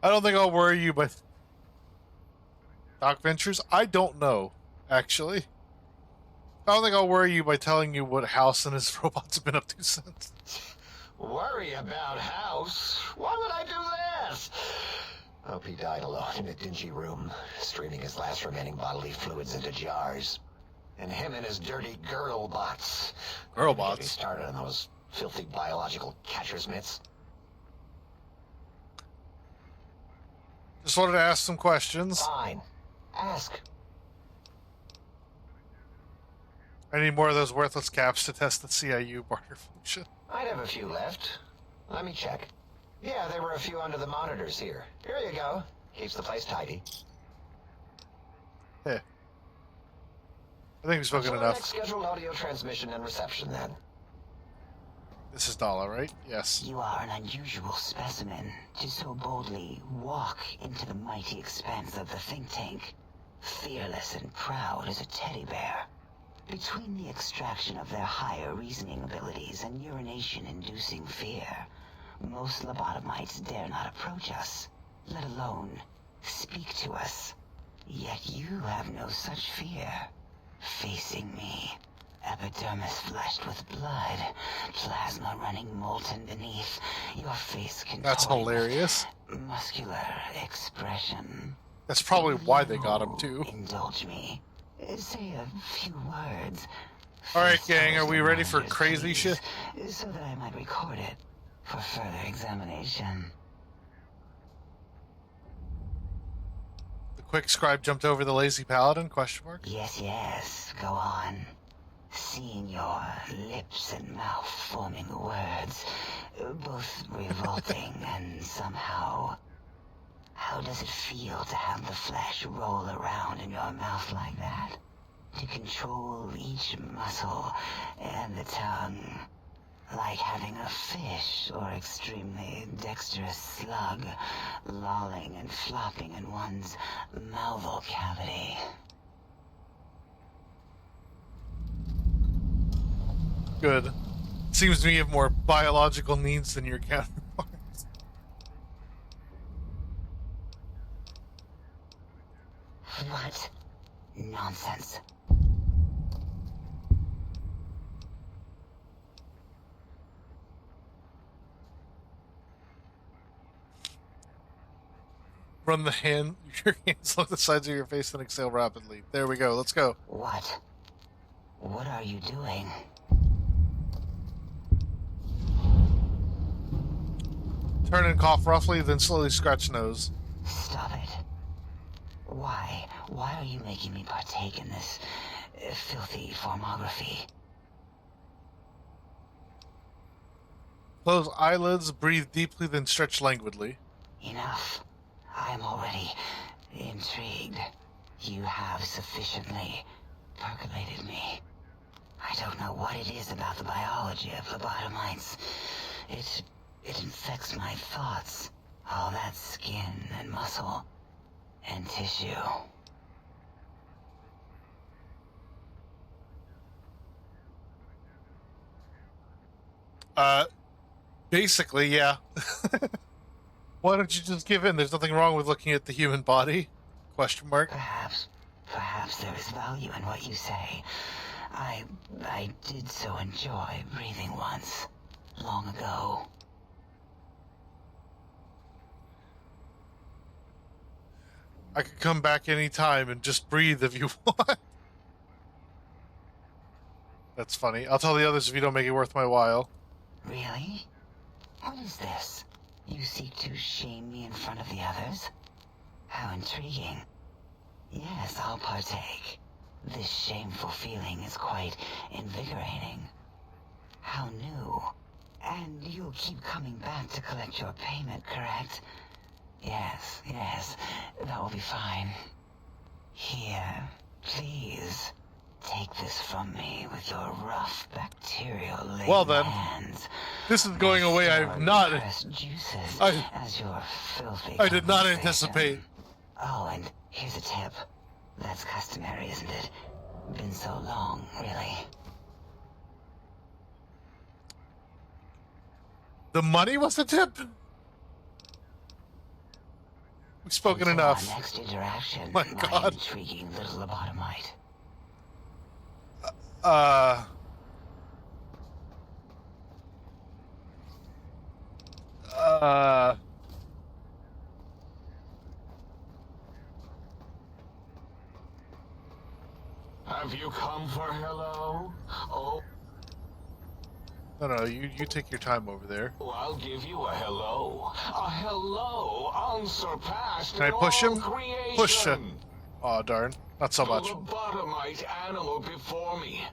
I don't think I'll worry you, but Doc Ventures? I don't know, actually. I don't think I'll worry you by telling you what House and his robots have been up to since. Worry about House? Why would I do that? Hope he died alone in a dingy room, streaming his last remaining bodily fluids into jars. And him and his dirty girl bots. Girl Get me bots? started on those filthy biological catcher's mitts. Just wanted to ask some questions. Fine. Ask. I need more of those worthless caps to test the CIU barter function. I'd have a few left. Let me check. Yeah, there were a few under the monitors here. Here you go. Keeps the place tidy. Yeah. I think we've spoken So enough. next scheduled audio transmission and reception then. This is Nala, right? Yes. You are an unusual specimen to so boldly walk into the mighty expanse of the think tank, fearless and proud as a teddy bear. Between the extraction of their higher reasoning abilities and urination-inducing fear, most lobotomites dare not approach us, let alone speak to us. Yet you have no such fear. Facing me, epidermis flushed with blood, plasma running molten beneath, your face contorting. That's hilarious. Muscular expression. That's probably why they got him, too. Indulge me. Say a few words. Alright, gang, are we ready for crazy shit? So that I might record it for further examination. The quick scribe jumped over the lazy paladin? Question mark? Yes, go on. Seeing your lips and mouth forming words, both revolting and somehow... How does it feel to have the flesh roll around in your mouth like that? To control each muscle and the tongue, like having a fish or extremely dexterous slug lolling and flopping in one's mouthal cavity. Good. Seems to me you have more biological needs than your counterparts. What nonsense. Run your hands along the sides of your face and exhale rapidly. There we go. Let's go. What? What are you doing? Turn and cough roughly, then slowly scratch nose. Stop it. Why? Why are you making me partake in this filthy formography? Close eyelids, breathe deeply, then stretch languidly. Enough. I am already intrigued. You have sufficiently percolated me. I don't know what it is about the biology of lobotomites. It infects my thoughts. All that skin and muscle and tissue. Basically, yeah. Why don't you just give in? There's nothing wrong with looking at the human body. Question mark. Perhaps there is value in what you say. I did so enjoy breathing once, long ago. I could come back anytime and just breathe if you want. That's funny. I'll tell the others if you don't make it worth my while. Really? What is this? You seek to shame me in front of the others? How intriguing. Yes, I'll partake. This shameful feeling is quite invigorating. How new. And you'll keep coming back to collect your payment, correct? Yes, that will be fine. Here, please. Take this from me with your rough bacterial laden Well then, hands. this is going away. I've not. Juices as your filthy I did not compensation. anticipate. Oh, and here's a tip. That's customary, isn't it? Been so long, really. The money was the tip? We've spoken Until enough. Our next interaction, My God. intriguing little lobotomite. Have you come for hello? Oh, No, you take your time over there. I'll give you a hello. A hello unsurpassed Can I in push all him? creation. Push him. Oh, darn. Not so much. The lobotomite animal before me.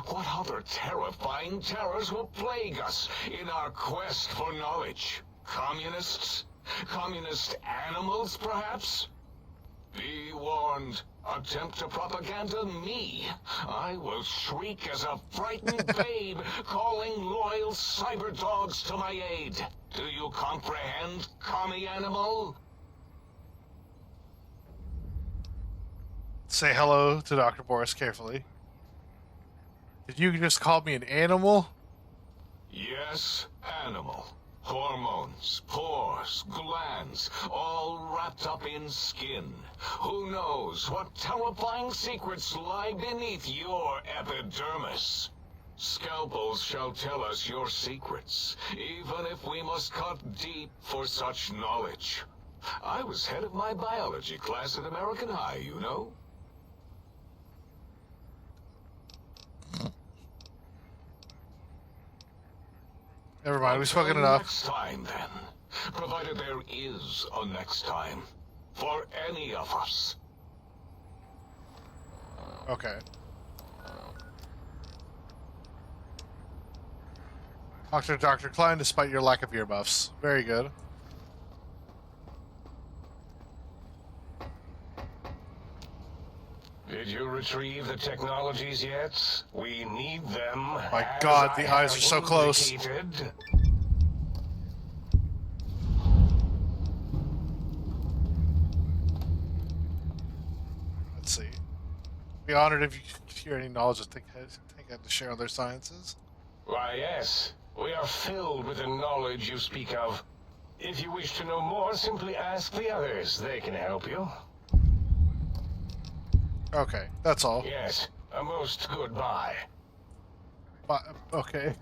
What other terrifying terrors will plague us in our quest for knowledge? Communists? Communist animals, perhaps? Be warned. Attempt to propaganda me. I will shriek as a frightened babe, calling loyal cyber dogs to my aid. Do you comprehend, commie animal? Say hello to Dr. Boris carefully. Did you just call me an animal? Yes, animal. Hormones, pores, glands, all wrapped up in skin. Who knows what terrifying secrets lie beneath your epidermis? Scalpels shall tell us your secrets, even if we must cut deep for such knowledge. I was head of my biology class at American High, you know? Never mind, we've spoken enough. Next time, then. Provided there is a next time. For any of us. Okay. Talk to Dr. Klein despite your lack of earmuffs. Very good. Did you retrieve the technologies yet? We need them. My God, the eyes are so close. Indicated. Let's see. Be honored if you could hear any knowledge that think had to share on their sciences. Why, yes. We are filled with the knowledge you speak of. If you wish to know more, simply ask the others. They can help you. Okay, that's all. Yes, a most goodbye. Okay.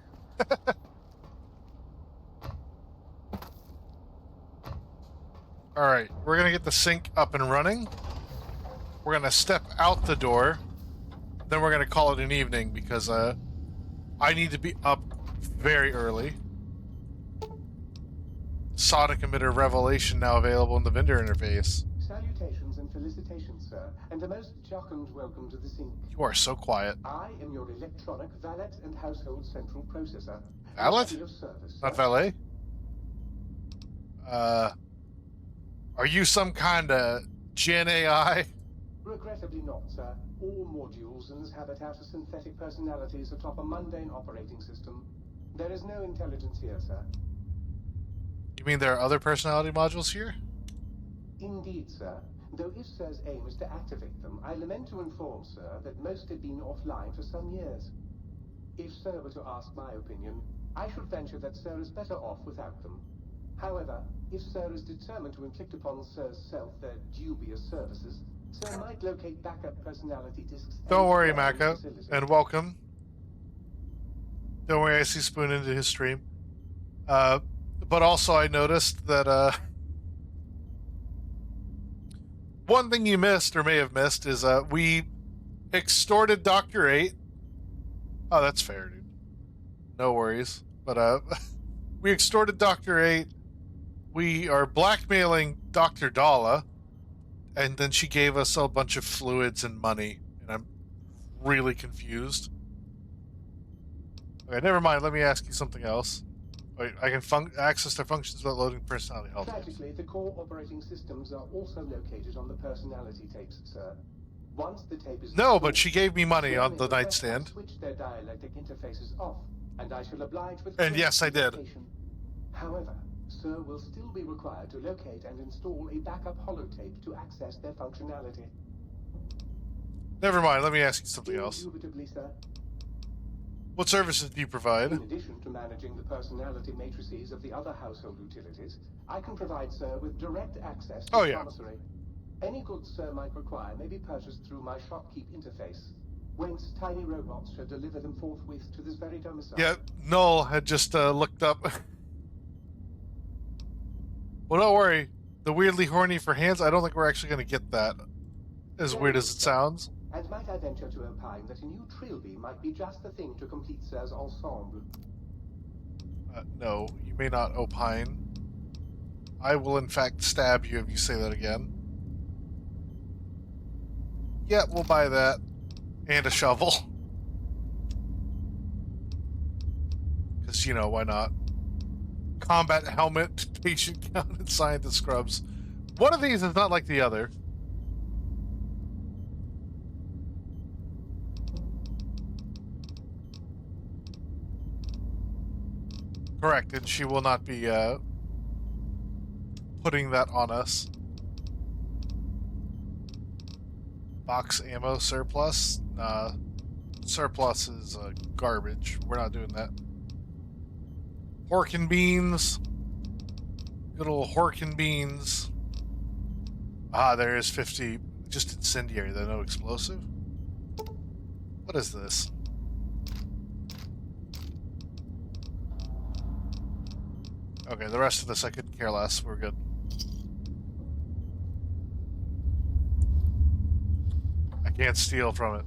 Alright, we're gonna get the sink up and running. We're gonna step out the door. Then we're gonna call it an evening because I need to be up very early. Sonic emitter revelation now available in the vendor interface. Salutations and felicitations, sir, and a most jocund welcome to the sink. You are so quiet. I am your electronic valet and household central processor. Valet? At your service, Not sir. valet? Are you some kind of Gen AI? Regrettably not, sir. All modules in this habitat are synthetic personalities atop a mundane operating system. There is no intelligence here, sir. You mean there are other personality modules here? Indeed, sir. Though if Sir's aim is to activate them, I lament to inform, sir, that most have been offline for some years. If Sir were to ask my opinion, I should venture that Sir is better off without them. However, if Sir is determined to inflict upon Sir's self their dubious services, Sir might locate backup personality disks. Don't worry, elsewhere in the Mako, facility. and welcome. Don't worry, I see Spoon into his stream. But also I noticed that one thing you missed, or may have missed, is we extorted Dr. 8. Oh, that's fair, dude. No worries. But we extorted Dr. 8. We are blackmailing Dr. Dala, and then she gave us a bunch of fluids and money, and I'm really confused. Okay, never mind. Let me ask you something else. Wait, I can access their functions without loading personality health. Tragically, the core operating systems are also located on the personality tapes, sir. Once the tape is No, but she gave me money on the nightstand. Switch their dialectic interfaces off, and I shall oblige with. And yes, I did. However, Sir will still be required to locate and install a backup holotape to access their functionality. Never mind. Let me ask you something else. Indubitably, sir. What services do you provide? In addition to managing the personality matrices of the other household utilities, I can provide Sir with direct access to the commissary. Any goods Sir might require may be purchased through my shopkeep interface, whence tiny robots shall deliver them forthwith to this very domicile. Yeah, Null had just looked up. Well, don't worry. The weirdly horny for hands, I don't think we're actually going to get that. As weird as it sounds. And might I venture to opine that a new trilby might be just the thing to complete Sir's ensemble? No, you may not opine. I will in fact stab you if you say that again. Yeah, we'll buy that. And a shovel. Because, you know, why not? Combat helmet, patient count, and scientist scrubs. One of these is not like the other. Correct, and she will not be putting that on us. Box ammo surplus? Surplus is garbage. We're not doing that. Pork and beans. Good old pork and beans. Ah, there is 50. Just incendiary, though, no explosive. What is this? Okay, the rest of this I couldn't care less. We're good. I can't steal from it.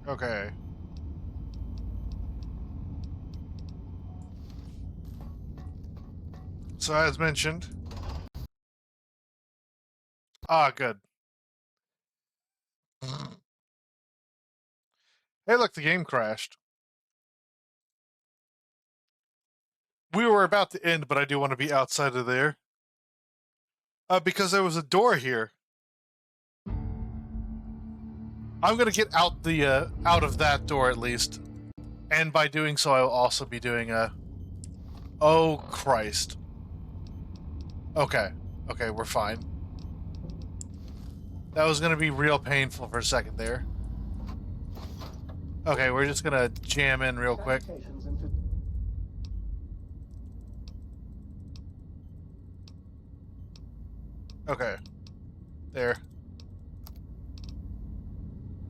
Okay. So as mentioned... Ah, good. Hey, look, the game crashed. We were about to end, but I do want to be outside of there. Because there was a door here. I'm gonna get out the out of that door at least, and by doing so, I will also be doing a. Oh Christ. Okay, okay, we're fine. That was going to be real painful for a second there. Okay, we're just going to jam in real quick. Okay. There.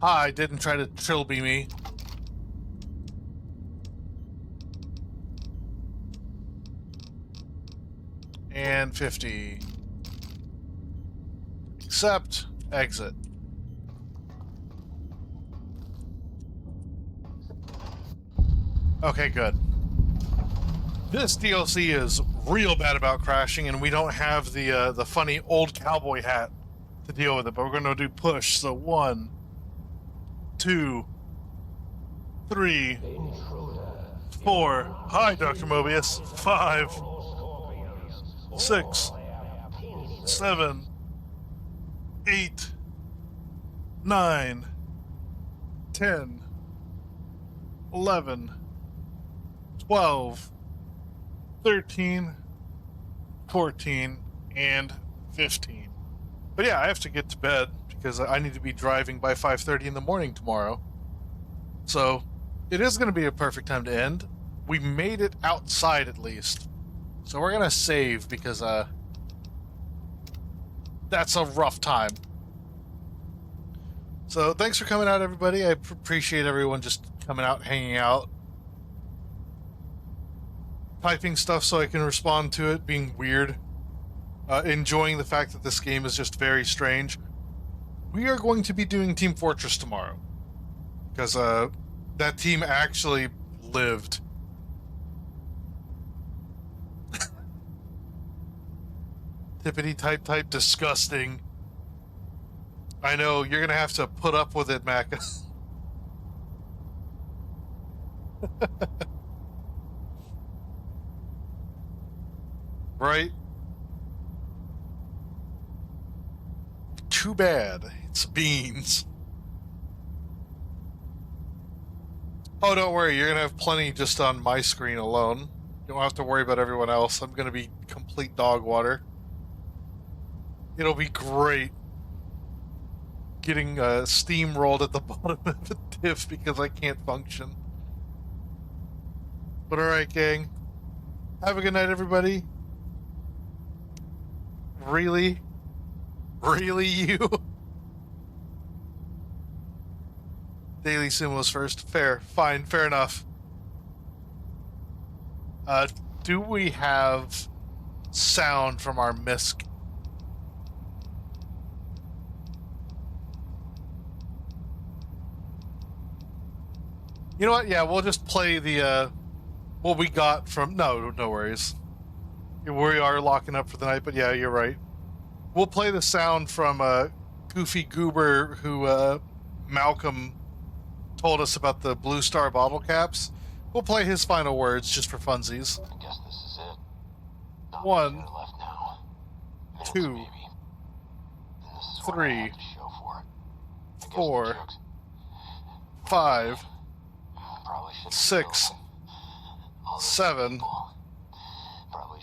Hi, didn't try to trilby me. And 50. Accept. Exit. Okay, good. This DLC is real bad about crashing, and we don't have the funny old cowboy hat to deal with it, but we're going to do push. So 1, 2, 3, 4. Hi, Dr. Mobius. 5, 6, 7, 8, 9, 10, 11, 12, 13, 14, and 15. But yeah, I have to get to bed because I need to be driving by 5:30 in the morning tomorrow. So it is going to be a perfect time to end. We made it outside at least. So we're going to save because that's a rough time. So thanks for coming out, everybody. I appreciate everyone just coming out, hanging out, typing stuff so I can respond to it, being weird, enjoying the fact that this game is just very strange. We are going to be doing Team Fortress tomorrow because that team actually lived. Tippity type disgusting. I know, you're gonna have to put up with it, Mac. Right? Too bad. It's beans. Oh, don't worry. You're gonna have plenty just on my screen alone. You don't have to worry about everyone else. I'm gonna be complete dog water. It'll be great getting steamrolled at the bottom of the diff because I can't function. But alright, gang. Have a good night, everybody. Really? Really, you? Daily Sim was first. Fair. Fine. Fair enough. Do we have sound from our MISC? You know what? Yeah, we'll just play the, what we got from... No worries. We are locking up for the night, but yeah, you're right. We'll play the sound from Goofy Goober, who Malcolm told us about the Blue Star bottle caps. We'll play his final words just for funsies. I guess this is it. 1, Left now. 2, 3, 4, 5, 6, 7,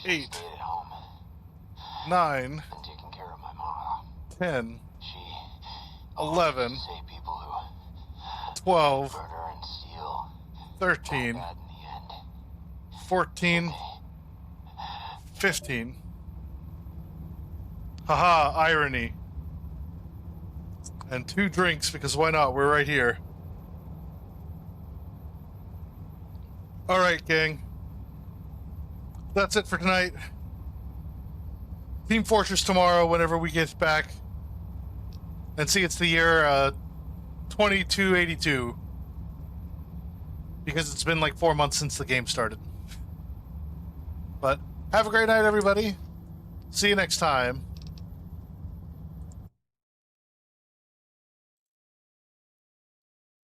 8, 9, 10, 11, 12, 13, 14, 15. Haha, irony. And 2 drinks, because why not? We're right here. Alright, gang. That's it for tonight. Team Fortress tomorrow, whenever we get back. And see, it's the year 2282. Because it's been like 4 months since the game started. But have a great night, everybody. See you next time.